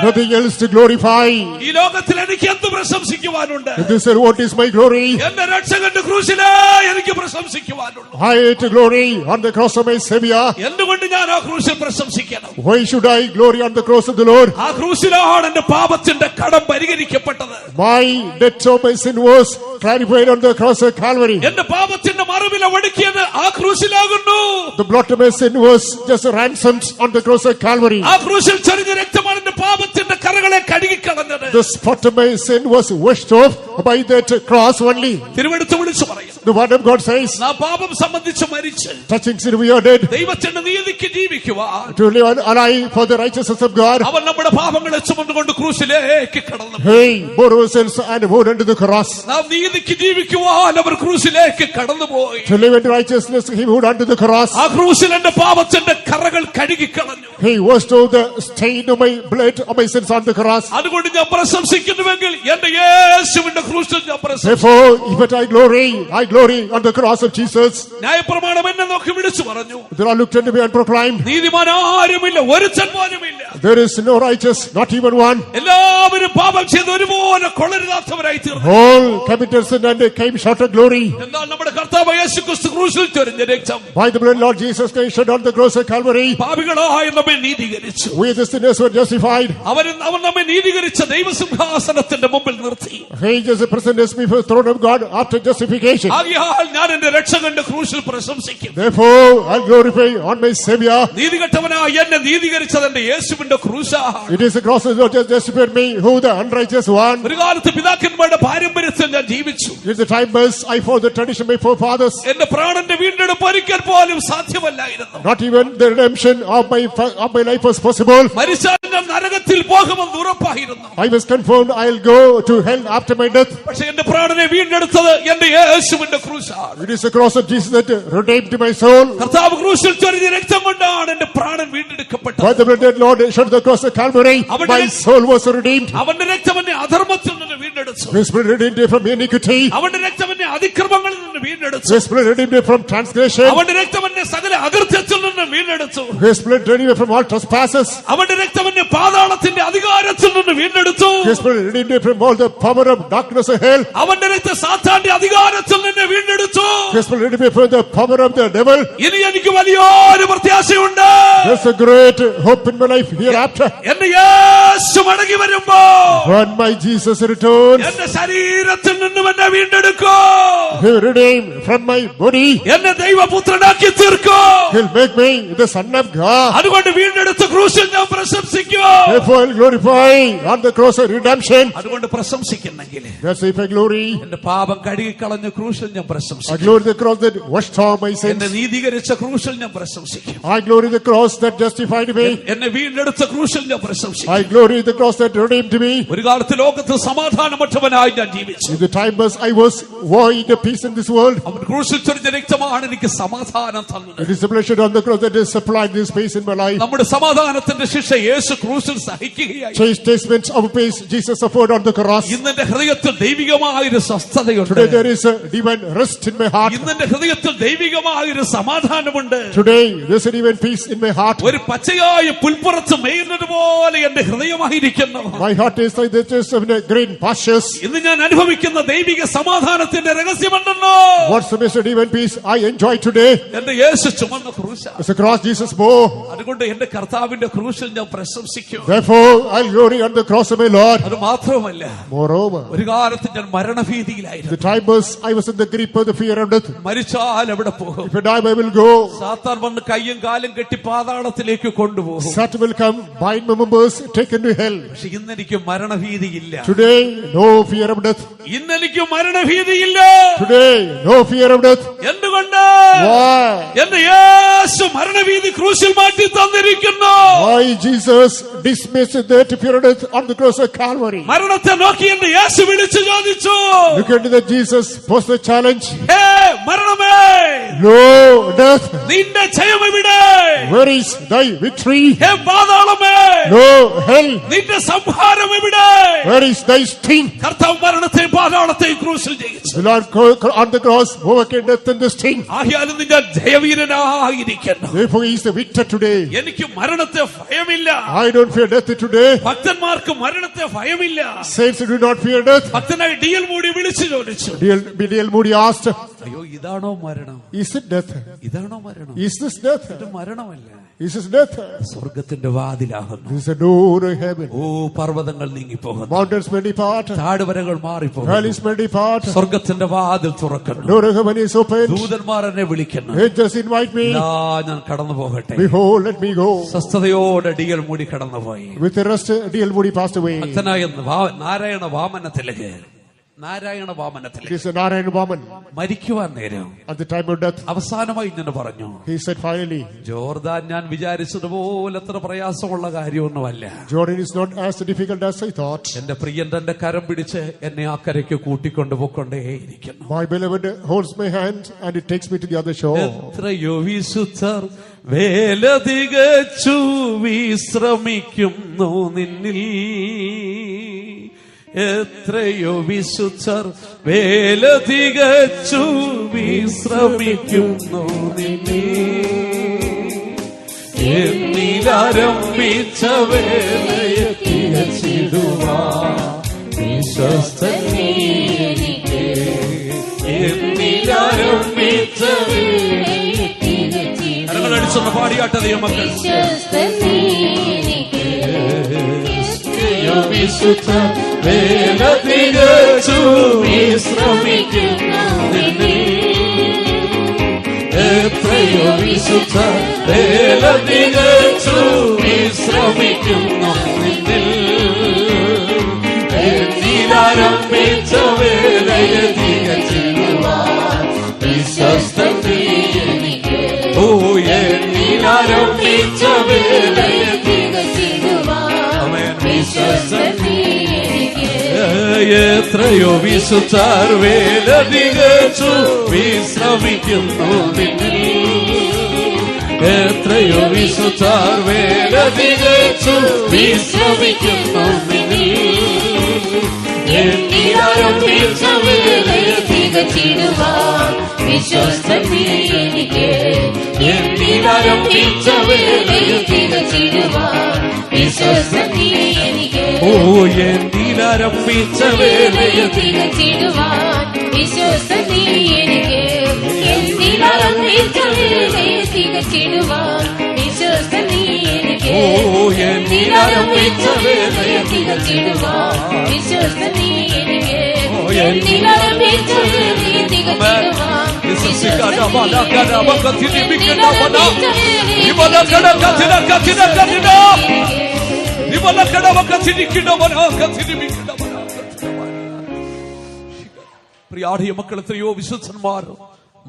nothing else to glorify. ഈ ലോകത്തിൽ എനിക്ക് എന്ത് പ്രശംസിക്കുവാനുണ്ട്? This is what is my glory. എന്റെ രക്ഷകന്റെ ക്രൂശിലേ എനിക്ക് പ്രശംസിക്കുവാനുള്ളൂ. I to glory on the cross of my Savior. എന്തുകൊണ്ട് ഞാൻ ആ ക്രൂശിൽ പ്രശംസിക്കണം? Why should I glory on the cross of the Lord? ആ ക്രൂശിലാണ് എന്റെ പാപത്തിന്റെ കടം പരിഹരിക്കപ്പെട്ടത്. My debt of my sin was clarified on the cross of Calvary. എന്റെ പാപത്തിന്റെ മറുവില ഒടുക്കിയത് ആ ക്രൂശിലാകുന്നു. The blood of my sin was just ransomed on the cross of Calvary. ആ ക്രൂശിൽ ചൊരിഞ്ഞ രക്തമാണ് എന്റെ പാപത്തിന്റെ കറകളെ കഴുകിക്കളഞ്ഞത്. The spot of my sin was washed off by that cross only. തിരുവെടുത്ത് വിളിച്ചു പറയുന്നു, The word of God says, നാം പാപം സംബന്ധിച്ച് മരിച്ച് touching sin we are dead, ദൈവത്തിന്റെ നീതിക്ക് ജീവിക്കുവാൻ to live alive for the righteousness of God. അവൻ നമ്മുടെ പാപങ്ങളെ ചുമന്നുകൊണ്ട് ക്രൂശിലേക്ക് കടന്നു. Hey, bore our sins and moved unto the cross. നാം നീതിക്ക് ജീവിക്കുവാൻ അവർ ക്രൂശിലേക്ക് കടന്നുപോയി. To live in righteousness, he moved unto the cross. ആ ക്രൂശിൽ എന്റെ പാപത്തിന്റെ കറകൾ കഴുകിക്കളഞ്ഞു. He washed off the stain of my blood of my sins on the cross. അതുകൊണ്ട് ഞാൻ പ്രശംസിക്കുന്നുവെങ്കിൽ എന്റെ യേശുവിന്റെ ക്രൂശിൽ ഞാൻ പ്രശംസിക്കും. Therefore, if I glory on the cross of Jesus. ന്യായപ്രമാണം എന്നെ നോക്കി വിളിച്ചു പറഞ്ഞു, The Lord looked unto me and proclaimed, നീതിമാൻ ആരുമില്ല, ഒരുത്തൻ പോലുമില്ല. there is no righteous, not even one. എല്ലാവരും പാപം ചെയ്ത് ഒരുപോലെ കൊള്ളരുതാത്തവരായി തീർന്നു. All committed sin and came short of glory. എന്നാൽ നമ്മുടെ കർത്താവ് യേശുക്രിസ്തു ക്രൂശിൽ ചൊരിഞ്ഞ രക്തം By the blood of Lord Jesus Christ shed on the cross of Calvary, പാപികളായ നമ്മെ നീതീകരിച്ചു. we the sinners were justified. അവൻ നമ്മെ നീതീകരിച്ച ദൈവസിംഹാസനത്തിന്റെ മുമ്പിൽ നിർത്തി. He just presented us before the throne of God after justification. ആകയാൽ ഞാൻ എന്റെ രക്ഷകന്റെ ക്രൂശിൽ പ്രശംസിക്കും. Therefore, I glorify on my Savior. നീതികെട്ടവനായി എന്നെ നീതീകരിച്ചത് എന്റെ യേശുവിന്റെ ക്രൂശാണ്. It is the cross of Lord just justified me, who the unrighteous one. ഒരു കാലത്ത് പിതാക്കന്മാരുടെ പാരമ്പര്യത്തിൽ ഞാൻ ജീവിച്ചു. In the time was I followed the tradition of my forefathers. എന്റെ പ്രാണന്റെ വീണ്ടെടുപ്പ് ഒരിക്കൽ പോലും സാധ്യമല്ലായിരുന്നു. Not even the redemption of my life was possible. മരിച്ചാൽ ഞാൻ നരകത്തിൽ പോകുമെന്ന് ഉറപ്പായിരുന്നു. I was confirmed I'll go to hell after my death. പക്ഷെ എന്റെ പ്രാണനെ വീണ്ടെടുത്തത് എന്റെ യേശുവിന്റെ ക്രൂശാണ്. It is the cross of Jesus that redeemed my soul. കർത്താവ് ക്രൂശിൽ ചൊരിഞ്ഞ രക്തം കൊണ്ടാണ് എന്റെ പ്രാണൻ വീണ്ടെടുക്കപ്പെട്ടത്. By the blood of the Lord shed the cross of Calvary, my soul was redeemed. അവന്റെ രക്തം എന്നെ അധർമ്മത്തിൽ നിന്ന് വീണ്ടെടുത്തു. His blood redeemed me from iniquity. അവന്റെ രക്തം എന്നെ അതിക്രമങ്ങളിൽ നിന്ന് വീണ്ടെടുത്തു. His blood redeemed me from transgression. അവന്റെ രക്തം എന്നെ സകല അകൃത്യത്തിൽ നിന്ന് വീണ്ടെടുത്തു. His blood redeemed me from all trespasses. അവന്റെ രക്തം എന്നെ പാതാളത്തിന്റെ അധികാരത്തിൽ നിന്ന് വീണ്ടെടുത്തു. His blood redeemed me from all the power of darkness of hell. അവന്റെ രക്തം സാത്താന്റെ അധികാരത്തിൽ നിന്ന് വീണ്ടെടുത്തു. His blood redeemed me from the power of the devil. ഇനി എനിക്ക് വലിയൊരു പ്രത്യാശയുണ്ട്. There's a great hope in my life hereafter. എന്റെ യേശു മടങ്ങി വരുമ്പോ When my Jesus returns, എന്റെ ശരീരത്തിൽ നിന്നും എന്നെ വീണ്ടെടുക്കോ. He will redeem from my body. എന്നെ ദൈവപുത്രനാക്കി തീർക്കോ. He'll make me the son of God. അതുകൊണ്ട് വീണ്ടെടുത്ത ക്രൂശിൽ ഞാൻ പ്രശംസിക്കോ. Therefore I'll glorify on the cross of redemption. അതുകൊണ്ട് പ്രശംസിക്കുന്നെങ്കിൽ That's if I glory. എന്റെ പാപം കഴുകിക്കളഞ്ഞ ക്രൂശിൽ ഞാൻ I പ്രശംസിക്കും. glory the cross that washed all my sins. എന്നെ നീതീകരിച്ച ക്രൂശിൽ ഞാൻ പ്രശംസിക്കും. I glory the cross that justified me. എന്നെ വീണ്ടെടുത്ത ക്രൂശിൽ ഞാൻ പ്രശംസിക്കും. I glory the cross that redeemed me. ഒരു കാലത്ത് ലോകത്ത് സമാധാനമറ്റവനായി ഞാൻ ജീവിച്ചു. In the time was I was void of peace in this world. അവൻ ക്രൂശിൽ ചൊരിഞ്ഞ രക്തമാണ് എനിക്ക് സമാധാനം തന്നത്. It is the blood on the cross that has supplied this peace in my life. നമ്മുടെ സമാധാനത്തിന്റെ ശിക്ഷ യേശു ക്രൂശിൽ സഹിക്കുകയായി. Chastisements of peace Jesus suffered on the cross. ഇന്നെന്റെ ഹൃദയത്തിൽ ദൈവികമായൊരു സ്വസ്ഥതയുണ്ട്. Today there is a divine rest in my heart. ഇന്നെന്റെ ഹൃദയത്തിൽ ദൈവികമായൊരു സമാധാനമുണ്ട്. Today there is a divine peace in my heart. ഒരു പച്ചയായ പുൽപ്പുറത്ത് മേയുന്നത് പോലെ എന്റെ ഹൃദയമായിരിക്കുന്നു. My heart is like the chest of green pastures. ഇന്ന് ഞാൻ അനുഭവിക്കുന്ന ദൈവിക സമാധാനത്തിന്റെ രഹസ്യമുണ്ടല്ലോ. What's the best divine peace I enjoy today? എന്റെ യേശു ചുമന്ന ക്രൂശ. It's the cross Jesus bore. അതുകൊണ്ട് എന്റെ കർത്താവിന്റെ ക്രൂശിൽ ഞാൻ പ്രശംസിക്കും. Therefore, I'll glory on the cross of my Lord. അത് മാത്രവുമല്ല, Moreover, ഒരു കാലത്ത് ഞാൻ മരണഭീതിയിലായിരുന്നു. the time I was in the grip of the fear of death. മരിച്ചാൽ എവിടെ പോകും? If I die, I will go. സാത്താൻ വന്ന് കയ്യും കാലും കെട്ടി പാതാളത്തിലേക്ക് കൊണ്ടുപോകും. Satan will come, bind my members, take into hell. പക്ഷെ ഇന്നെനിക്ക് മരണഭീതിയില്ല. Today, no fear of death. ഇന്നെനിക്ക് മരണഭീതിയില്ല. Today, no fear of death. എന്തുകൊണ്ട്? Why? എന്റെ യേശു മരണഭീതി ക്രൂശിൽ മാറ്റി തന്നിരിക്കുന്നു. Why Jesus dismissed that fear of death on the cross of Calvary? മരണത്തെ നോക്കി എന്റെ യേശു വിളിച്ചു ചോദിച്ചു, Look into that Jesus posed the challenge. Hey മരണമേ, No death, നിന്റെ ജയം എവിടെ? where is thy victory? Hey പാതാളമേ, No hell, നിന്റെ സംഹാരം എവിടെ? where is thy sting? കർത്താവ് മരണത്തെയും പാതാളത്തെയും ക്രൂശിൽ ജയിച്ചു. The Lord on the cross overcame death and the sting. ആയാലും നിന്റെ ജയവീരനായിരിക്കുന്നു. Therefore he is the victor today. എനിക്ക് മരണത്തെ ഭയമില്ല. I don't fear death today. ഭക്തന്മാർക്ക് മരണത്തെ ഭയമില്ല. Saints do not fear death. ഭക്തനായി ഡിയൽ മൂടി വിളിച്ചു ചോദിച്ചു, D.L. Moody asked, അയ്യോ ഇതാണോ മരണം? is it death? ഇതാണോ മരണം? Is this death? ഇത് മരണമല്ല, Is this death? സ്വർഗത്തിന്റെ വാതിലാകുന്നു. This is a door of heaven. ഓ പർവ്വതങ്ങൾ നീങ്ങിപ്പോകുന്നു, Mountains may depart, താഴ്വരകൾ മാറിപ്പോകുന്നു, valleys may depart, സ്വർഗത്തിന്റെ വാതിൽ തുറക്കുന്നു. door of heaven is opened. ദൂതന്മാർ എന്നെ വിളിക്കുന്നു, Angels invite me. ഇതാ ഞാൻ കടന്നു പോകട്ടെ. Behold, let me go. സ്വസ്ഥതയോടെ ഡിയൽ മൂടി കടന്നുപോയി. With the rest, D.L. Moody passed away. ഭക്തനായ Narayana വാമനത്തിലേക്ക് It is a Narayan Vaman. മരിക്കുവാൻ നേരം At the time of death, അവസാനമായി ഇങ്ങനെ പറഞ്ഞു, he said finally, ജോർദാൻ ഞാൻ വിചാരിച്ചതുപോലെ അത്ര പ്രയാസമുള്ള കാര്യമൊന്നുമല്ല. Jordan is not as difficult as I thought. എന്റെ പ്രിയൻ തന്റെ കരം പിടിച്ച് എന്നെ ആ കരയ്ക്ക് കൂട്ടിക്കൊണ്ടുപോയിക്കൊണ്ടേയിരിക്കുന്നു. My beloved holds my hand and it takes me to the other shore. എത്രയോ വിശുദ്ധർ വേല തികച്ചു വിശ്രമിക്കുന്നു നിന്നിൽ. എത്രയോ വിശുദ്ധർ വേല തികച്ചു വിശ്രമിക്കുന്നു നിന്നിൽ. എന്നിലാരംഭിച്ച വേലയെ തികച്ചിടുവാൻ വിശ്വസ്തൻ നീ എനിക്ക്. എന്നിലാരംഭിച്ച വേലയെ കരങ്ങളടിച്ചൊന്ന് പാടിയാട്ടെ ദൈവമക്കൾ. വിശുദ്ധ വേല തികച്ചു വിശ്രമിക്കുന്നു നിന്നിൽ. എത്രയോ വിശുദ്ധ വേല തികച്ചു വിശ്രമിക്കുന്നു നിന്നിൽ. എന്നിലാരംഭിച്ച വേലയെ തികച്ചിടുവാൻ വിശ്വസ്തൻ നീ എനിക്ക്. ഓ എന്നിലാരംഭിച്ച വേലയെ എത്രയോ വിശുദ്ധർ വേല തികച്ചു വിശ്രമിക്കുന്നു നിന്നിൽ. എത്രയോ വിശുദ്ധർ വേല തികച്ചു വിശ്രമിക്കുന്നു നിന്നിൽ. എന്നിലാരംഭിച്ച വേലയെ തികച്ചിടുവാൻ വിശ്വസ്തൻ നീ എനിക്ക്. എന്നിലാരംഭിച്ച വേലയെ തികച്ചിടുവാൻ വിശ്വസ്തൻ നീ എനിക്ക്. ഓ എന്നിലാരംഭിച്ച വേലയെ തികച്ചിടുവാൻ വിശ്വസ്തൻ നീ എനിക്ക്. എന്നിലാരംഭിച്ച വേലയെ തികച്ചിടുവാൻ വിശ്വസ്തൻ നീ എനിക്ക്. ഓ എന്നിലാരംഭിച്ച വേലയെ തികച്ചിടുവാൻ വിശ്വസ്തൻ നീ എനിക്ക്. എന്നിലാരംഭിച്ച വേലയെ തികച്ചിടുവാൻ പ്രിയാടിയ മക്കൾ എത്രയോ വിശുദ്ധന്മാർ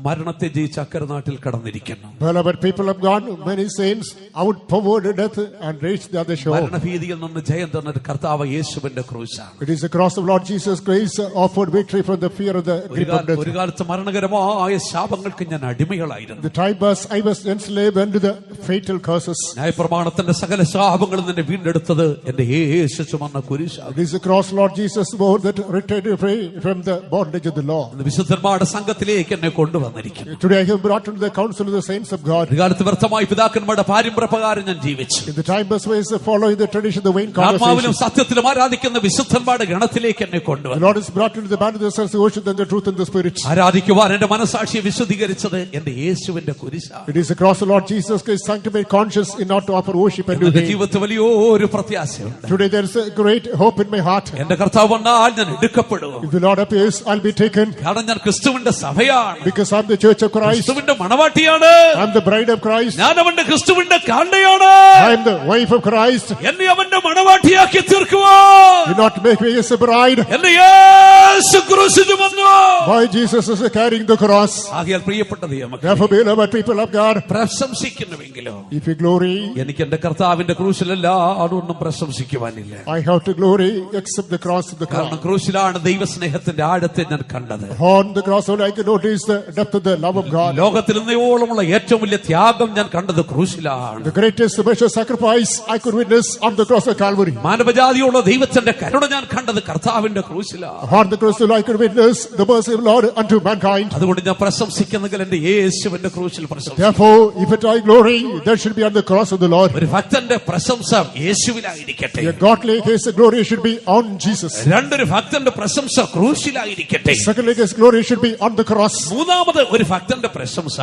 മരണത്തെ ജയിച്ച അക്കരെ നാട്ടിൽ കടന്നിരിക്കുന്നു. Beloved people of God, many saints outpowered death and reached the other shore. മരണഭീതിയിൽ നിന്ന് ജയം തന്ന കർത്താവ് യേശുവിന്റെ ക്രൂശാണ്. It is the cross of Lord Jesus Christ offered victory from the fear of the grip of death. ഒരു കാലത്ത് മരണകരമായ ശാപങ്ങൾക്ക് ഞാൻ അടിമകളായിരുന്നു. The time I was enslaved under the fatal curses. ന്യായപ്രമാണത്തിന്റെ സകല ശാപങ്ങളിൽ നിന്ന് വീണ്ടെടുത്തത് എന്റെ യേശു ചുമന്ന കുരിശാണ്. It is the cross Lord Jesus bore that returned free from the bondage of the law. വിശുദ്ധന്മാരുടെ സംഘത്തിലേക്ക് എന്നെ കൊണ്ടുവന്നു. കൊണ്ടുവന്നിരിക്കുന്നു. Today I have brought into the council of the saints of God. ഒരു കാലത്ത് വ്യർത്ഥമായി പിതാക്കന്മാരുടെ പാരമ്പര്യപ്രകാരം ഞാൻ ജീവിച്ചു. In the time was following the tradition, the vain ആത്മാവിലും conversation. സത്യത്തിലും ആരാധിക്കുന്ന വിശുദ്ധന്മാരുടെ ഗണത്തിലേക്ക് eന്നെ The കൊണ്ടുവന്നു. Lord has brought into the band of the sons who worship and the truth and the spirit. ആരാധിക്കുവാൻ എന്റെ മനസാക്ഷിയെ വിശുദ്ധീകരിച്ചത് എന്റെ യേശുവിന്റെ കുരിശാണ്. It is the cross of Lord Jesus Christ sanctified conscience in not to offer worship and എന്റെ to Him. ജീവിതത്തിൽ വലിയൊരു പ്രത്യാശയുണ്ട്. Today there is a great hope in my heart. എന്റെ കർത്താവ് വന്നാൽ ഞാൻ എടുക്കപ്പെടും. If the Lord appears, I'll be taken. കാരണം ഞാൻ ക്രിസ്തുവിന്റെ സഭയാണ്, Because I'm the church of Christ. ക്രിസ്തുവിന്റെ മണവാട്ടിയാണ്, I'm the bride of Christ. ഞാൻ അവന്റെ ക്രിസ്തുവിന്റെ കാണ്ടയാണ്. I'm the wife of Christ. എന്നെ അവന്റെ മണവാട്ടിയാക്കി തീർക്കുവാൻ Do not make me as a bride. എന്നെ യേശു ക്രൂശിൽ ചുമന്നു. Why Jesus is carrying the cross. ആകയാൽ പ്രിയപ്പെട്ട ദൈവമക്കളെ, Therefore, beloved people of God, പ്രശംസിക്കുന്നുവെങ്കിലോ if you glory, എനിക്ക് എന്റെ കർത്താവിന്റെ ക്രൂശിലല്ലാതെ ഒന്നും പ്രശംസിക്കുവാനില്ല. I have to glory except the cross of the കാരണം cross. ക്രൂശിലാണ് ദൈവസ്നേഹത്തിന്റെ ആഴത്തെ ഞാൻ കണ്ടത്. On the cross only I can notice the depth of the love of God. ലോകത്തിൽ ഇന്നയോളമുള്ള ഏറ്റവും വലിയ ത്യാഗം ഞാൻ കണ്ടത് ക്രൂശിലാണ്. The greatest measure sacrifice I could witness on the cross of Calvary. മാനവജാതിയുള്ള ദൈവത്തിന്റെ കരുണ ഞാൻ കണ്ടത് കർത്താവിന്റെ ക്രൂശിലാണ്. On the cross I could witness the mercy of Lord unto mankind. അതുകൊണ്ട് ഞാൻ പ്രശംസിക്കുന്നെങ്കിൽ എന്റെ യേശുവിന്റെ ക്രൂശിൽ പ്രശംസിക്കും. Therefore, if it I glory, that should be on the cross of the Lord. ഒരു ഭക്തന്റെ പ്രശംസ യേശുവിലായിരിക്കട്ടെ. A godly his glory should be on Jesus. രണ്ടൊരു ഭക്തന്റെ പ്രശംസ ക്രൂശിലായിരിക്കട്ടെ. Secondly, his glory should be on the cross. മൂന്നാമത് ഒരു ഭക്തന്റെ പ്രശംസ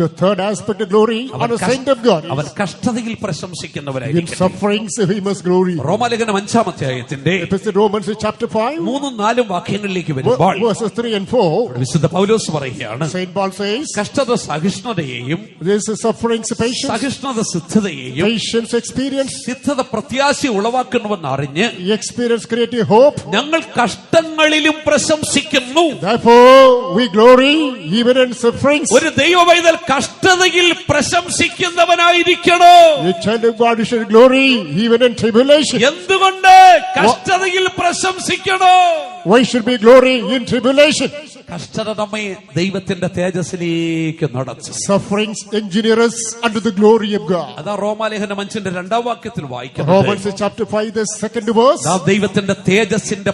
The third aspect of glory on a saint of God. അവൻ കഷ്ടതയിൽ In പ്രശംസിക്കുന്നവരായിരിക്കട്ടെ. sufferings he must glory. റോമാലേഖനം 5-ാം അധ്യായത്തിന്റെ Epistle Romans chapter 5, 3-4 വാക്യങ്ങളിലേക്ക് വരുമ്പോൾ verses 3 and 4. വിശുദ്ധ പൗലോസ് പറയുകയാണ്, Saint Paul says, കഷ്ടത സഹിഷ്ണുതയെയും this is sufferings patience, സഹിഷ്ണുത സിദ്ധതയെയും patience experience, സിദ്ധത പ്രത്യാശ ഉളവാക്കണമെന്ന് അറിഞ്ഞ് experience creating hope. ഞങ്ങൾ കഷ്ടങ്ങളിലും പ്രശംസിക്കുന്നു. Therefore, we glory even in sufferings. ഒരു ദൈവവൈതൽ കഷ്ടതയിൽ പ്രശംസിക്കുന്നവനായിരിക്കണോ? A child of God should glory even in tribulation. എന്തുകൊണ്ട് കഷ്ടതയിൽ പ്രശംസിക്കണോ? Why should we glory in tribulation? കഷ്ടത നമ്മെ ദൈവത്തിന്റെ തേജസ്സിലേക്ക് നടത്തും. Sufferings engineer us unto the glory of God. അതാ റോമാലേഖനം 5-ന്റെ 2-ാം വാക്യത്തിൽ വായിക്കുന്നത്. Romans chapter 5, the second verse. നാം ദൈവത്തിന്റെ തേജസ്സിന്റെ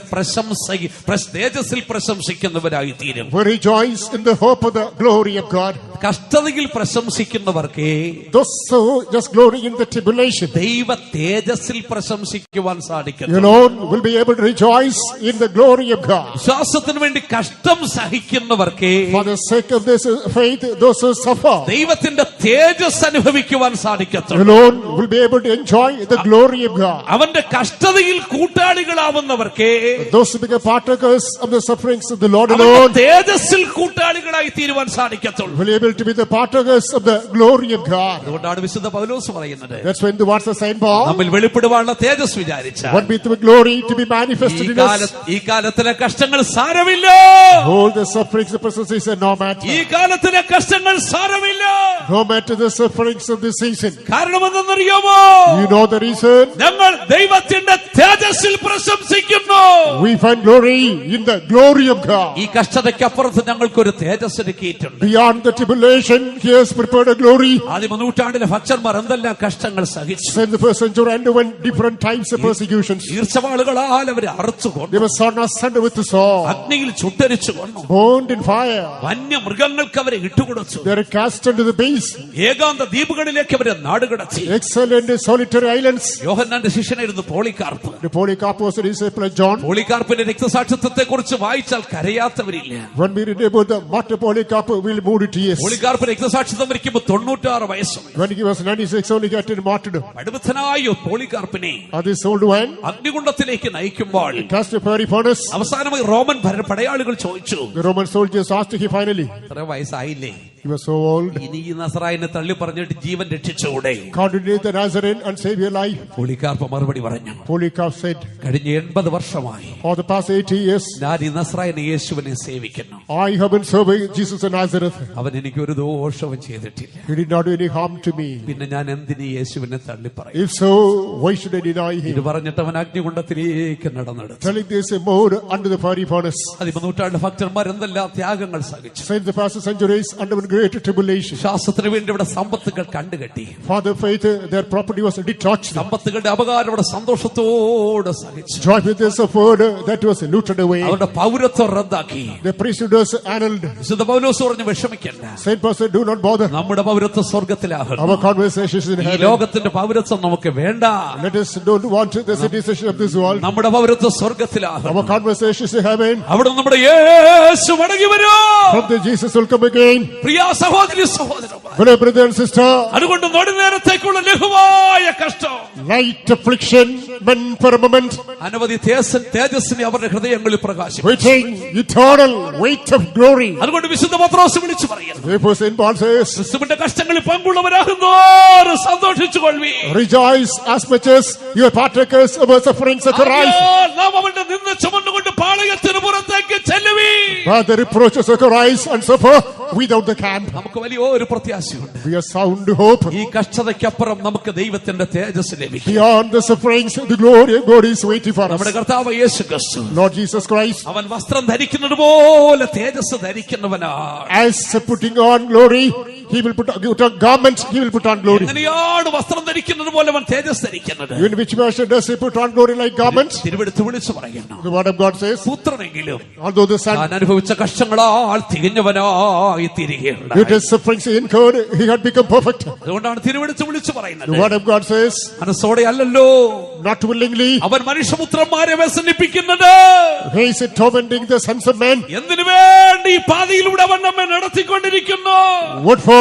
തേജസ്സിൽ പ്രശംസിക്കുന്നവരായി തീരും. We rejoice in the hope of the glory of God. കഷ്ടതയിൽ പ്രശംസിക്കുന്നവർക്ക് Those who just glory in the tribulation, ദൈവ തേജസ്സിൽ പ്രശംസിക്കുവാൻ സാധിക്കും. you alone will be able to rejoice in the glory of God. വിശ്വാസത്തിന് വേണ്ടി കഷ്ടം സഹിക്കുന്നവർക്ക് For the sake of this faith, those who suffer, ദൈവത്തിന്റെ തേജസ് അനുഭവിക്കുവാൻ you സാധിക്കത്തുള്ളൂ. alone will be able to enjoy the glory of God. അവന്റെ കഷ്ടതയിൽ കൂട്ടാളികളാവുന്നവർക്ക് Those who become partakers of the sufferings of the Lord അവന്റെ alone തേജസ്സിൽ കൂട്ടാളികളായി തീരുവാൻ സാധിക്കത്തുള്ളൂ. will be able to be the partakers of the glory of God. അതുകൊണ്ടാണ് വിശുദ്ധ പൗലോസ് പറയുന്നത്, That's when the words of Saint Paul, നമ്മിൽ വെളിപ്പെടുവാനുള്ള തേജസ് വിചാരിച്ച what be the glory to be manifested in us. ഈ കാലത്തിലെ കഷ്ടങ്ങൾ സാരമില്ല. All the sufferings of present season, no matter. ഈ കാലത്തിലെ കഷ്ടങ്ങൾ സാരമില്ല. No matter the sufferings of this season. കാരണം എന്തെന്നറിയാമോ? You know the reason? ഞങ്ങൾ ദൈവത്തിന്റെ തേജസ്സിൽ പ്രശംസിക്കുന്നു. We find glory in the glory of God. ഈ കഷ്ടതയ്ക്കപ്പുറത്ത് ഞങ്ങൾക്കൊരു തേജസ്സിന് കീറ്റുണ്ട്. Beyond the tribulation, He has prepared a glory. ആദ്യ നൂറ്റാണ്ടിലെ ഭക്തന്മാർ എന്തെല്ലാം കഷ്ടങ്ങൾ സഹിച്ചു. Since the first century underwent different types of persecutions. ഈർച്ചവാളുകളാൽ അവരെ അറുത്തുകൊണ്ടു, They were sawn asunder with the sword, അഗ്നിയിൽ ചുട്ടരിച്ചു കൊണ്ടു, burned in fire. വന്യമൃഗങ്ങൾക്ക് അവരെ ഇട്ടുകൊടുത്തു, They are cast into the base, ഏകാന്ത ദ്വീപുകളിലേക്ക് അവരെ നാടുകടത്തി. excellent in solitary islands. യോഹന്നാന്റെ ശിഷ്യനായിരുന്നു Polycarp. The Polycarp was the disciple of John. പോളികാർപ്പിന്റെ രക്തസാക്ഷിത്വത്തെ കുറിച്ച് വായിച്ചാൽ കരയാത്തവരില്ല. When we read about the martyr Polycarp, we'll move to tears. Polycarp രക്തസാക്ഷിത്വം വരിക്കുമ്പോൾ 96 വയസ്സുണ്ട്. When he was 96, only got in martyrdom. പടുബുദ്ധനായ പോളികാർപ്പിനെ At this old one, അഗ്നികുണ്ഡത്തിലേക്ക് നയിക്കുമ്പോൾ cast a fiery furnace. അവസാനമായി റോമൻ പടയാളികൾ ചോദിച്ചു, The Roman soldiers asked him finally. ഇത്ര വയസ്സായില്ലേ, He was so old. ഇനി ഈ നസറായിനെ തള്ളി പറഞ്ഞിട്ട് ജീവൻ രക്ഷിച്ചുകൂടെ? Can't you need the Nazarene and save your life? Polycarp മറുപടി പറഞ്ഞു, Polycarp said, കഴിഞ്ഞ 80 വർഷമായി for the past 80 years, ഞാൻ ഈ നസറായിനെ യേശുവിനെ സേവിക്കുന്നു. I have been serving Jesus of Nazareth. അവൻ എനിക്ക് ഒരു ദോഷവും ചെയ്തിട്ടില്ല. He did not do any harm to me. പിന്നെ ഞാൻ എന്തിന് യേശുവിനെ തള്ളി പറയും? If so, why should I deny ഇത് him? പറഞ്ഞിട്ട് അവൻ അഗ്നികുണ്ഡത്തിലേക്ക് നടന്നെടുത്തു. Telling this more under the fiery furnace. 13 നൂറ്റാണ്ട് ഭക്തന്മാർ എന്തെല്ലാം ത്യാഗങ്ങൾ സഹിച്ചു. Since the past centuries, underwent great tribulation. വിശ്വാസത്തിന് വേണ്ടി ഇവിടെ സമ്പത്തുകൾ കണ്ടുകെട്ടി. For the faith, their property was detached. സമ്പത്തുകളുടെ അപകാരം ഇവിടെ സന്തോഷത്തോടെ സഹിച്ചു. Joy with the suffered, that was looted away. അവരുടെ പൗരത്വം റദ്ദാക്കി. The priesthood was annulled. വിശുദ്ധ പൗലോസ് പറഞ്ഞു വിഷമിക്കണ്ട, Saint Paul said, do not bother. നമ്മുടെ പൗരത്വം സ്വർഗത്തിലാകുന്നു. Our conversations in ഈ heaven. ലോകത്തിന്റെ പൗരത്വം നമുക്ക് വേണ്ട. Let us don't want the citizenship of this world. നമ്മുടെ പൗരത്വം സ്വർഗത്തിലാകുന്നു. Our conversations in heaven. അവിടെ നമ്മുടെ യേശു മടങ്ങി വരും. From the Jesus will come again. പ്രിയ സഹോദരി സഹോദരന്മാർ, Fellow brother and sister, അതുകൊണ്ട് നെടുനേരത്തേക്കുള്ള ലഘുവായ കഷ്ടം, light affliction, men for a moment, അനവധി തേജസ്സിനെ അവരുടെ ഹൃദയങ്ങളിൽ പ്രകാശിക്കും. waiting eternal weight of glory. അതുകൊണ്ട് വിശുദ്ധ പത്രോസ് വിളിച്ചു പറയുന്നു, Therefore Saint Paul says, ക്രിസ്തുവിന്റെ കഷ്ടങ്ങളിൽ പങ്കുള്ളവരാകുന്നോ സന്തോഷിച്ചുകൊള്ളി. rejoice as much as you are partakers of our sufferings of Christ. നാം അവന്റെ നിന്ന് ചുമന്നുകൊണ്ട് പാളയത്തിന് പുറത്തേക്ക് ചെല്ലുവീ. By the reproaches of Christ and suffer without the camp. നമുക്ക് വലിയൊരു പ്രത്യാശയുണ്ട്. We have sound hope. ഈ കഷ്ടതയ്ക്കപ്പുറം നമുക്ക് ദൈവത്തിന്റെ തേജസ് ലഭിക്കും. Beyond the sufferings, the glory of God is waiting for us. നമ്മുടെ കർത്താവ് യേശു ക്രിസ്തു, Lord Jesus Christ, അവൻ വസ്ത്രം ധരിക്കുന്നത് പോലെ തേജസ് ധരിക്കുന്നവനാണ്. as putting on glory, he will put on garment, he will put on glory. എങ്ങനെയാണ് വസ്ത്രം ധരിക്കുന്നത് പോലെ അവൻ തേജസ് ധരിക്കുന്നത്? In which measure does he put on glory like garment? തിരുവെടുത്ത് വിളിച്ചു പറയുന്നു, The word of God says, പുത്രനെങ്കിലും although the Son, താൻ അനുഭവിച്ച കഷ്ടങ്ങളാൽ തികഞ്ഞവനായി തീരുകയുണ്ട്. due to his sufferings he incurred, he had become perfect. അതുകൊണ്ടാണ് തിരുവെടുത്ത് വിളിച്ചു പറയുന്നത്, The word of God says, മനസ്സോടെ അല്ലല്ലോ not willingly, അവൻ മനുഷ്യപുത്രന്മാരെ വ്യസനിപ്പിക്കുന്നത്. he is tormenting the sons of men. എന്തിനു വേണ്ടി ഈ പാതയിലൂടെ അവൻ നമ്മെ നടത്തിക്കൊണ്ടിരിക്കുന്നു? What for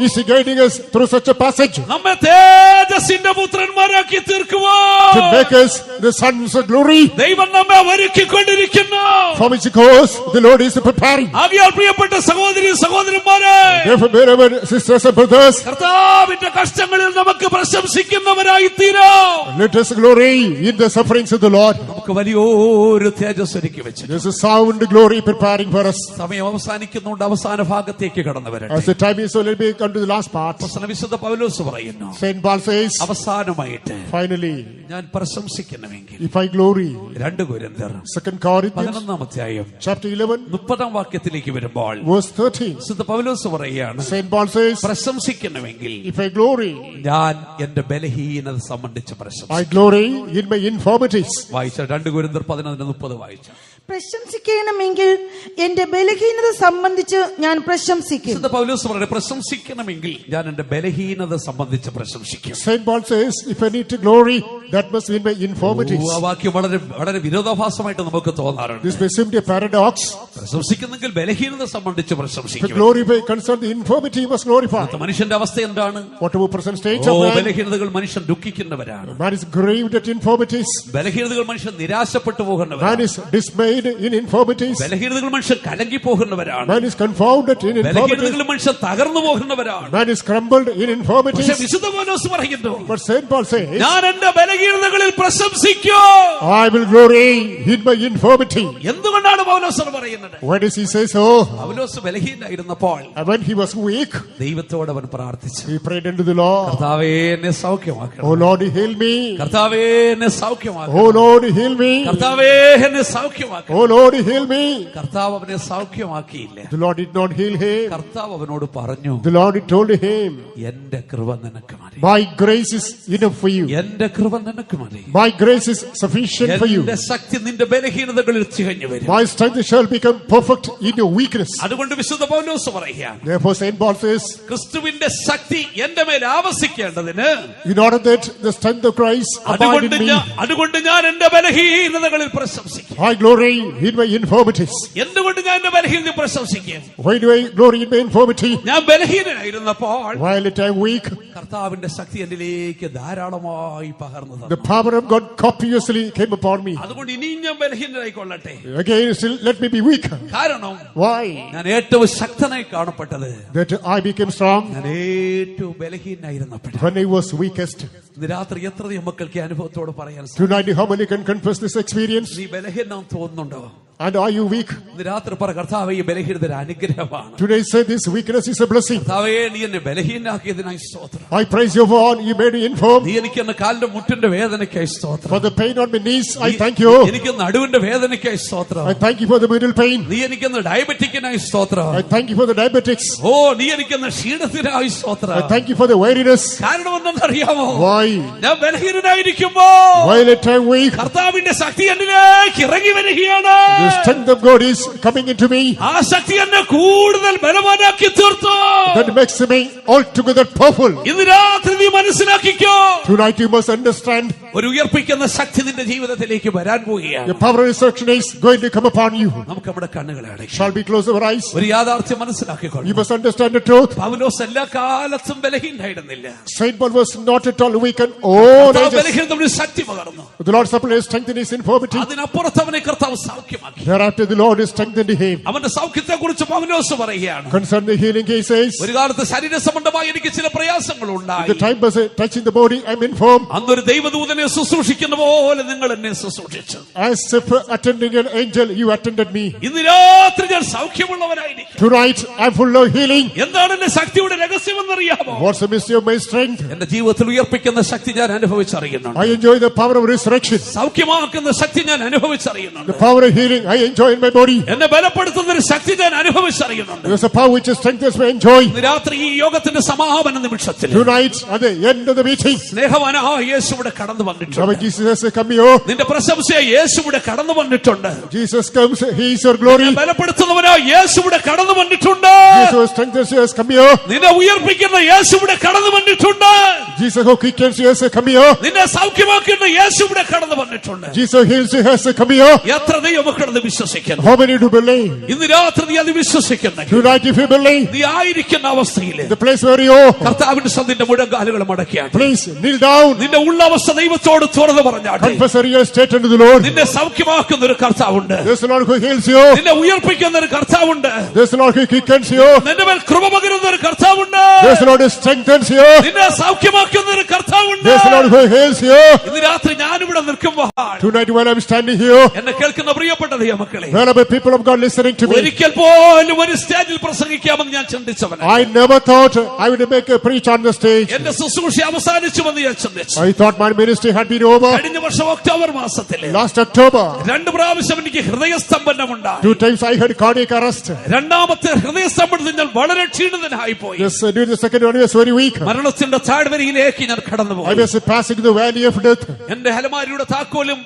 is he guiding us through such a passage? നമ്മെ തേജസ്സിന്റെ പുത്രന്മാരാക്കി തീർക്കുവാൻ To make us the sons of glory, ദൈവം നമ്മെ ഒരുക്കിക്കൊണ്ടിരിക്കുന്നു. for which cause the Lord is preparing. ആകയാൽ പ്രിയപ്പെട്ട സഹോദരി സഹോദരന്മാരെ, Therefore, beloved sisters and brothers, കർത്താവിന്റെ കഷ്ടങ്ങളിൽ നമുക്ക് പ്രശംസിക്കുന്നവരായി തീരാം. let us glory in the sufferings of the Lord. നമുക്ക് വലിയൊരു തേജസ് ഒരുക്കി വെച്ചു. There's a sound glory preparing for us. സമയം അവസാനിക്കുന്നുണ്ട്, അവസാന ഭാഗത്തേക്ക് കടന്നു വരട്ടെ. As the time is, so let me come to the last part. വിശുദ്ധ പൗലോസ് പറയുന്നു, Saint Paul says, അവസാനമായിട്ട് finally, ഞാൻ പ്രശംസിക്കണമെങ്കിൽ if I glory, 2 കൊരിന്ത്യർ 2 Corinthians 11 അധ്യായം chapter 11, 30 വാക്യത്തിലേക്ക് വരുമ്പോൾ verse 13, വിശുദ്ധ പൗലോസ് പറയുകയാണ്, Saint Paul says, പ്രശംസിക്കണമെങ്കിൽ if I glory, ഞാൻ എന്റെ ബലഹീനത സംബന്ധിച്ച് പ്രശംസിക്കും. I glory in my infirmities. വായിച്ച 2 കൊരിന്ത്യർ 11:30 വായിച്ച പ്രശംസിക്കണമെങ്കിൽ എന്റെ ബലഹീനത സംബന്ധിച്ച് ഞാൻ പ്രശംസിക്കും. വിശുദ്ധ പൗലോസ് പറയുന്നത്, പ്രശംസിക്കണമെങ്കിൽ ഞാൻ എന്റെ ബലഹീനത സംബന്ധിച്ച് പ്രശംസിക്കും. Saint Paul says, if I need to glory, that must be in my infirmities. ആ വാക്യം വളരെ വളരെ വിരോധാഭാസമായിട്ട് നമുക്ക് തോന്നാറുണ്ട്. This may seem to be a paradox. പ്രശംസിക്കുന്നെങ്കിൽ ബലഹീനത സംബന്ധിച്ച് If പ്രശംസിക്കും. glory may concern the infirmity, you must glorify. മനുഷ്യന്റെ അവസ്ഥ എന്താണ്? Whatever present state oh, of man, ബലഹീനതകൾ മനുഷ്യൻ ദുഃഖിക്കുന്നവരാണ്. man is grieved at infirmities. ബലഹീനതകൾ മനുഷ്യൻ നിരാശപ്പെട്ടു Man പോകുന്നവരാണ്. is dismayed in infirmities. ബലഹീനതകൾ മനുഷ്യൻ കലങ്ങി പോകുന്നവരാണ്. Man is confounded in infirmities. ബലഹീനതകൾ മനുഷ്യൻ തകർന്നു പോകുന്നവരാണ്. Man is crumbled in പക്ഷെ infirmities. വിശുദ്ധ പൗലോസ് പറയുന്നു, But Saint Paul says, ഞാൻ എന്റെ ബലഹീനതകളിൽ പ്രശംസിക്കും. I will glory in my infirmity. എന്തുകൊണ്ടാണ് പൗലോസ് അത് പറയുന്നത്? Why does he say so? Paulose ബലഹീനായിരുന്നപ്പോൾ And when he was weak, ദൈവത്തോട് അവൻ പ്രാർത്ഥിച്ചു, he prayed unto the Lord. കർത്താവേ എന്നെ സൗഖ്യമാക്കണം, Oh Lord, heal me. കർത്താവേ എന്നെ സൗഖ്യമാക്കണം, Oh Lord, heal me. കർത്താവേ എന്നെ സൗഖ്യമാക്കണം. Oh Lord, heal me. കർത്താവ് അവനെ സൗഖ്യമാക്കിയില്ല. The Lord did not heal him. കർത്താവ് അവനോട് പറഞ്ഞു, The Lord told him, എന്റെ കൃപ നിനക്ക് മതി, my grace is enough for you. എന്റെ കൃപ നിനക്ക് മതി, My grace is sufficient for you. എന്റെ ശക്തി നിന്റെ ബലഹീനതകളിൽ തികഞ്ഞു വരും. My strength shall become perfect in your weakness. അതുകൊണ്ട് വിശുദ്ധ പൗലോസ് പറയുക, Therefore Saint Paul says, ക്രിസ്തുവിന്റെ ശക്തി എന്റെ മേൽ ആവസിക്കേണ്ടതിന് in order that the strength of Christ abide in me, അതുകൊണ്ട് ഞാൻ എന്റെ ബലഹീനതകളിൽ പ്രശംസിക്കും. I glory in my infirmities. എന്തുകൊണ്ട് ഞാൻ എന്റെ ബലഹീനത പ്രശംസിക്കും? Why do I glory in my infirmity? ഞാൻ ബലഹീനനായിരുന്നപ്പോൾ While at I am weak, കർത്താവിന്റെ ശക്തി എന്നിലേക്ക് ധാരാളമായി പകർന്നു the തന്നു. power of God copiously came upon me. അതുകൊണ്ട് ഇനിയും ഞാൻ ബലഹീനനായിക്കൊള്ളട്ടെ. Again, still let me be weak. കാരണം Why? ഞാൻ ഏറ്റവും ശക്തനായി കാണപ്പെട്ടത് That I became strong ഞാൻ ഏറ്റവും ബലഹീനായിരുന്നപ്പോൾ. when I was weakest. ഇന്ന് രാത്രി എത്രയും മക്കൾക്ക് ഈ അനുഭവത്തോട് പറയാൻ സാധിക്കും? Tonight, how many can confess this experience? നീ ബലഹീനം തോന്നുന്നുണ്ടോ? And are you weak? ഇന്ന് രാത്രി പറ കർത്താവേ ഈ ബലഹീനത ഒരു അനുഗ്രഹമാണ്. Today say this weakness is a blessing. കർത്താവേ നീ എന്നെ ബലഹീനനാക്കിയതിനായി സ്തോത്രം. I praise you for all you made me inform. നീ എനിക്ക് എന്നെ കാലിന്റെ മുട്ടിന്റെ വേദനയ്ക്കായി സ്തോത്രം. For the pain on my knees, I thank you. എനിക്ക് നടുവിന്റെ വേദനയ്ക്കായി സ്തോത്രം. I thank you for the middle pain. നീ എനിക്ക് ഡയബറ്റിക്കിനായി സ്തോത്രം. I thank you for the diabetics. ഓ നീ എനിക്ക് ക്ഷീണത്തിനായി സ്തോത്രം. I thank you for the weariness. കാരണം എന്തെന്നറിയാമോ? Why? ഞാൻ ബലഹീനനായിരിക്കുമ്പോ While at time weak, കർത്താവിന്റെ ശക്തി എന്നിലേക്ക് ഇറങ്ങി വരികയാണ്. the strength of God is coming into me. ആ ശക്തി എന്നെ കൂടുതൽ ബലവാനാക്കി തീർത്തു. That makes me altogether powerful. ഇന്ന് രാത്രി നീ മനസ്സിലാക്കിക്കോ. Tonight you must understand. ഒരു ഉയർപ്പിക്കുന്ന ശക്തി നിന്റെ ജീവിതത്തിലേക്ക് വരാൻ പോവുകയാണ്. The power of resurrection is going to come upon you. നമുക്ക് നമ്മുടെ കണ്ണുകളെ അടയ്ക്കാം. Shall we close our eyes? ഒരു യാഥാർത്ഥ്യം മനസ്സിലാക്കിക്കോളൂ. You must understand the truth. പൗലോസ് എല്ലാ കാലത്തും ബലഹീനനായിരുന്നില്ല. Saint Paul was not at all weak in all ages. ബലഹീനതയുടെ ശക്തി പകർന്നു. The Lord supplied strength in his infirmity. അതിനപ്പുറത്ത് അവനെ കർത്താവ് സൗഖ്യമാക്കി. Thereafter the Lord is strengthened him. അവന്റെ സൗഖ്യത്തെ കുറിച്ച് പൗലോസ് പറയുകയാണ്. Concerning the healing, he says, ഒരു കാലത്ത് ശരീര സംബന്ധമായി എനിക്ക് ചില പ്രയാസങ്ങൾ ഉണ്ടായി. the time was touching the body, I'm informed. അന്നൊരു ദൈവദൂതനെ ശുശ്രൂഷിക്കുന്ന പോലെ നിങ്ങൾ എന്നെ ശുശ്രൂഷിച്ചു. As if attending an angel, you attended me. ഇന്ന് രാത്രി ഞാൻ സൗഖ്യമുള്ളവനായിരിക്കും. Tonight, I'm full of healing. എന്താണ് എന്റെ ശക്തിയുടെ രഹസ്യമെന്നറിയാമോ? What's the mystery of my strength? എന്റെ ജീവിതത്തിൽ ഉയർപ്പിക്കുന്ന ശക്തി ഞാൻ അനുഭവിച്ചറിയുന്നുണ്ട്. I enjoy the power of resurrection. സൗഖ്യമാക്കുന്ന ശക്തി ഞാൻ അനുഭവിച്ചറിയുന്നുണ്ട്. The power of healing, I enjoy in my body. എന്നെ ബലപ്പെടുത്തുന്ന ഒരു ശക്തി ഞാൻ അനുഭവിച്ചറിയുന്നുണ്ട്. There's a power which strengthens me, enjoy. ഇന്ന് രാത്രി ഈ യോഗത്തിന്റെ സമാപന നിമിഷത്തിൽ Tonight, at the end of the meeting, സ്നേഹവാനായ യേശു ഇവിടെ കടന്നു Lord വന്നിട്ടുണ്ട്. Jesus has come here. നിന്റെ പ്രശംസയെ യേശു ഇവിടെ കടന്നു വന്നിട്ടുണ്ട്. Jesus comes, he is your glory. ബലപ്പെടുത്തുന്നവനായ യേശു ഇവിടെ കടന്നു വന്നിട്ടുണ്ട്. Jesus strengthens you has come here. നിന്നെ ഉയർപ്പിക്കുന്ന യേശു ഇവിടെ കടന്നു വന്നിട്ടുണ്ട്. Jesus who quickens you has come here. നിന്നെ സൗഖ്യമാക്കുന്ന യേശു ഇവിടെ കടന്നു വന്നിട്ടുണ്ട്. Jesus heals you has come here. എത്ര ദൈവമക്കളത് വിശ്വസിക്കുന്നു? How many do believe? ഇന്ന് രാത്രി നീ അത് വിശ്വസിക്കുന്നെങ്കിൽ Tonight if you believe, നീ ആയിരിക്കുന്ന അവസ്ഥയിൽ the place where you are, കർത്താവിന്റെ സന്നിധിന്റെ മുഴങ്കാലുകൾ മടക്കിയാണ്. please kneel down. നിന്റെ ഉള്ള അവസ്ഥ ദൈവത്തോട് തുറന്നു പറഞ്ഞാട്ടെ. Confess your state unto the Lord. നിന്നെ സൗഖ്യമാക്കുന്ന ഒരു കർത്താവുണ്ട്. There's the Lord who heals you. നിന്നെ ഉയർപ്പിക്കുന്ന ഒരു കർത്താവുണ്ട്. There's the Lord who quickens you. നിന്റെ മേൽ കൃപ പകരുന്ന ഒരു കർത്താവുണ്ട്. There's the Lord who strengthens you. നിന്നെ സൗഖ്യമാക്കുന്ന ഒരു കർത്താവുണ്ട്. There's the Lord who heals you. ഇന്ന് രാത്രി ഞാനിവിടെ നിൽക്കുമ്പോൾ Tonight when I'm standing here, എന്നെ കേൾക്കുന്ന പ്രിയപ്പെട്ട ദൈവമക്കളെ, where are the people of God listening to me? ഒരിക്കൽ പോലും ഒരു സ്റ്റേജിൽ പ്രസംഗിക്കാമെന്ന് ഞാൻ ചിന്തിച്ചവൻ. I never thought I would make a preach on the stage. എന്റെ ശുശ്രൂഷ അവസാനിച്ചുവെന്ന് ഞാൻ ചിന്തിച്ചു. I thought my ministry had been over. കഴിഞ്ഞ വർഷം ഒക്ടോബർ മാസത്തില് Last October, 2 പ്രാവശ്യം എനിക്ക് ഹൃദയസ്തംഭനമുണ്ടായി. 2 times I had cardiac arrest. രണ്ടാമത്തെ ഹൃദയസ്തംഭനത്തിൽ ഞാൻ വളരെ ക്ഷീണിതനായി പോയി. Yes, during the second one I was very weak. മരണത്തിന്റെ താഴ്വരയിലേക്ക് ഞാൻ I കടന്നുപോയി. was passing the valley of death. എന്റെ അലമാരിയുടെ താക്കോലും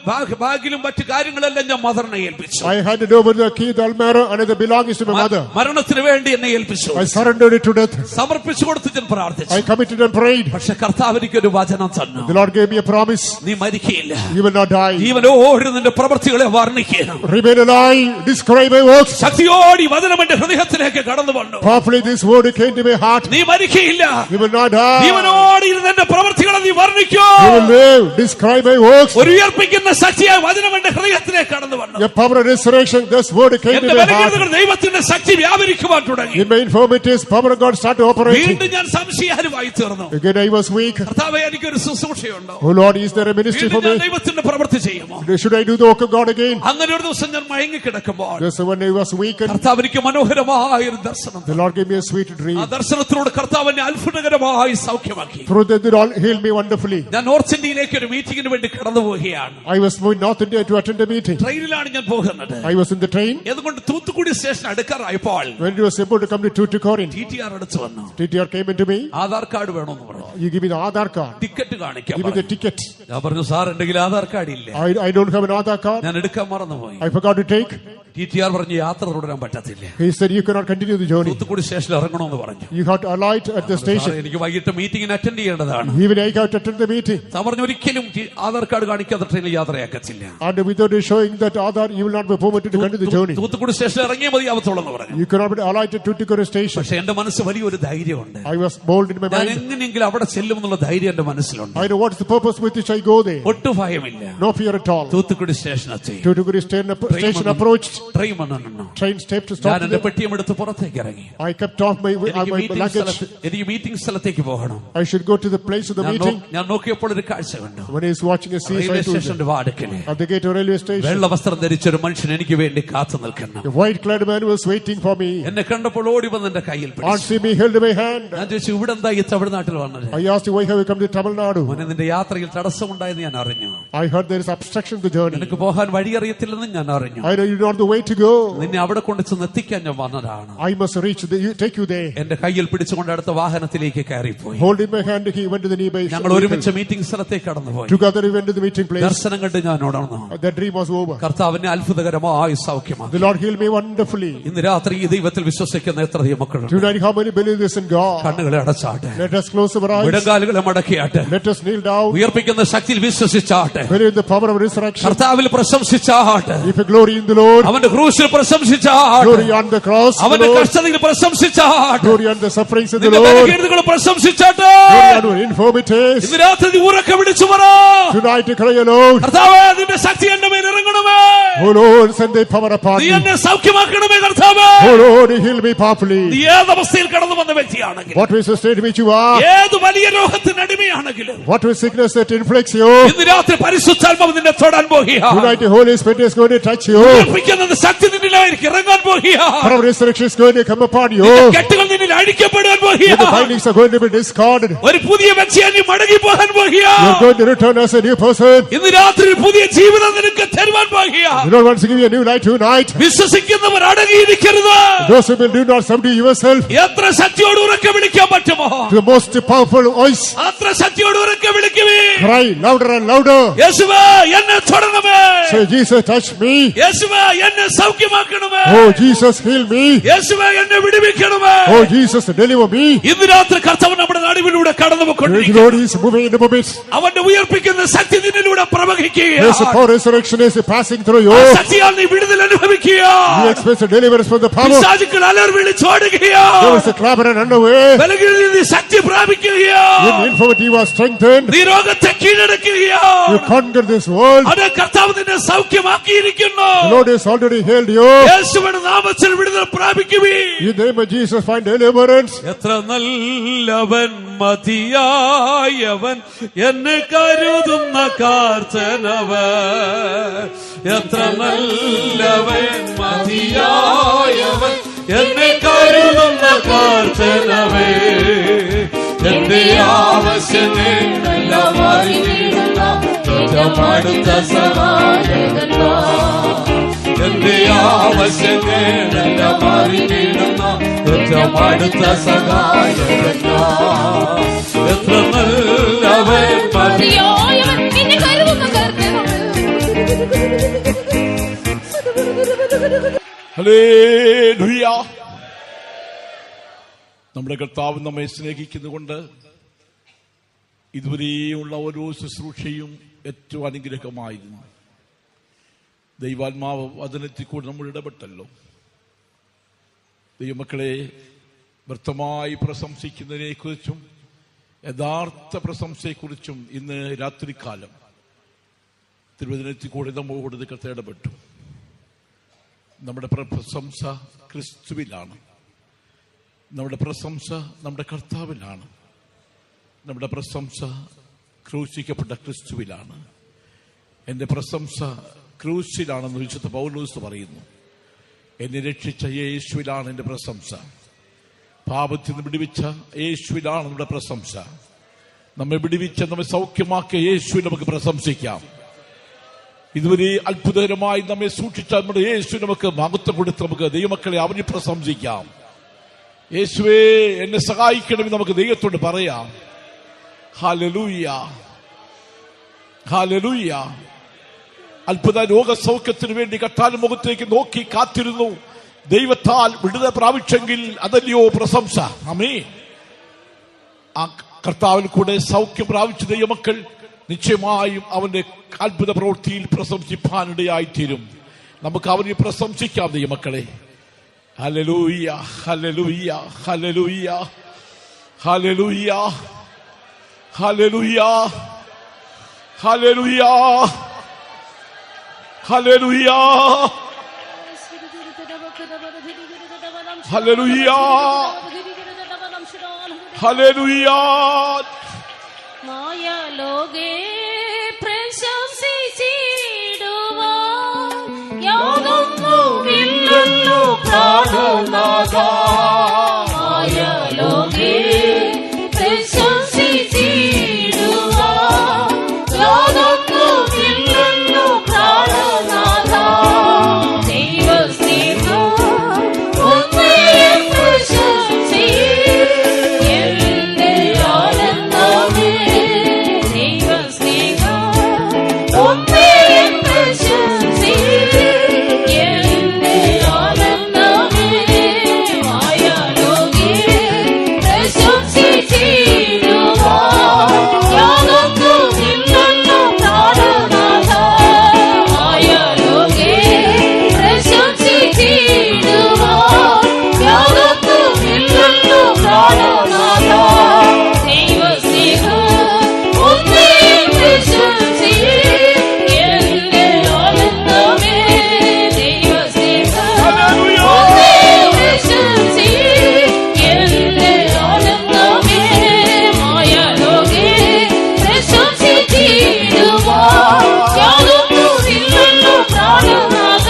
ബാഗിലും മറ്റു കാര്യങ്ങളെല്ലാം ഞാൻ മദറിനെ ഏൽപ്പിച്ചു. I handed over the key, the almirah, and the belongings to my mother. മരണത്തിന് വേണ്ടി എന്നെ ഏൽപ്പിച്ചു. I surrendered it to death. സമർപ്പിച്ചു കൊടുത്ത് ഞാൻ പ്രാർത്ഥിച്ചു. I committed and prayed. പക്ഷെ കർത്താവ് എനിക്കൊരു വചനം തന്നു. The Lord gave me a promise. നീ മരിക്കയില്ല. You will not die. ജീവനോട് നിന്റെ പ്രവൃത്തികളെ വർണ്ണിക്കണം. Remain alive. Describe my works. ശക്തിയോടി വചനം എന്റെ ഹൃദയത്തിലേക്ക് കടന്നു വന്നു. Powerfully this word came to my heart. നീ മരിക്കയില്ല. You will not die. ജീവനോടി നിന്റെ പ്രവൃത്തികളെ നീ വർണ്ണിക്കൂ. You will live. Describe my works. ഒരു ഉയർപ്പിക്കുന്ന ശക്തിയായ വചനം എന്റെ ഹൃദയത്തിലേക്ക് കടന്നു വന്നു. The power of resurrection. This word came to എന്റെ my heart. ബലഹീനതകൾ ദൈവത്തിന്റെ ശക്തി വ്യാപരിക്കുവാൻ തുടങ്ങി. In my infirmities, power of God started operating. വീണ്ടും ഞാൻ സംശയാലുമായി തീർന്നു. Again I was weak. കർത്താവേ, എനിക്കൊരു ശുശ്രൂഷയുണ്ടോ? Oh Lord, is there a ministry for വീണ്ടും ഞാൻ me? ദൈവത്തിന്റെ പ്രവൃത്തി ചെയ്യുമോ? Should I do the work of God again? അങ്ങനെ ഒരു ദിവസം ഞാൻ മയങ്ങിക്കിടക്കുമ്പോൾ Yes, when I was weakened, കർത്താവ് എനിക്ക് മനോഹരമായ ഒരു ദർശനം the Lord gave me a sweet dream. ആ ദർശനത്തിലൂടെ കർത്താവ് എന്നെ അത്ഭുതകരമായി സൗഖ്യമാക്കി. Through that, the Lord healed me wonderfully. ഞാൻ നോർത്ത് ഇന്ത്യയിലേക്ക് ഒരു മീറ്റിംഗിന് വേണ്ടി കടന്നു പോവുകയാണ്. I was moving North India to attend a meeting. ട്രെയിനിലാണ് ഞാൻ പോകുന്നത്. I was in the train. അതുകൊണ്ട് തൂത്തുക്കുടി സ്റ്റേഷൻ അടുക്കാറായപ്പോൾ When it was about to come to Tuticorin, TTR അടുത്ത് വന്നു. TTR came into me. Aadhaar card വേണമെന്ന് പറഞ്ഞു. You give me the Aadhaar card. Ticket കാണിക്കാൻ Give me the പറഞ്ഞു. ticket. ഞാൻ പറഞ്ഞു, സാർ എന്റെ കയ്യിൽ ആധാർ കാർഡ് ഇല്ല. I don't have an Aadhaar card. ഞാൻ എടുക്കാൻ മറന്നുപോയി. I forgot to take. TTR പറഞ്ഞു, യാത്ര തുടരാൻ പറ്റത്തില്ല. He said you cannot continue the journey. Thoothukudi സ്റ്റേഷനിൽ ഇറങ്ങണമെന്ന് പറഞ്ഞു. You have to alight at the സാറേ, station. എനിക്ക് വൈകിട്ട് മീറ്റിംഗിന് അറ്റൻഡ് ചെയ്യേണ്ടതാണ്. Even I got to attend the meeting. ഞാൻ പറഞ്ഞു, ഒരിക്കലും ആധാർ കാർഡ് കാണിക്കാതെ ട്രെയിനിൽ യാത്രയാക്കത്തില്ല. And without showing that Aadhaar, you will not be permitted to continue the journey. Thoothukudi സ്റ്റേഷനിൽ ഇറങ്ങിയേ മതിയാവത്തുള്ളൂ എന്ന് പറഞ്ഞു. You cannot be alight at Tuticorin station. പക്ഷെ എന്റെ മനസ്സ് വലിയൊരു ധൈര്യമുണ്ട്. I was bold in my ഞാൻ mind. എങ്ങനെയെങ്കിലും അവിടെ ചെല്ലുമെന്നുള്ള ധൈര്യം എന്റെ മനസ്സിലുണ്ട്. I know what is the purpose with which I go there. ഒട്ടും ഭയമില്ല. No fear at all. Thoothukudi station എത്തി. Tuticorin station approached. ട്രെയിൻ വന്നു. Train stepped to ഞാൻ stop എന്റെ them. പെട്ടിയും എടുത്ത് പുറത്തേക്ക് ഇറങ്ങി. I kept off my luggage. എനിക്ക് മീറ്റിംഗ് സ്ഥലത്തേക്ക് പോകണം. I should go to the place of the meeting. ഞാൻ നോക്കിയപ്പോൾ ഒരു കാഴ്ച കണ്ടു. When he was watching a railway seaside സ്റ്റേഷന്റെ വാടക്കല് at the gate of railway station, വെള്ള വസ്ത്രം ധരിച്ചൊരു മനുഷ്യൻ എനിക്ക് വേണ്ടി കാത്തു നിൽക്കുന്നു. a white-clad man was waiting for me. എന്നെ കണ്ടപ്പോൾ ഓടി വന്ന് എന്റെ കയ്യിൽ On പിടിച്ചു. seeing me, held my hand. ഞാൻ ചോദിച്ചു, ഇവിടെ എന്താ ഈ തമിഴ്നാട്ടിൽ വന്നത്? I asked him, why have you come to Tamil Nadu? മോനെ, നിന്റെ യാത്രയിൽ തടസ്സമുണ്ടായെന്ന് ഞാൻ അറിഞ്ഞു. I heard there is obstruction to the journey. നിനക്ക് പോകാൻ വഴിയറിയത്തില്ലെന്ന് ഞാൻ അറിഞ്ഞു. I know you don't know the way to go. നിന്നെ അവിടെ കൊണ്ട് ചെന്ന് എത്തിക്കാൻ ഞാൻ വന്നതാണ്. I must take you there. എന്റെ കയ്യിൽ പിടിച്ചുകൊണ്ട് അടുത്ത വാഹനത്തിലേക്ക് കയറിപ്പോയി. Holding my hand, he went to the nearby. ഞങ്ങൾ ഒരുമിച്ച് മീറ്റിംഗ് സ്ഥലത്തേക്ക് കടന്നുപോയി. Together we went to the meeting place. ദർശനം കണ്ട് ഞാൻ ഉണർന്നു. That dream was over. കർത്താവിനെ അത്ഭുതകരമായി സൗഖ്യമാക്കി. The Lord healed me wonderfully. ഇന്ന് രാത്രി ഈ ദൈവത്തിൽ വിശ്വസിക്കുന്ന എത്രയധികം മക്കളുണ്ട്. Tonight, how many believe this in God? കണ്ണുകളെ അടച്ചാട്ടെ. Let us close our eyes. മുഴങ്കാലുകളെ മടക്കിയാട്ടെ. Let us kneel down. ഉയർപ്പിക്കുന്ന ശക്തിയിൽ വിശ്വസിച്ചാട്ടെ. Believe in the power of resurrection. കർത്താവിൽ പ്രശംസിച്ചാട്ടെ. If you glory in the Lord, അവന്റെ ക്രൂശിൽ പ്രശംസിച്ചാട്ടെ. glory on the cross, അവന്റെ കഷ്ടതയിൽ പ്രശംസിച്ചാട്ടെ. glory on the sufferings of the നിന്റെ Lord, ബലഹീനതകൾ പ്രശംസിച്ചാട്ടെ. glory on our infirmities. ഇന്ന് രാത്രി നീ ഉറക്കെ വിളിച്ചു പറ, Tonight you cry aloud, കർത്താവേ, നിന്റെ ശക്തി എന്റെ മേൽ ഇറങ്ങണമേ. oh Lord, send thy power upon നീ me. എന്നെ സൗഖ്യമാക്കണമേ കർത്താവേ. Oh Lord, heal me powerfully. നീ ഏതവസ്ഥയിൽ കടന്നു വന്ന വ്യക്തിയാണെങ്കിൽ, What was the state in which you are? ഏത് വലിയ രോഗത്തിന് അടിമയാണെങ്കിലും, What was sickness that inflicts you? ഇന്ന് രാത്രി പരിശുദ്ധാത്മാവ് നിന്നെ തൊടാൻ പോകുകയാ. Tonight the Holy Spirit is going to touch you. ഉയർപ്പിക്കുന്ന ശക്തി നിന്നിലേക്ക് ഇറങ്ങാൻ പോകുകയാ. Power of resurrection is going to come upon you. നിന്റെ കെട്ടുകൾ നിന്നിൽ അഴിക്കപ്പെടാൻ പോകുകയാ. The bindings are going to be discarded. ഒരു പുതിയ വ്യക്തിയെ നീ മടങ്ങി പോകാൻ പോകുകയാ. You are going to return as a new person. ഇന്ന് രാത്രി ഒരു പുതിയ ജീവിതം നിനക്ക് തരുവാൻ പോകുകയാ. The Lord wants to give you a new life tonight. വിശ്വസിക്കുന്നവർ അടങ്ങിയിരിക്കരുത്. Those who will do not subdue yourself. എത്ര ശക്തിയോട് ഉറക്കെ വിളിക്കാൻ പറ്റുമോ To the most powerful voice, അത്ര ശക്തിയോട് ഉറക്കെ വിളിക്കുവേ. cry louder and louder. യേശുവേ, എന്നെ തൊടണമേ. Say, Jesus, touch me. യേശുവേ, എന്നെ സൗഖ്യമാക്കണമേ. Oh, Jesus, heal me. യേശുവേ, എന്നെ വിടുവിക്കണമേ. Oh, Jesus, deliver me. ഇന്ന് രാത്രി കർത്താവ് നമ്മുടെ നടുവിലൂടെ കടന്നു The പോയിക്കൊണ്ടിരിക്കുന്നു. Lord is moving in the moments. അവന്റെ ഉയർപ്പിക്കുന്ന ശക്തി നിന്നിലൂടെ പ്രവഹിക്കുകയാണ്. Yes, the power of resurrection is passing through you. ആ ശക്തിയാൽ നീ വിടുതൽ അനുഭവിക്കുക. You experience a deliverance from the power. പിശാചുക്കൾ അലറി വിളിച്ചോടുകയാ. There is a clapper and underway. ബലഹീനതയിൽ നീ ശക്തി പ്രാപിക്കുകയാ. In infirmity you are strengthened. നീ രോഗത്തെ കീഴടക്കുകയാ. You conquer this world. അത് കർത്താവ് നിന്നെ സൗഖ്യമാക്കിയിരിക്കുന്നു. The Lord has already healed you. യേശുവിന്റെ നാമത്തിൽ വിടുതൽ പ്രാപിക്കുവീ. In the name of Jesus, find deliverance. എത്ര നല്ലവൻ മതിയായവൻ എന്നെ കരുതുന്ന കാർത്തനവൻ. എത്ര നല്ലവൻ മതിയായവൻ എന്നെ കരുതുന്ന കാർത്തനവേ. എന്റെ ആവശ്യങ്ങളെല്ലാം അറിഞ്ഞിടുന്ന ഏറ്റവുമടുത്ത സഹായകനാ. എന്റെ ആവശ്യങ്ങളെല്ലാം അറിഞ്ഞിടുന്ന ഏറ്റവും അടുത്ത സഹായകനാ. എത്ര നല്ലവൻ മതിയായവൻ എന്നെ കരുതുന്ന കർത്താവ്. ഹല്ലേലൂയ. നമ്മുടെ കർത്താവ് നമ്മെ സ്നേഹിക്കുന്നതുകൊണ്ട് ഇതുവരെയുള്ള ഓരോ ശുശ്രൂഷയും ഏറ്റവും അനുഗ്രഹമായിരുന്നു. ദൈവാത്മാവ് വചനത്തിൽ കൂടെ നമ്മൾ ഇടപെട്ടല്ലോ. ദൈവമക്കളെ, വ്യർത്ഥമായി പ്രശംസിക്കുന്നതിനെ കുറിച്ചും യഥാർത്ഥ പ്രശംസയെക്കുറിച്ചും ഇന്ന് രാത്രികാലം തിരുവചനത്തിൽ കൂടെ നമ്മോട് കർത്താവ് ഇടപെട്ടു. നമ്മുടെ പ്രശംസ ക്രിസ്തുവിലാണ്. നമ്മുടെ പ്രശംസ നമ്മുടെ കർത്താവിലാണ്. നമ്മുടെ പ്രശംസ ക്രൂശിക്കപ്പെട്ട ക്രിസ്തുവിലാണ്. എന്റെ പ്രശംസ ക്രൂശിലാണെന്ന് വിശുദ്ധ പൗലോസ് പറയുന്നു. എന്നെ രക്ഷിച്ച യേശുവിലാണ് എന്റെ പ്രശംസ. പാപത്തിൽ നിന്ന് വിടുവിച്ച യേശുവിലാണ് നമ്മുടെ പ്രശംസ. നമ്മെ വിടുവിച്ച, നമ്മെ സൗഖ്യമാക്കിയ യേശുവിനെ നമുക്ക് പ്രശംസിക്കാം. ഇതുവരെ അത്ഭുതകരമായി നമ്മെ സൂക്ഷിച്ച നമ്മുടെ യേശു നമുക്ക് മഹത്വം കൊടുത്ത് നമുക്ക് ദൈവമക്കളെ അവനെ പ്രശംസിക്കാം. യേശുവേ, എന്നെ സഹായിക്കണമെന്ന് നമുക്ക് ദൈവത്തോട് പറയാം. Hallelujah, hallelujah. അത്ഭുത രോഗസൗഖ്യത്തിന് വേണ്ടി കർത്താവിന്റെ മുഖത്തേക്ക് നോക്കി കാത്തിരുന്നു. ദൈവത്താൽ വിടുതൽ പ്രാപിച്ചെങ്കിൽ അതല്ലയോ പ്രശംസ. ആമേൻ. ആ കർത്താവിൽ കൂടെ സൗഖ്യം പ്രാപിച്ച ദൈവമക്കൾ നിശ്ചയമായും അവന്റെ അത്ഭുത പ്രവൃത്തിയിൽ പ്രശംസിപ്പാനിടയായിത്തീരും. നമുക്ക് അവനെ പ്രശംസിക്കാം ദൈവമക്കളെ. Hallelujah, hallelujah, hallelujah, hallelujah, hallelujah, hallelujah, hallelujah. Hallelujah, hallelujah. മായ ലോകേ പ്രശംസിച്ചിടുവാൻ യാതൊന്നുമില്ലല്ലോ പ്രാണനാഥ. മായ ലോകേ പ്രശംസിച്ചിടുവാൻ യാതൊന്നുമില്ലല്ലോ പ്രാണനാഥ. ദൈവസ്നേഹം ഒന്നേ പ്രശംസി എന്റെ ആനന്ദമേ. ദൈവസ്നേഹം ഒന്നേ പ്രശംസി എന്റെ ആനന്ദമേ. മായ ലോകേ പ്രശംസിച്ചിടുവാൻ യാതൊന്നുമില്ലല്ലോ പ്രാണനാഥ. മായ ലോകേ പ്രശംസിച്ചിടുവാൻ യാതൊന്നുമില്ലല്ലോ പ്രാണനാഥ. ദൈവസ്നേഹം ഒന്നേ പ്രശംസി എന്റെ ആനന്ദമേ. ദൈവസ്നേഹം ഒന്നേ പ്രശംസി എന്റെ ആനന്ദമേ. മായ ലോകേ പ്രശംസിച്ചിടുവാൻ യാതൊന്നുമില്ലല്ലോ പ്രാണനാഥ.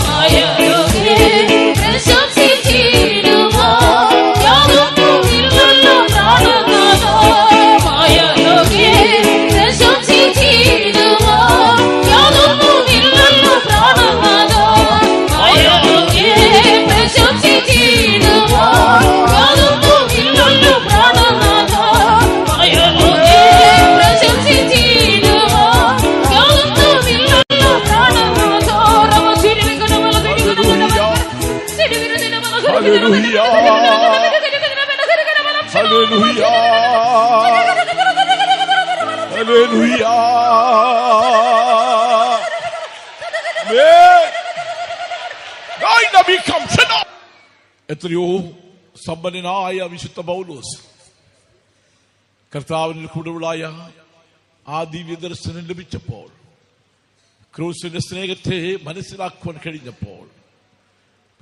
മായ ലോകേ പ്രശംസിച്ചിടുവാൻ യാതൊന്നുമില്ലല്ലോ പ്രാണനാഥ. മായ ലോകേ പ്രശംസിച്ചിടുവാൻ യാതൊന്നുമില്ലല്ലോ പ്രാണനാഥ. മായ ലോകേ പ്രശംസിച്ചിടുവാൻ യാതൊന്നുമില്ലല്ലോ പ്രാണനാഥ. മായ ലോകേ പ്രശംസിച്ചിടുവാൻ യാതൊന്നുമില്ലല്ലോ പ്രാണനാഥ. Hallelujah, hallelujah, hallelujah. എത്രയോ സമ്പന്നനായ വിശുദ്ധ പൗലോസ് കർത്താവിന്റെ കൂടെയുള്ള ആ ദിവ്യ ദർശനം ലഭിച്ചപ്പോൾ, ക്രൂസിന്റെ സ്നേഹത്തെ മനസ്സിലാക്കുവാൻ കഴിഞ്ഞപ്പോൾ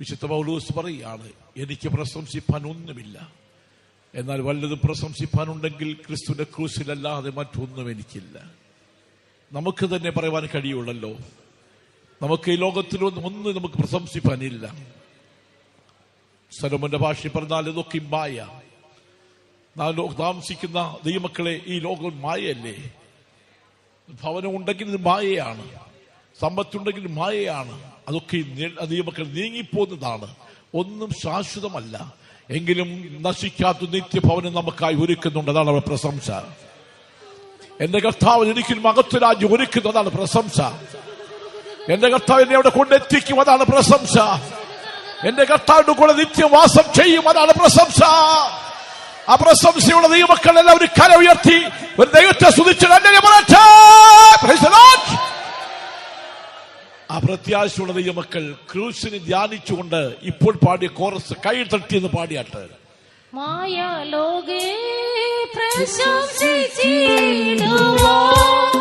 വിശുദ്ധ പൗലോസ് പറയുകയാണ്, എനിക്ക് പ്രശംസിപ്പാൻ ഒന്നുമില്ല, എന്നാൽ വല്ലതും പ്രശംസിപ്പാനുണ്ടെങ്കിൽ ക്രിസ്തുവിന്റെ ക്രൂസിലല്ലാതെ മറ്റൊന്നും എനിക്കില്ല. നമുക്ക് തന്നെ പറയുവാൻ കഴിയുള്ളല്ലോ, നമുക്ക് ഈ ലോകത്തിലൊന്നും നമുക്ക് പ്രശംസിപ്പാനില്ല. സലോമോന്റെ ഭാഷയിൽ പറഞ്ഞാൽ ഇതൊക്കെ മായ. താമസിക്കുന്ന ദൈവമക്കളെ, ഈ ലോകം മായയല്ലേ? ഭവനം ഉണ്ടെങ്കിൽ ഇത് മായയാണ്, സമ്പത്തുണ്ടെങ്കിൽ മായയാണ്. അതൊക്കെ ദൈവമക്കൾ നീങ്ങിപ്പോകുന്നതാണ്, ഒന്നും ശാശ്വതമല്ല. എങ്കിലും നശിക്കാത്ത നിത്യഭവനം നമുക്കായി ഒരുക്കുന്നുണ്ട്, അതാണ് അവരുടെ പ്രശംസ. എന്റെ കർത്താവ് എനിക്ക് മഹത്വരാജ്യം ഒരുക്കുന്നതാണ് പ്രശംസ. എന്റെ കർത്താവ് എന്നെ അവിടെ കൊണ്ടെത്തിക്കും, അതാണ് പ്രശംസ. എന്റെ കർത്താവിന്റെ കൂടെ നിത്യവാസം ചെയ്യും, അതാണ് പ്രശംസ. ആ പ്രശംസയുടെ ദൈവമക്കൾ എല്ലാവരും കര ഉയർത്തി ഒരു ദൈവത്തെ സ്തുതിച്ച് ആ പ്രത്യാശയുള്ള ദൈവമക്കൾ ക്രൂസിനെ ധ്യാനിച്ചുകൊണ്ട് ഇപ്പോൾ പാടിയ കോറസ് കൈ തട്ടിയെന്ന് പാടിയാട്ട്. മായ ലോകേ പ്രശംസിച്ചിടുവാൻ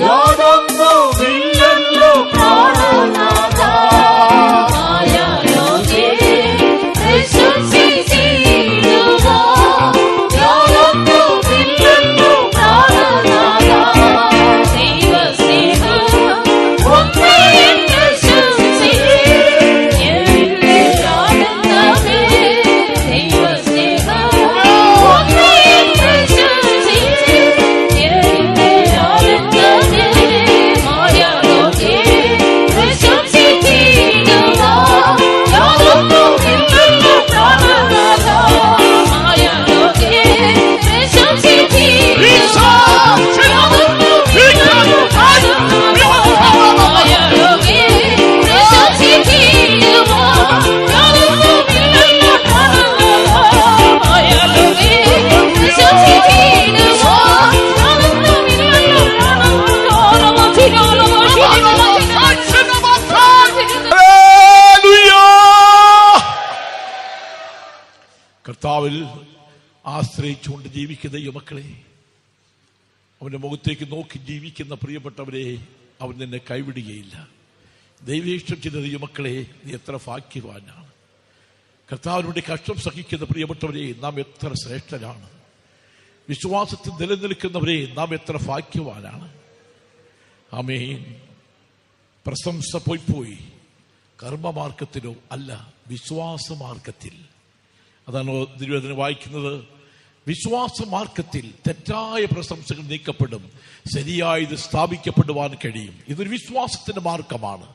യാതൊന്നുമില്ലല്ലോ പ്രാണനാഥ. മായ ലോകേ പ്രശംസിച്ചിടുവാൻ യാതൊന്നുമില്ലല്ലോ പ്രാണനാഥ. ദൈവസ്നേഹം ഒന്നേ പ്രശംസി എന്റെ ആനന്ദമേ. ദൈവസ്നേഹം ഒന്നേ പ്രശംസി എന്റെ ആനന്ദമേ. മായ ലോകേ പ്രശംസിച്ചിടുവാൻ യാതൊന്നുമില്ലല്ലോ പ്രാണനാഥ. മായ ലോകേ പ്രശംസിച്ചിടുവാൻ യാതൊന്നുമില്ലല്ലോ പ്രാണനാഥ. മായ ലോകേ പ്രശംസിച്ചിടുവാൻ യാതൊന്നുമില്ലല്ലോ പ്രാണനാഥ. മായ ലോകേ പ്രശംസിച്ചിടുവാൻ യാതൊന്നുമില്ലല്ലോ ഹല്ലേലൂയ. കർത്താവിൽ ആശ്രയിച്ചുകൊണ്ട് ജീവിക്കുന്ന ദൈവമക്കളെ, അവന്റെ മുഖത്തേക്ക് നോക്കി ജീവിക്കുന്ന പ്രിയപ്പെട്ടവരെ, അവൻ നിന്നെ കൈവിടുകയില്ല. ദൈവേഷ്ടം ചെയ്ത ദൈവമക്കളെ, നീ എത്ര ഭാഗ്യവാനാണ്. കർത്താവിന് വേണ്ടി കഷ്ടം സഹിക്കുന്ന പ്രിയപ്പെട്ടവരെ, നാം എത്ര ശ്രേഷ്ഠരാണ്. വിശ്വാസത്തിൽ നിലനിൽക്കുന്നവരെ, നാം എത്ര ഭാഗ്യവാനാണ്. ആമേൻ. പ്രശംസ പോയി കർമ്മമാർഗത്തിലോ അല്ല, വിശ്വാസമാർഗത്തിൽ. അതാണ് തിരുവചനം വായിക്കുന്നത്. വിശ്വാസമാർഗത്തിൽ തെറ്റായ പ്രശംസകൾ നീക്കപ്പെടും, ശരിയായത് സ്ഥാപിക്കപ്പെടുവാൻ കഴിയും. ഇതൊരു വിശ്വാസത്തിന്റെ മാർഗമാണ്,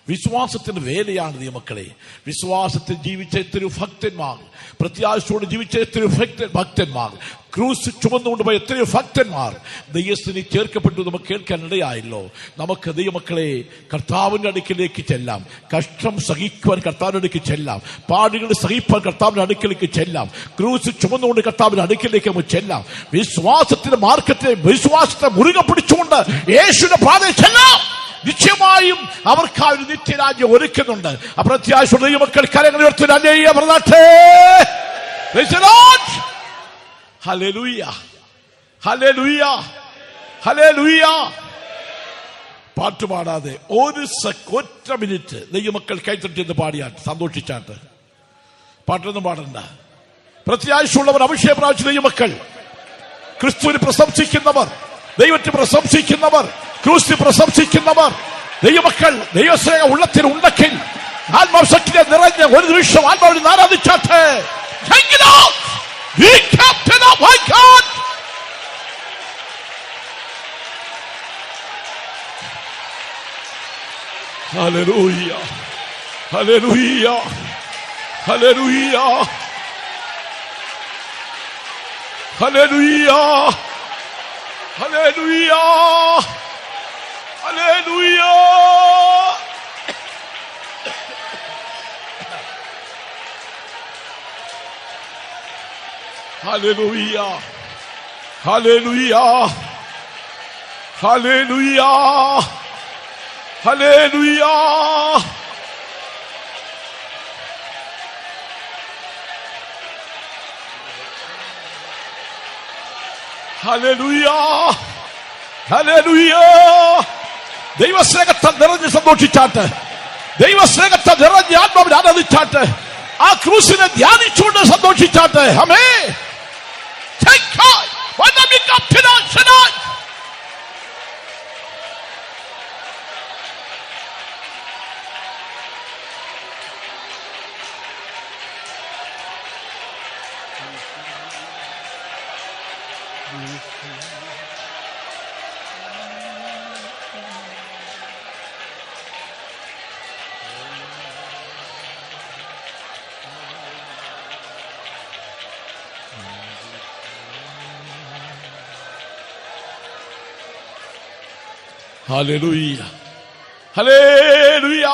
വിശ്വാസത്തിന്റെ വേലയാണ് ദൈവമക്കളെ. വിശ്വാസത്തിൽ ജീവിച്ച എത്രയോ ഭക്തന്മാർ, പ്രത്യാശയോട് ജീവിച്ച എത്രയോ ഭക്തന്മാർ, ക്രൂസ് ചുമന്നുകൊണ്ട് പോയ എത്രയോ ഭക്തന്മാർ ദൈവസ്ഥിതി ചേർക്കപ്പെട്ടു നമുക്ക് കേൾക്കാൻ ഇടയായല്ലോ. നമുക്ക് ദൈവമക്കളെ കർത്താവിന്റെ അടുക്കിലേക്ക് ചെല്ലാം, കഷ്ടം സഹിക്കുവാൻ കർത്താവിന്റെ അടുക്ക് ചെല്ലാം, പാടുകൾ സഹിപ്പാൻ കർത്താവിന്റെ അടുക്കിലേക്ക് ചെല്ലാം, ക്രൂസ് ചുമന്നുകൊണ്ട് കർത്താവിന്റെ അടുക്കിലേക്ക് നമുക്ക് ചെല്ലാം. വിശ്വാസത്തിന്റെ മാർഗത്തെ, വിശ്വാസത്തെ മുറുകെ പിടിച്ചുകൊണ്ട് യേശുവിന്റെ പാതയിൽ ചെല്ലാം. നിശ്ചയമായും അവർക്ക് ആ ഒരു നിത്യരാജ്യം ഒരുക്കുന്നുണ്ട്. അപ്രത്യാശയുടെ ദൈവമക്കൾ കരങ്ങൾ ഉയർത്തി ഹല്ലേലൂയ, ഹല്ലേലൂയ, ഹല്ലേലൂയ. പാട്ടുപാടാതെ ഒറ്റ മിനിറ്റ് ദൈവമക്കൾ കൈത്തട്ടിന്ന് പാടിയാട്ട് സന്തോഷിച്ചാട്ട്. പാട്ടൊന്നും പാടണ്ട. പ്രത്യാശയുള്ളവർ, അഭിഷേകം പ്രാപിച്ച ദൈവമക്കൾ, ക്രിസ്തുവിനെ പ്രശംസിക്കുന്നവർ, ദൈവത്തെ പ്രശംസിക്കുന്നവർ, ക്രൂസിനെ പ്രശംസിക്കുന്നവർ, ദൈവമക്കൾ, ദൈവസ്നേഹ ഉള്ളത്തിൽ ഉണ്ടെങ്കിൽ ആത്മാശക്തിയെ നിറഞ്ഞ ഒരു നിമിഷം ആത്മാവിനെ ആരാധിച്ചാട്ടെ. ഹല്ലേലൂയ, hallelujah, hallelujah, hallelujah, hallelujah, hallelujah. Hallelujah, hallelujah, hallelujah, hallelujah. Hallelujah, ഹല്ലേലൂയ. ദൈവസ്നേഹത്തെ നിറഞ്ഞ് സന്തോഷിച്ചാട്ട്, ദൈവസ്നേഹത്തെ നിറഞ്ഞ് ആത്മാവിനെ ആരാധിച്ചാട്ട്, ആ ക്രൂസിനെ ധ്യാനിച്ചുകൊണ്ട് സന്തോഷിച്ചാട്ട്. ആമേൻ. Hallelujah, hallelujah.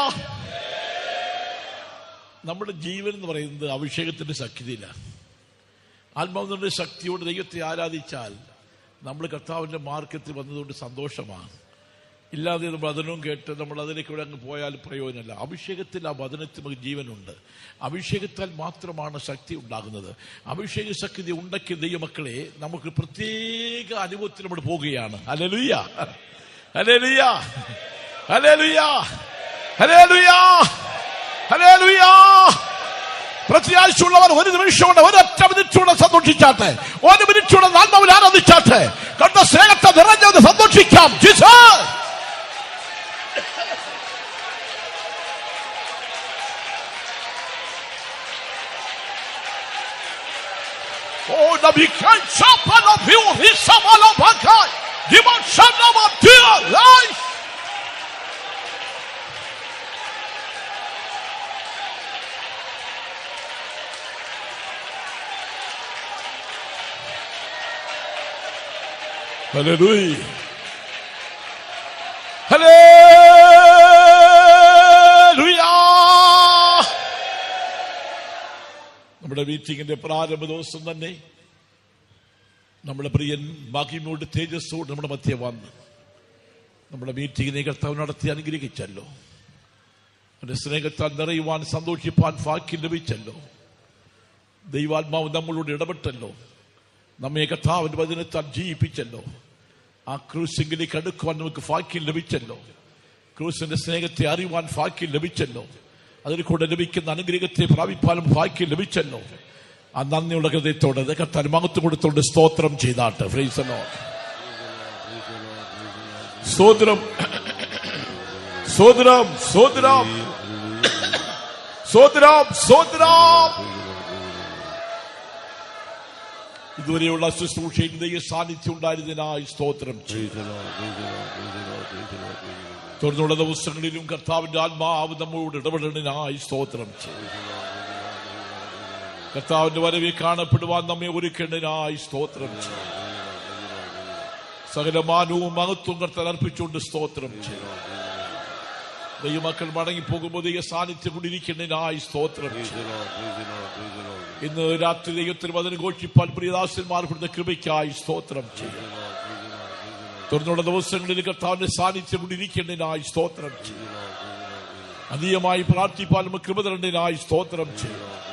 നമ്മുടെ ജീവൻ എന്ന് പറയുന്നത് അഭിഷേകത്തിന്റെ ശക്തിയിലാണ്. ആത്മാവിന്റെ ശക്തിയോട് ദൈവത്തെ ആരാധിച്ചാൽ നമ്മൾ കർത്താവിന്റെ മാർഗത്തിൽ വന്നതുകൊണ്ട് സന്തോഷമാണ്. ഇല്ലാതെ നമ്മൾ വചനവും കേട്ട് നമ്മൾ അതിലേക്കൂടെ അങ്ങ് പോയാൽ പ്രയോജനമല്ല. അഭിഷേകത്തിൽ ആ വചനത്തിൽ നമുക്ക് ജീവനുണ്ട്. അഭിഷേകത്താൽ മാത്രമാണ് ശക്തി ഉണ്ടാകുന്നത്. അഭിഷേക ശക്തി ഉണ്ടെങ്കിൽ ദൈവമക്കളെ നമുക്ക് പ്രത്യേക അനുഭവത്തിൽ നമ്മൾ പോവുകയാണ്. ഹല്ലേലൂയ, ഹല്ലേലൂയ, ഹല്ലേലൂയ, ഹല്ലേലൂയ, ഹല്ലേലൂയ. പ്രത്യാശയുള്ളവർ ഒരു നിമിഷമുണ്ട്, ഒരൊറ്റ മിനിറ്റൂടെ സന്തോഷിച്ചാട്ടെ, ഒരു മിനിറ്റൂടെ ആത്മാവിൽ ആരാധിച്ചാട്ടെ. കണ്ട സ്നേഹത്തെ നിറഞ്ഞത് സന്തോഷിക്കാം. Jesus. Oh, the bekan chapel of you, his samalo bakai, diman shanama dear life. Hallelujah. Hallelujah. നമ്മുടെ മീറ്റിംഗിന്റെ പ്രാരംഭ ദിവസം തന്നെ നമ്മുടെ പ്രിയൻ മഹിമയോട് തേജസ്സോട് നമ്മുടെ മധ്യേ വന്ന് നമ്മുടെ മീറ്റിംഗിനെ കർത്താവ് നടത്തി അനുഗ്രഹിച്ചല്ലോ. അവന്റെ സ്നേഹത്താൽ നിറയുവാൻ സന്തോഷിപ്പാൻ ഭാഗ്യം ലഭിച്ചല്ലോ. ദൈവാത്മാവ് നമ്മളോട് ഇടപെട്ടല്ലോ. നമ്മെ കർത്താവിന്റെ വചനത്താൽ ജീവിപ്പിച്ചല്ലോ. ആ ക്രൂസിംഗിലേക്ക് അടുക്കുവാൻ നമുക്ക് ഭാഗ്യം ലഭിച്ചല്ലോ. ക്രൂസിന്റെ സ്നേഹത്തെ അറിയുവാൻ ഭാഗ്യം ലഭിച്ചല്ലോ. അതിൽ കൂടെ ലഭിക്കുന്ന അനുഗ്രഹത്തെ പ്രാപിപ്പാനും ഭാഗ്യം ലഭിച്ചല്ലോ. ആ നന്ദിയുള്ള ഹൃദയത്തോടെ കർത്താൻ മഹത്വം കൊടുത്തോണ്ട് സ്തോത്രം ചെയ്താട്ടെ. Praise the Lord. സ്തോത്രം, സ്തോത്രം, സ്തോത്രം, സ്തോത്രം, സ്തോത്രം. ഇതുവരെയുള്ള ശുശ്രൂഷയിൽ ദൈവ സാന്നിധ്യം ഉണ്ടായിരുന്നതിനായി സ്തോത്രം ചെയ്തു. തുടർന്നുള്ള ദിവസങ്ങളിലും കർത്താവിന്റെ ആത്മാവ് നമ്മോട് ഇടപെടുന്നതിനായി സ്തോത്രം ചെയ്തു. കർത്താവിന്റെ വരവെ കാണപ്പെടുവാൻ നമ്മെ ഒരുക്കേണ്ടതിനായി സ്തോത്രം ചെയ്തു. സകലമാനവും മഹത്വം കർത്താൻ അർപ്പിച്ചുകൊണ്ട് സ്തോത്രം ചെയ്തു. ദൈവമക്കൾ മടങ്ങിപ്പോകുമ്പോൾ ദൈവ സാന്നിധ്യം കൊണ്ടിരിക്കുന്നതിനായി സ്തോത്രം ചെയ്തു. ഇന്ന് രാത്രി ദൈവത്തിന് വചനം ഘോഷിപ്പാൻ പ്രിയദാസന്മാർപ്പെടുന്ന കൃപയ്ക്കായി സ്തോത്രം ചെയ്തു. തുടർന്നുള്ള ദിവസങ്ങളിൽ കർത്താവിന്റെ സാന്നിധ്യം കൊണ്ടിരിക്കുന്നതിനായി സ്തോത്രം ചെയ്തു. അധികമായി പ്രാർത്ഥിപ്പാൻ കൃപ തരേണ്ടതിനായി സ്തോത്രം ചെയ്തു.